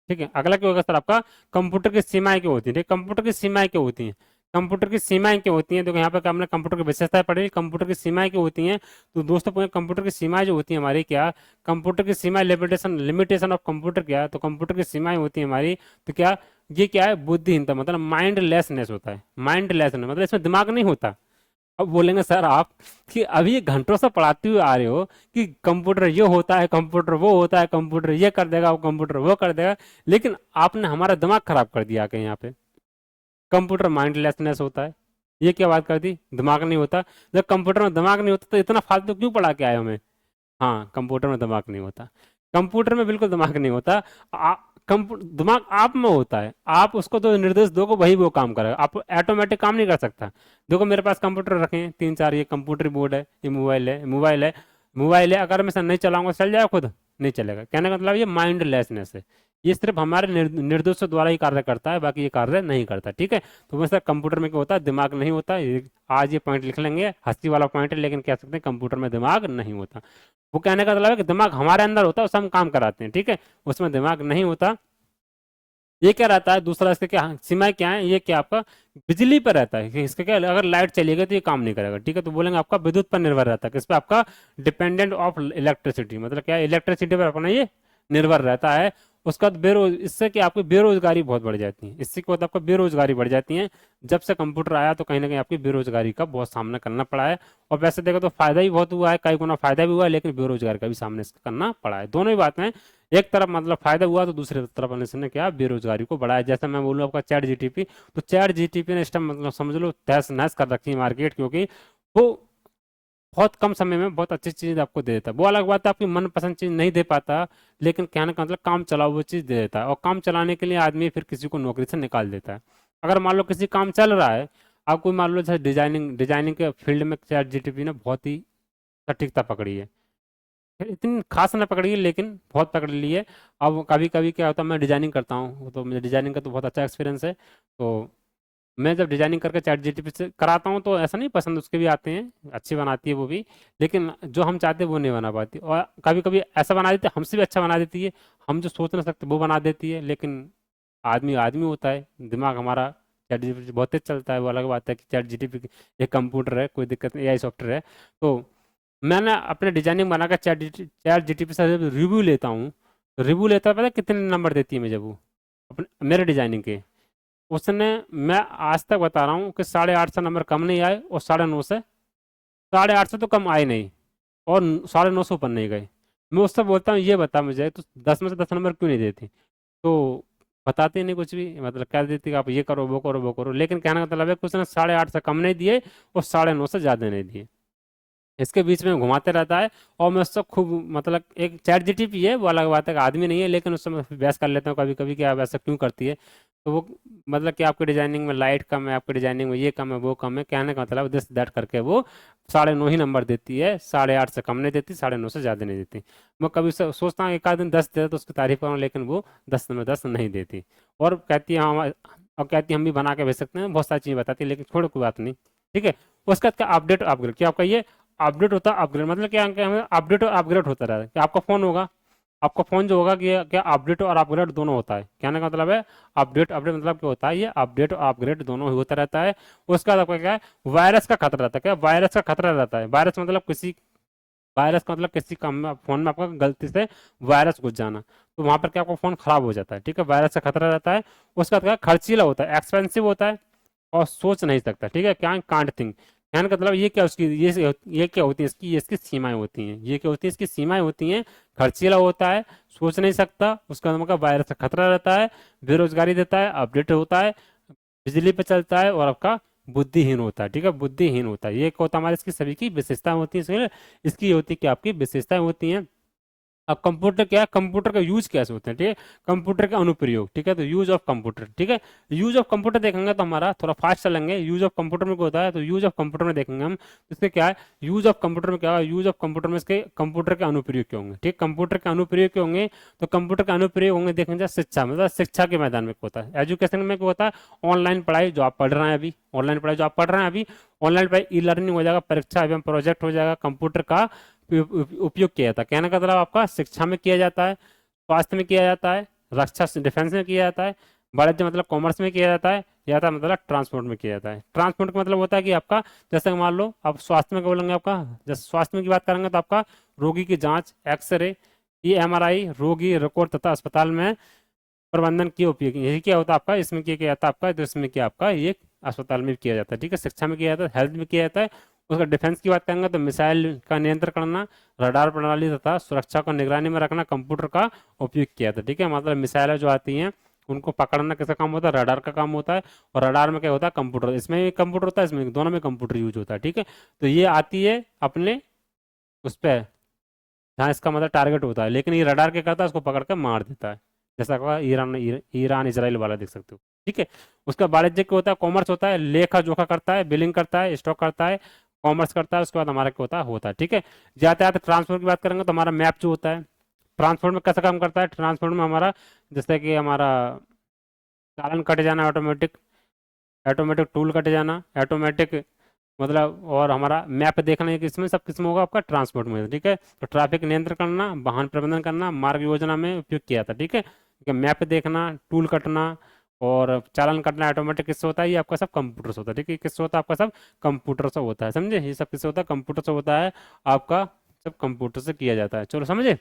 ठीक है, अगला क्या होगा सर आपका, कंप्यूटर की सीमाएं क्या होती है। ठीक, कंप्यूटर की सीमाएं क्या होती हैं, कंप्यूटर की सीमाएं क्या होती हैं। देखो यहाँ पे हमने कंप्यूटर की विशेषताएं पढ़ी, कंप्यूटर की सीमाएं क्या होती हैं। तो दोस्तों कंप्यूटर की सीमाएं जो होती है हमारी क्या, कंप्यूटर की सीमाएं, लिमिटेशन ऑफ कंप्यूटर क्या है, तो कंप्यूटर की सीमाएं होती है हमारी, तो क्या, ये क्या है, बुद्धिहीनता मतलब माइंडलेसनेस होता है। माइंडलेसनेस मतलब इसमें दिमाग नहीं होता। अब बोलेंगे सर आप कि अभी ये घंटों से पढ़ाते हुए आ रहे हो कि कंप्यूटर ये होता है, कंप्यूटर वो होता है, कंप्यूटर ये कर देगा, वो कंप्यूटर वो कर देगा, लेकिन आपने हमारा दिमाग खराब कर दिया आके यहाँ पे। कंप्यूटर माइंडलेसनेस होता है, ये क्या बात कर दी, दिमाग नहीं होता। जब कंप्यूटर में दिमाग नहीं होता तो इतना फालतू क्यों पढ़ा के आए हमें। हाँ, कंप्यूटर में दिमाग नहीं होता, कंप्यूटर में बिल्कुल दिमाग नहीं होता। दिमाग आप में होता है, आप उसको तो निर्देश दोगे वही वो काम करेगा, आप ऑटोमेटिक काम नहीं कर सकता। देखो मेरे पास कंप्यूटर रखे हैं 3 4, ये कंप्यूटर बोर्ड है, ये मोबाइल है, मोबाइल है, मोबाइल है, अगर मैं इसे नहीं चलाऊंगा चल जाएगा खुद? नहीं चलेगा। कहने का मतलब ये माइंडलेसनेस है, ये सिर्फ हमारे निर्दोषों द्वारा ही कार्य करता है, बाकी ये कार्य नहीं करता। ठीक है, तो वैसे कंप्यूटर में क्या होता है, दिमाग नहीं होता। आज ये पॉइंट लिख लेंगे, हंसी वाला पॉइंट है, लेकिन कह सकते हैं कंप्यूटर में दिमाग नहीं होता। वो कहने का मतलब है कि दिमाग हमारे अंदर होता है, उससे हम काम कराते हैं। ठीक है, उसमें दिमाग नहीं होता। ये क्या रहता है दूसरा, इसके क्या सीमाएं क्या है, ये क्या आपका बिजली पर रहता है कि इसका क्या, अगर लाइट चलेगी तो ये काम नहीं करेगा। ठीक है, तो बोलेंगे आपका विद्युत पर निर्भर रहता है, किस पे, आपका डिपेंडेंट ऑफ इलेक्ट्रिसिटी, मतलब क्या इलेक्ट्रिसिटी पर अपना ये निर्भर रहता है। उसका बाद इससे कि आपकी बेरोजगारी बहुत बढ़ जाती है, इससे क्या होता है आपको बेरोजगारी बढ़ जाती है। जब से कंप्यूटर आया तो कहीं ना कहीं आपकी बेरोजगारी का बहुत सामना करना पड़ा है। और वैसे देखो तो फायदा भी बहुत हुआ है, कई गुना फायदा भी हुआ है, लेकिन बेरोजगारी का भी सामने करना पड़ा है। दोनों ही बातें हैं, एक तरफ मतलब फायदा हुआ तो दूसरी तरफ ने क्या बेरोजगारी को बढ़ाया। जैसे मैं बोलूँ आपका चैट जीटीपी, तो चैट जीटीपी ने इस टाइम मतलब समझ लो तहस नहस कर रखी है मार्केट, क्योंकि वो बहुत कम समय में बहुत अच्छी चीज आपको दे देता है। वो अलग बात है आपकी मनपसंद चीज नहीं दे पाता, लेकिन कहने का मतलब काम चलाओ वो चीज दे देता है। और काम चलाने के लिए आदमी फिर किसी को नौकरी से निकाल देता है। अगर मान लो किसी काम चल रहा है, आप कोई मान लो जैसे डिजाइनिंग डिजाइनिंग के फील्ड में चैट जीटीपी ने बहुत ही सटीकता पकड़ी है। फिर इतनी खास ना पकड़ी है, लेकिन बहुत पकड़ ली है। अब कभी कभी क्या होता है, मैं डिजाइनिंग करता हूँ, तो मुझे डिजाइनिंग का तो बहुत अच्छा एक्सपीरियंस है। तो मैं जब डिजाइनिंग करके चैट जीटीपी से कराता हूँ, तो ऐसा नहीं, पसंद उसके भी आते हैं, अच्छी बनाती है वो भी, लेकिन जो हम चाहते हैं वो नहीं बना पाती। और कभी कभी ऐसा बना देती है, हमसे भी अच्छा बना देती है, हम जो सोच ना सकते वो बना देती है। लेकिन आदमी आदमी होता है, दिमाग हमारा चैट जीटीपी बहुत तेज चलता है, वो अलग बात है कि चैट जीटीपी एक कंप्यूटर है, कोई दिक्कत नहीं, एआई सॉफ्टवेयर है। तो मैंने अपने डिजाइनिंग बनाकर चैट जीटीपी से जब रिव्यू लेता हूँ, तो रिव्यू लेता है, पता है कितने नंबर देती है मुझे वो अपने मेरे डिजाइनिंग के? उसने, मैं आज तक बता रहा हूँ कि 8.5 से नंबर कम नहीं आए, और 9.5 से, 8.5 से तो कम आए नहीं, और 9.5 से ऊपर नहीं गए। मैं उससे बोलता हूँ ये बता मुझे, तो 10 में से 10 नंबर क्यों नहीं देती? तो बताते नहीं कुछ भी, मतलब कह देती कि आप ये करो वो करो वो करो, लेकिन कहने का मतलब है कि उसने 8.5 से कम नहीं दिए, और 9.5 से ज़्यादा नहीं दिए, इसके बीच में घुमाते रहता है। और मैं उससे खूब, मतलब एक चैट जीटीपी है, वो अलग बात है कि आदमी नहीं है, लेकिन उससे मैं बहस कर लेता हूँ कभी कभी कि आप ऐसा क्यों करती है। तो वो मतलब कि आपकी डिजाइनिंग में लाइट कम है, आपकी डिजाइनिंग में ये कम है वो कम है, कहने का मतलब दिस दैट करके वो 9.5 ही नंबर देती है, 8.5 से कम नहीं देती, 9.5 से ज़्यादा नहीं देती। मैं कभी सोचता हूँ एक आध दिन 10 दे तो उसकी तारीफ करूँ, लेकिन वो 10 में 10 नहीं देती। और कहती है हम, और कहती है हम भी बना के भेज सकते हैं, बहुत सारी चीज़ें बताती है, लेकिन छोड़ो कोई बात नहीं। ठीक है, उसके बाद क्या अपडेट अपग्रेड, क्या आपका ये अपडेट होता है अपग्रेड, मतलब क्या क्या हमें अपडेट और अपग्रेड होता रहता है कि आपका फोन होगा, आपका फोन जो होगा कि क्या अपडेट और अपग्रेड दोनों होता है। कहने का मतलब है अपडेट अपडेट मतलब क्या होता है, ये अपडेट और अपग्रेड दोनों ही होता रहता है। उसका बाद आपका क्या है, वायरस का खतरा रहता है। क्या वायरस का खतरा रहता है? वायरस मतलब किसी, वायरस का मतलब किसी काम में फोन में आपका गलती से वायरस घुस जाना, तो वहां पर क्या आपका फोन खराब हो जाता है। ठीक है, वायरस का खतरा रहता है। उसका बाद क्या है, खर्चीला होता है, एक्सपेंसिव होता है, और सोच नहीं सकता। ठीक है, क्या कांट थिंक, कहने का मतलब ये क्या उसकी ये क्या होती है इसकी, ये इसकी सीमाएं होती हैं, ये क्या होती है इसकी सीमाएं होती हैं। खर्चीला होता है, सोच नहीं सकता, उसका मतलब वायरस का खतरा रहता है, बेरोजगारी देता है, अपडेट होता है, बिजली पे चलता है, और आपका बुद्धिहीन होता है। ठीक है, बुद्धिहीन होता है, ये क्या होता है हमारे, इसकी सभी की विशेषताएं होती हैं, इसकी होती है कि आपकी विशेषताएं होती हैं। अब कंप्यूटर क्या है, कंप्यूटर का यूज कैसे होते हैं? ठीक है, कंप्यूटर का अनुप्रयोग। ठीक है, तो यूज ऑफ कंप्यूटर, ठीक है, यूज ऑफ कंप्यूटर देखेंगे तो हमारा थोड़ा फास्ट चलेंगे। यूज ऑफ कंप्यूटर में क्या होता है, तो यूज ऑफ कंप्यूटर में देखेंगे हम, तो इसके क्या है, यूज ऑफ कंप्यूटर में क्या है, यूज ऑफ कंप्यूटर में इसके कंप्यूटर के अनुप्रयोग क्या होंगे? ठीक, कंप्यूटर के अनुप्रयोग क्या होंगे, तो कंप्यूटर के अनुप्रयोग होंगे देखेंगे शिक्षा, मतलब शिक्षा के मैदान में क्या होता है, एजुकेशन में क्या होता है, ऑनलाइन पढ़ाई जो आप पढ़ रहे हैं अभी, ऑनलाइन पढ़ाई जो आप पढ़ रहे हैं अभी, ऑनलाइन पढ़ाई ई लर्निंग हो जाएगा, परीक्षा एवं प्रोजेक्ट हो जाएगा, कंप्यूटर का उपयोग किया जाता है। कहने का मतलब आपका शिक्षा में किया जाता है, स्वास्थ्य में किया जाता है, रक्षा डिफेंस में किया जाता है, वाणिज्य मतलब कॉमर्स में किया जाता है, या था मतलब ट्रांसपोर्ट में किया जाता है। ट्रांसपोर्ट का मतलब होता है कि आपका, जैसे मान लो आप स्वास्थ्य में क्या बोलेंगे, आपका जैसे स्वास्थ्य में की बात करेंगे तो आपका रोगी की जांच, एक्सरे, ये एमआरआई, रोगी रिकॉर्ड तथा अस्पताल में प्रबंधन की उपयोग, यही क्या होता है आपका, इसमें किया जाता है आपका, तो इसमें क्या आपका ये अस्पताल में भी किया जाता है। ठीक है, शिक्षा में किया जाता है, हेल्थ में किया जाता है। उसका डिफेंस की बात करेंगे तो मिसाइल का नियंत्रण करना, रडार प्रणाली तथा सुरक्षा को निगरानी में रखना कंप्यूटर का उपयोग किया जाता है। ठीक है, मतलब मिसाइलें जो आती हैं उनको पकड़ना किसका काम होता है, रडार का काम होता है। और रडार में क्या होता है, कंप्यूटर, इसमें भी कंप्यूटर होता है, इसमें दोनों में कंप्यूटर यूज होता है। ठीक है, तो ये आती है अपने उस पर, जहाँ इसका मतलब टारगेट होता है, लेकिन ये रडार क्या करता है, उसको पकड़ कर मार देता है। जैसा कहा ईरान, ईरान इसराइल वाला देख सकते हो। ठीक है, उसका वाणिज्य क्या होता है, कॉमर्स होता है, लेखा जोखा करता है, बिलिंग करता है, स्टॉक करता है, कॉमर्स करता है, उसके बाद हमारा क्या होता है, ठीक है। जाते आते ट्रांसपोर्ट की बात करेंगे तो हमारा मैप जो होता है, ट्रांसपोर्ट में कैसा काम करता है, ट्रांसपोर्ट में हमारा जैसे कि हमारा चालान कट जाना, ऑटोमेटिक ऑटोमेटिक टूल कट जाना, ऑटोमेटिक मतलब, और हमारा मैप देखना, है कि इसमें सब किस्म होगा आपका ट्रांसपोर्ट में, ठीक है। तो ट्रैफिक नियंत्रण करना, वाहन प्रबंधन करना, मार्ग योजना में उपयोग किया था, ठीक है। मैप देखना, टूल कटना और चालान कटना ऑटोमेटिक किससे होता है, ये आपका सब कंप्यूटर से होता है, ठीक है। किससे होता है आपका सब कंप्यूटर से होता है, समझे, ये सब किससे होता है, कंप्यूटर से होता है आपका, सब कंप्यूटर से किया जाता है, चलो समझे।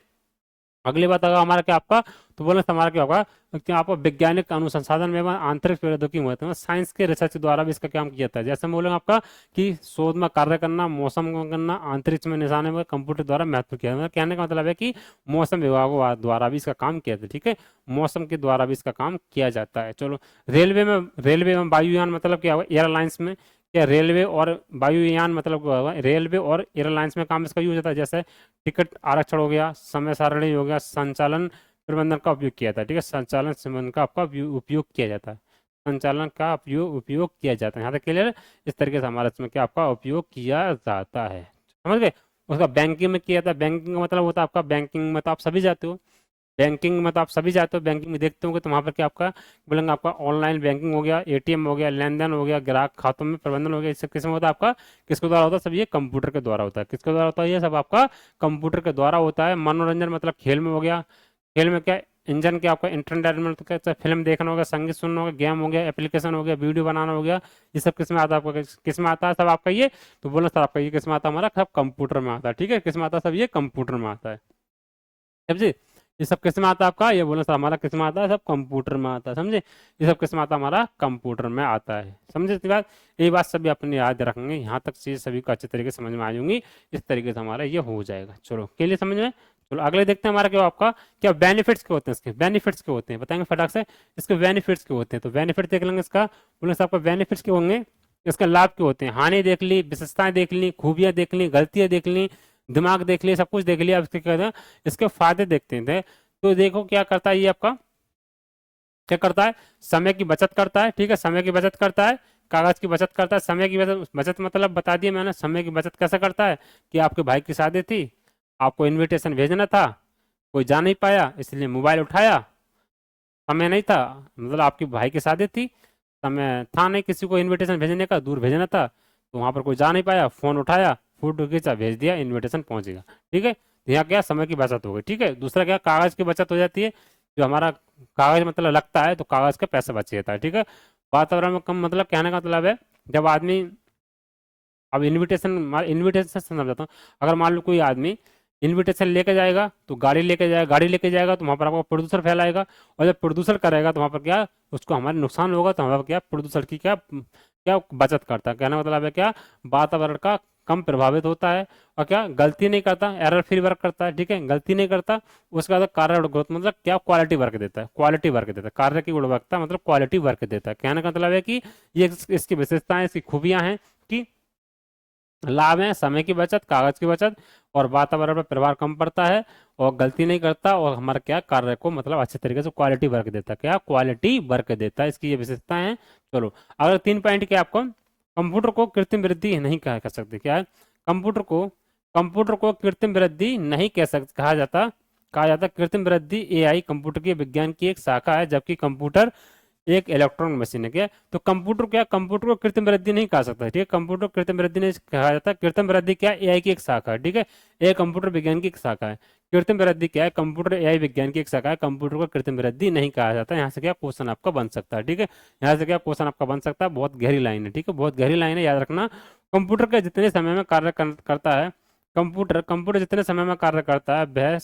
अगली बात अगर हमारा क्या आपका, तो बोलना हमारा क्या होगा, कि आपको वैज्ञानिक अनुसंधान में आंतरिक प्रौद्योगिकी होते हैं, साइंस के रिसर्च द्वारा भी इसका काम किया जाता है। जैसे हम बोलेंगे आपका कि शोध में कार्य करना, मौसम में करना, अंतरिक्ष में निशाने में कंप्यूटर द्वारा महत्व किया, मतलब कहने का मतलब है कि मौसम विभागों द्वारा भी इसका काम किया जाता है, ठीक है। मौसम के द्वारा भी इसका काम किया जाता है, चलो। रेलवे में वायुयान मतलब क्या होगा, एयरलाइंस में क्या, रेलवे और वायुयान मतलब क्या होगा, रेलवे और एयरलाइंस में काम इसका यूज होता है। जैसे टिकट आरक्षण हो गया, समय सारणी हो गया, संचालन प्रबंधन का उपयोग किया जाता है, ठीक है। संचालन संबंध का आपका उपयोग किया जाता है, संचालन का उपयोग किया जाता है, यहाँ तक क्लियर। इस तरीके से हमारा इसमें क्या आपका उपयोग किया जाता है, समझ गए। उसका बैंकिंग में किया जाता है, बैंकिंग का मतलब होता है आपका, बैंकिंग में तो आप सभी जाते हो, बैंकिंग में तो आप सभी जाते हो, बैंकिंग में देखते होंगे तो वहाँ पर क्या आपका बोलेंगे, आपका ऑनलाइन बैंकिंग हो गया, एटीएम हो गया, लेन देन हो गया, ग्राहक खातों में प्रबंधन हो गया, इस सब किस्म होता है आपका, किसके द्वारा होता है, सब ये कंप्यूटर के द्वारा होता है। किसके द्वारा होता है, ये सब आपका कंप्यूटर के द्वारा होता है। मनोरंजन मतलब खेल में हो गया, खेल में क्या, इंजन क्या आपका इंटरटेनमेंट, क्या चाहे फिल्म देखना हो गया, संगीत सुनना हो गया, गेम हो गया, एप्लीकेशन हो गया, वीडियो बनाना हो गया, ये सब किस में आता है आपका, किस में आता है सब आपका ये, तो बोलना सर आपका ये किस में आता है, हमारा सब कंप्यूटर में आता है, ठीक है। किस में आता है, सब ये कंप्यूटर में आता है, समझे। ये सब किस में आता है आपका, ये बोलना सर हमारा किस में आता है, सब कंप्यूटर में आता है, समझे। ये सब किस में आता है, हमारा कंप्यूटर में आता है, समझे इतनी बात। ये बात सभी अपने याद रखेंगे, यहाँ तक चीज सभी को अच्छे तरीके से समझ में आ जाएंगी। इस तरीके से हमारा ये हो जाएगा, चलो के लिए समझ में। चलो अगले देखते हैं हमारा क्या आपका, क्या बेनिफिट्स के होते हैं, इसके बेनिफिट्स के होते हैं, बताएंगे फटाक से। इसके बेनिफिट्स के होते हैं, तो बेनिफिट देख लेंगे इसका, बोले सर आपका बेनिफिट्स के होंगे, इसका लाभ के होते हैं, हानि देख ली, विशेषताएं देख ली, खूबियां देख ली, गलतियां देख ली, दिमाग देख लिया, सब कुछ देख लिया। अब इसके कहते हैं, इसके फायदे देखते हैं। तो देखो क्या करता है ये आपका, क्या करता है, समय की बचत करता है, ठीक है, समय की बचत करता है, कागज की बचत करता है। समय की बचत, बचत मतलब बता दिया मैंने, समय की बचत कैसे करता है, कि आपके भाई की शादी थी, आपको इनविटेशन भेजना था, कोई जा नहीं पाया, इसलिए मोबाइल उठाया, समय नहीं था, मतलब आपके भाई की शादी थी, समय था नहीं किसी को इनविटेशन भेजने का, दूर भेजना था, तो वहां पर कोई जा नहीं पाया, फोन उठाया, फोटो खींचा, भेज दिया, इनविटेशन पहुंच गया, ठीक है। तो यहाँ क्या, समय की बचत हो गई, ठीक है। दूसरा क्या, कागज की बचत हो जाती है, जो हमारा कागज मतलब लगता है तो कागज का पैसा बच जाता है, ठीक है। वातावरण में कम, मतलब कहने का मतलब है, जब आदमी, अब इनविटेशन, इनविटेशन समझाता हूँ। अगर मान लो कोई आदमी इनविटेशन लेके जाएगा, तो गाड़ी लेके जाएगा तो वहाँ पर आपको प्रदूषण फैलाएगा, और जब प्रदूषण करेगा तो वहाँ पर क्या, उसको हमारे नुकसान होगा, तो हमारा क्या, प्रदूषण की क्या क्या बचत करता है, कहने का मतलब है क्या, वातावरण का कम प्रभावित होता है, और क्या गलती नहीं करता, एरर फ्री वर्क करता है, ठीक है, गलती नहीं करता। उसके बाद कार्य ग्रोथ मतलब क्या, क्वालिटी वर्क देता है, क्वालिटी वर्क देता है, कार्य की गुणवत्ता मतलब क्वालिटी वर्क देता है। कहने का मतलब है कि ये इसकी विशेषताएं, इसकी खूबियां हैं कि लाभ है, समय की बचत, कागज की बचत, और वातावरण पर प्रभाव कम पड़ता है, और गलती नहीं करता, और हमारा क्या, कार्य को मतलब अच्छे तरीके से क्वालिटी वर्क देता है, क्या क्वालिटी वर्क देता है, इसकी ये विशेषताएं हैं। चलो अगर 3 पॉइंट क्या आपको, कंप्यूटर को कृत्रिम वृद्धि नहीं कहा कर सकते, क्या है, कंप्यूटर को, कंप्यूटर को कृत्रिम वृद्धि नहीं कह सकते, कहा जाता कृत्रिम वृद्धि एआई कंप्यूटर के विज्ञान की एक शाखा है, जबकि कंप्यूटर एक इलेक्ट्रॉनिक मशीन है, क्या। तो कंप्यूटर क्या, कंप्यूटर को कृत्रिम वृद्धि नहीं कहा सकता, ठीक है। कंप्यूटर को कृत्रिम वृद्धि नहीं कहा जाता, कृत्रिम वृद्धि क्या, एआई की एक शाखा है, ठीक है। ए कंप्यूटर विज्ञान की एक शाखा है। कृत्रिम वृद्धि क्या है, कंप्यूटर एआई विज्ञान की एक शाखा है, कंप्यूटर को कृत्रिम वृद्धि नहीं कहा जाता। यहाँ से क्या क्वेश्चन आपका बन सकता है, ठीक है। यहाँ से क्या क्वेश्चन आपका बन सकता है, बहुत गहरी लाइन है, ठीक है, बहुत गहरी लाइन है, याद रखना। कंप्यूटर का जितने समय में कार्य करता है, कंप्यूटर कंप्यूटर जितने समय में कार्य करता है, वह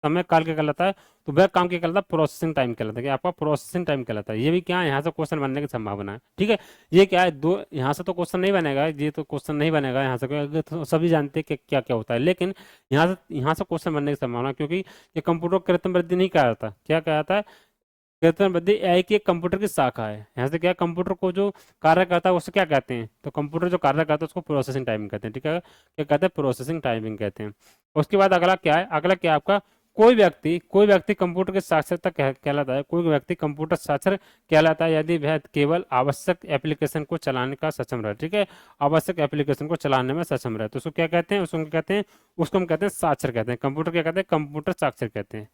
समय काल के कहलाता है। तो वह काम क्या कहलाता है, प्रोसेसिंग टाइम कहलाता है, कि आपका प्रोसेसिंग टाइम कहलाता है। ये भी क्या है, यहाँ से क्वेश्चन बनने की संभावना है, ठीक है। ये क्या है, दो यहाँ से तो क्वेश्चन नहीं बनेगा, ये तो क्वेश्चन नहीं बनेगा यहाँ से, तो सभी जानते हैं कि क्या क्या होता है, लेकिन यहाँ से क्वेश्चन बनने की संभावना है, क्योंकि ये कंप्यूटर को कृत्रिम बुद्धि नहीं कहा जाता, क्या कहा जाता है, कृत्रिम बुद्धि एआई की एक कंप्यूटर की शाखा है। यहाँ से क्या, कंप्यूटर को जो कार्य करता है उससे क्या कहते हैं, तो कंप्यूटर जो कार्य करता है उसको प्रोसेसिंग टाइमिंग कहते हैं, ठीक है। क्या कहते हैं, प्रोसेसिंग टाइमिंग कहते हैं। उसके बाद अगला क्या है, अगला क्या है आपका, कोई व्यक्ति कंप्यूटर के साक्षरता कहलाता है, कोई व्यक्ति कंप्यूटर साक्षर कहलाता है यदि वह केवल आवश्यक एप्लीकेशन को चलाने का सक्षम रहे। ठीक है, आवश्यक एप्लीकेशन को चलाने में सक्षम रहे तो उसको क्या कहते हैं, उसको हम कहते हैं साक्षर कहते हैं। कंप्यूटर क्या कहते हैं, कंप्यूटर साक्षर कहते हैं।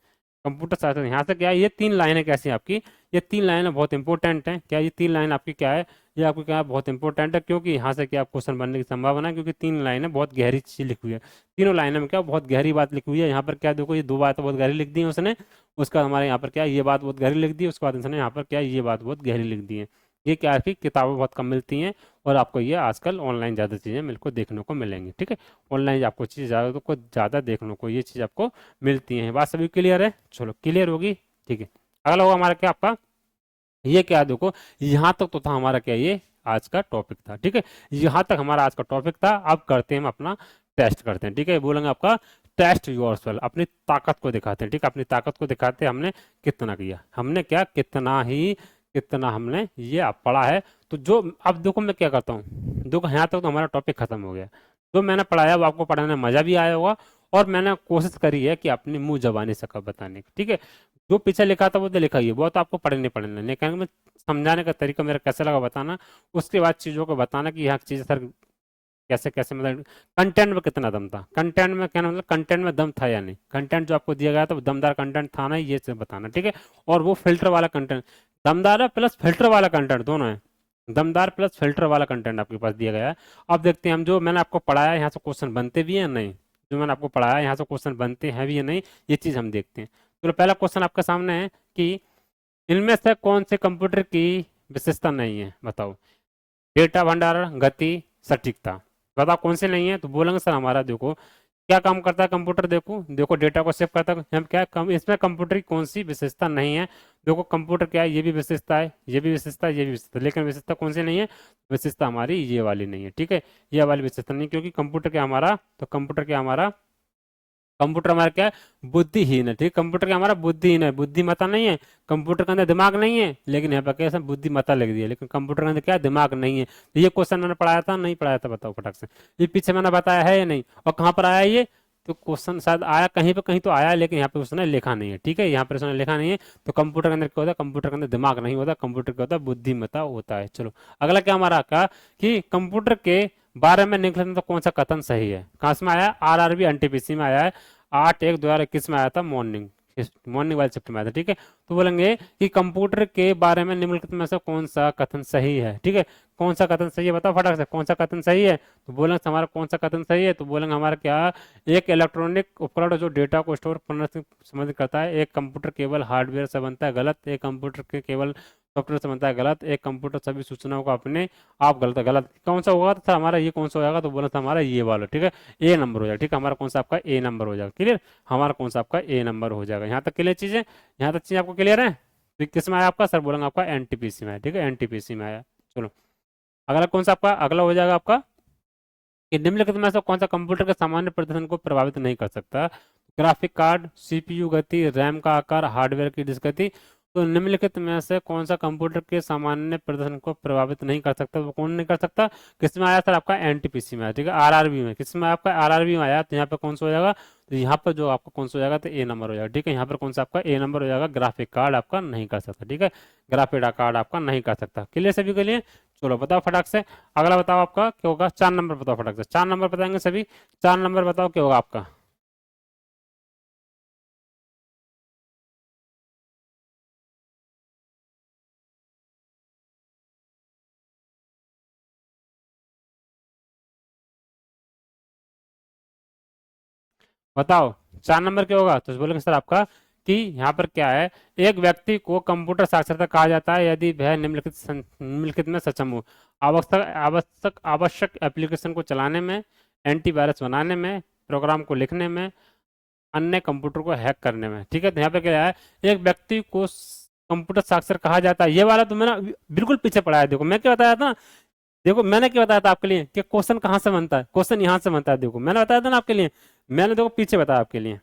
कंप्यूटर साक्षर, यहाँ से क्या है, ये 3 लाइनें कैसी हैं आपकी, ये 3 लाइनें बहुत इंपॉर्टेंट हैं। क्या ये 3 लाइन आपकी क्या है, ये आपको क्या है, बहुत इंपॉर्टेंट है, क्योंकि यहाँ से क्या क्वेश्चन बनने की संभावना है, क्योंकि 3 लाइनें बहुत गहरी चीज लिखी हुई है। तीनों लाइनों में क्या बहुत गहरी बात लिखी हुई है। यहाँ पर क्या देखो, ये 2 बातें बहुत गहरी लिख दी है उसने, उसका हमारे यहाँ पर क्या है, ये बात बहुत गहरी लिख दी है, उसके बाद उसने यहाँ पर क्या है, ये बात बहुत गहरी लिख दी है। ये क्या है कि किताबें बहुत कम मिलती हैं और आपको ये आजकल ऑनलाइन ज़्यादा चीज़ें मेरे को देखने को मिलेंगी। ठीक है, ऑनलाइन आपको चीज़ ज़्यादा देखने को ये चीज़ आपको मिलती है। बात सभी क्लियर है, चलो क्लियर होगी। ठीक है, अगला होगा हमारा क्या, आपका ये क्या है, देखो यहाँ तक तो था हमारा क्या, ये आज का टॉपिक था। ठीक है, यहाँ तक हमारा आज का टॉपिक था। अब करते हैं हम अपना टेस्ट करते हैं। ठीक है, बोलेंगे आपका टेस्ट योरसेल्फ, अपनी ताकत को दिखाते हैं। ठीक है, अपनी ताकत को दिखाते हैं हमने कितना किया, हमने क्या कितना हमने ये आप पढ़ा है। तो जो अब देखो मैं क्या करता हूँ, देखो यहाँ तक तो हमारा टॉपिक खत्म हो गया। जो मैंने पढ़ाया वो आपको पढ़ाने में मजा भी आया होगा और मैंने कोशिश करी है कि अपनी मुंह जबानी सका बताने की। ठीक है, जो पीछे लिखा था वो तो लिखा ही है, वो तो आपको पढ़ने पढ़ना, लेकिन मैं समझाने का तरीका मेरा कैसा लगा बताना, उसके बाद चीज़ों को बताना कि यहाँ चीज़ सर कैसे कैसे, मतलब कंटेंट में कितना दम था, कंटेंट में क्या मतलब कंटेंट में दम था या नहीं, कंटेंट जो आपको दिया गया था वो दमदार कंटेंट था ना, ये सब बताना। ठीक है, और वो फिल्टर वाला कंटेंट, दमदार है प्लस फिल्टर वाला कंटेंट दोनों है, दमदार प्लस फिल्टर वाला कंटेंट आपके पास दिया गया है। अब देखते हैं हम जो मैंने आपको पढ़ाया यहाँ से क्वेश्चन बनते भी हैं या नहीं, जो मैंने आपको पढ़ाया यहाँ से क्वेश्चन बनते हैं भी या नहीं, ये चीज़ हम देखते हैं। तो पहला क्वेश्चन आपके सामने है कि इनमें से कौन से कंप्यूटर की विशेषता नहीं है, बताओ। डेटा भंडारण, गति, सटीकता, बताओ कौन से नहीं है। तो बोलेंगे सर हमारा देखो क्या काम करता है कंप्यूटर, देखो देखो डेटा को सेव करता है, हम क्या इसमें कंप्यूटर की कौन सी विशेषता नहीं है। देखो कंप्यूटर क्या है, ये भी विशेषता है, ये भी विशेषता है, ये भी विशेषता है, लेकिन विशेषता कौन सी नहीं है, विशेषता हमारी ये वाली नहीं है। ठीक है, ये वाली विशेषता नहीं, क्योंकि कंप्यूटर क्या हमारा, तो कंप्यूटर हमारा क्या है, बुद्धिहीन है। ठीक, कंप्यूटर क्या हमारा बुद्धिहीन है, बुद्धिमत्ता नहीं है, कंप्यूटर के अंदर दिमाग नहीं है, लेकिन यहाँ पर कैसे बुद्धिमत्ता लिख दिया, लेकिन कंप्यूटर के अंदर क्या है, दिमाग नहीं है। तो ये क्वेश्चन मैंने पढ़ाया था नहीं पढ़ाया था, बताओ फटाक से, ये पीछे मैंने बताया है या नहीं, और कहाँ पर आया ये, तो क्वेश्चन शायद आया कहीं पे, कहीं तो आया, लेकिन यहाँ पे उसने लिखा नहीं है। ठीक है, यहाँ पर उसने लिखा नहीं है। तो कंप्यूटर के अंदर क्या होता है, कंप्यूटर के अंदर दिमाग नहीं होता, कंप्यूटर क्या होता है, बुद्धिमत्ता होता है। चलो अगला क्या हमारा का कि कंप्यूटर के बारे में निकलने तो कौन सा कथन सही है, कहाँ से में आया, आरआरबी एनटीपीसी में आया है, 8/1/2021 में आया था, मॉर्निंग वाले चैप्टर में आया था। ठीक है, तो बोलेंगे कि कंप्यूटर के बारे में निम्नलिखित में से कौन सा कथन सही है। ठीक है, कौन सा कथन सही है, बताओ फटाक से कौन सा कथन सही है। तो बोलेंगे हमारा कौन सा कथन सही है, तो बोलेंगे हमारा क्या, एक इलेक्ट्रॉनिक उपकरण जो डेटा को स्टोर करने से संबंधित करता है, एक कंप्यूटर केवल हार्डवेयर से बनता है, गलत, एक कंप्यूटर के केवल सॉफ्टवेयर से बनता है, गलत, एक कंप्यूटर सभी सूचनाओं को अपने आप, गलत है, गलत, कौन सा होगा, तो हमारा ये कौन सा हो जाएगा, तो बोला था हमारा ये वाला। ठीक है, ए नंबर हो जाएगा। ठीक है, हमारा कौन सा आपका ए नंबर हो जाएगा, क्लियर, हमारा कौन सा आपका ए नंबर हो जाएगा। यहाँ तक क्लियर चीज़ है, यहाँ तक चीज़ आपको क्लियर है। तो किस में आया आपका, सर बोलेंगे आपका एनटीपीसी में है। ठीक है, एनटीपीसी में आया। चलो अगला कौन सा आपका, अगला हो जाएगा आपका कि निम्नलिखित में से कौन सा कंप्यूटर के सामान्य प्रदर्शन को प्रभावित नहीं कर सकता, ग्राफिक कार्ड, सीपीयू गति, रैम का आकार, हार्डवेयर की डिस्क गति। तो निम्नलिखित में से कौन सा कंप्यूटर के सामान्य प्रदर्शन को प्रभावित नहीं कर सकता, वो कौन नहीं कर सकता, किसमें आया सर आपका एनटीपीसी में आया। ठीक है, आरआरबी में, किसमें आपका आरआरबी में आया, तो यहाँ पे कौन सा हो जाएगा, तो यहाँ पर जो आपका कौन सा हो जाएगा, तो ए नंबर हो जाएगा। ठीक है, यहाँ पर कौन सा आपका ए नंबर हो जाएगा, ग्राफिक कार्ड आपका नहीं कर सकता। ठीक है, ग्राफिक कार्ड आपका नहीं कर सकता, क्लियर सभी के लिए। चलो बताओ फटाक से, अगला बताओ आपका क्या होगा, 4 नंबर बताओ फटाक से, 4 नंबर बताएंगे सभी, 4 नंबर बताओ क्या होगा आपका। बताओ 4 नंबर क्या होगा, तो बोलेंगे सर आपका कि यहाँ पर क्या है, एक व्यक्ति को कंप्यूटर साक्षरता कहा जाता है यदि वह निम्नलिखित में सक्षम हो, आवश्यक एप्लीकेशन को चलाने में, एंटीवायरस बनाने में, प्रोग्राम को लिखने में, अन्य कंप्यूटर को हैक करने में। ठीक है, तो यहाँ पे क्या है, एक व्यक्ति को कंप्यूटर साक्षर कहा जाता है, ये वाला तो मैंने बिल्कुल पीछे पढ़ा है। देखो मैं क्या बताया था, देखो मैंने क्या बताया था आपके लिए कि क्वेश्चन कहाँ से बनता है, क्वेश्चन यहाँ से बनता है। देखो मैंने बताया था ना आपके लिए, मैंने देखो पीछे बताया आपके लिए।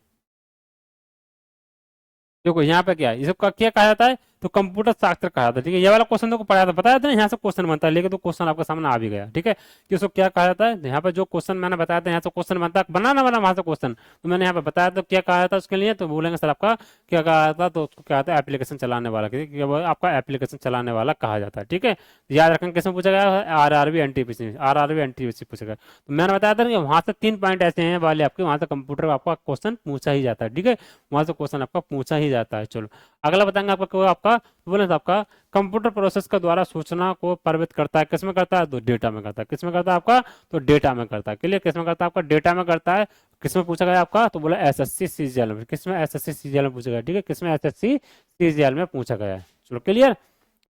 देखो यहाँ पे क्या है, इसको क्या कहा जाता है, तो कंप्यूटर साक्षर कहा जाता है। ठीक है, ये वाला क्वेश्चन तो पढ़ाया था, बताया था ना, यहाँ से क्वेश्चन बनता है, लेकिन तो क्वेश्चन आपके सामने आ भी गया। ठीक है, कि उसको क्या कहा जाता है, यहाँ पर जो क्वेश्चन मैंने बताया था यहाँ से क्वेश्चन बनता है, बना ना बना वहां से क्वेश्चन, तो मैंने यहाँ पे बताया तो क्या कहा था उसके लिए, तो बोलेंगे सर आपका क्या कहा जाता, तो उसको क्या आता है, एप्लीकेशन चलाने वाला, वो आपका एप्लीकेशन चलाने वाला कहा जाता है। ठीक है, याद रखेंगे किसमें पूछा गया, आरआरबी एनटीपीसी, आरआरबी एनटीपीसी पूछा गया। तो मैंने बताया था कि वहां से 3 पॉइंट ऐसे हैं वाले आपके, वहां से कंप्यूटर में आपका क्वेश्चन पूछा ही जाता है। ठीक है, वहां से क्वेश्चन आपका पूछा ही जाता है। चलो अगला बताएंगे आपका बोले तो आपका कंप्यूटर प्रोसेस के द्वारा सूचना को परिवर्तित करता है, किसमें करता है, तो डेटा में करता है। किसमें करता है आपका, तो डेटा में करता है। क्लियर, किसमें करता है आपका, डेटा में करता है। किसमें पूछा गया आपका, तो बोला एसएससी सीजीएल में, किसमें, एसएससी सीजीएल में पूछा गया। ठीक है, किसमें, एसएससी सीजीएल में पूछा गया है। चलो क्लियर,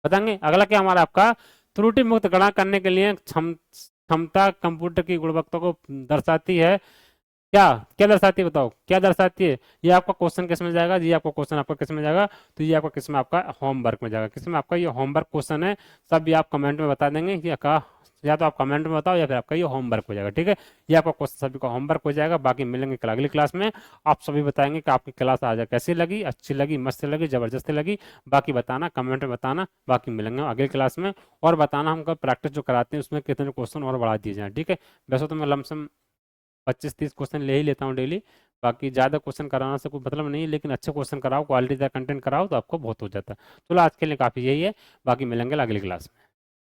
बताएंगे अगला क्या हमारा आपका, त्रुटि मुक्त गणना करने के लिए क्षमता कंप्यूटर की गुणवत्ता को दर्शाती है। क्या क्या दर्शाती है, बताओ क्या दर्शाती है। ये आपका क्वेश्चन किस में जाएगा, ये आपका क्वेश्चन आपका किस में जाएगा, तो ये आपका किस में, आपका होमवर्क में जाएगा। किस में, आपका ये होमवर्क क्वेश्चन है, सब ये आप कमेंट में बता देंगे कि का, या तो आप कमेंट में बताओ या फिर आपका ये होमवर्क हो जाएगा। ठीक है, ये आपका क्वेश्चन सभी का होमवर्क हो जाएगा। बाकी मिलेंगे कल अगली क्लास में, आप सभी बताएंगे कि आपकी क्लास आज कैसी लगी, अच्छी लगी, मस्त लगी, जबरदस्ती लगी, बाकी बताना कमेंट में बताना। बाकी मिलेंगे अगली क्लास में, और बताना हमको प्रैक्टिस जो कराते हैं उसमें कितने क्वेश्चन और बढ़ा दिए जाए। ठीक है, वैसे तो मैं लमसम 25-30 क्वेश्चन ले ही लेता हूँ डेली, बाकी ज़्यादा क्वेश्चन कराना से कोई मतलब नहीं है, लेकिन अच्छे क्वेश्चन कराओ, क्वालिटी का कंटेंट कराओ तो आपको बहुत हो जाता है। चलो आज के लिए काफ़ी यही है, बाकी मिलेंगे अगली क्लास में।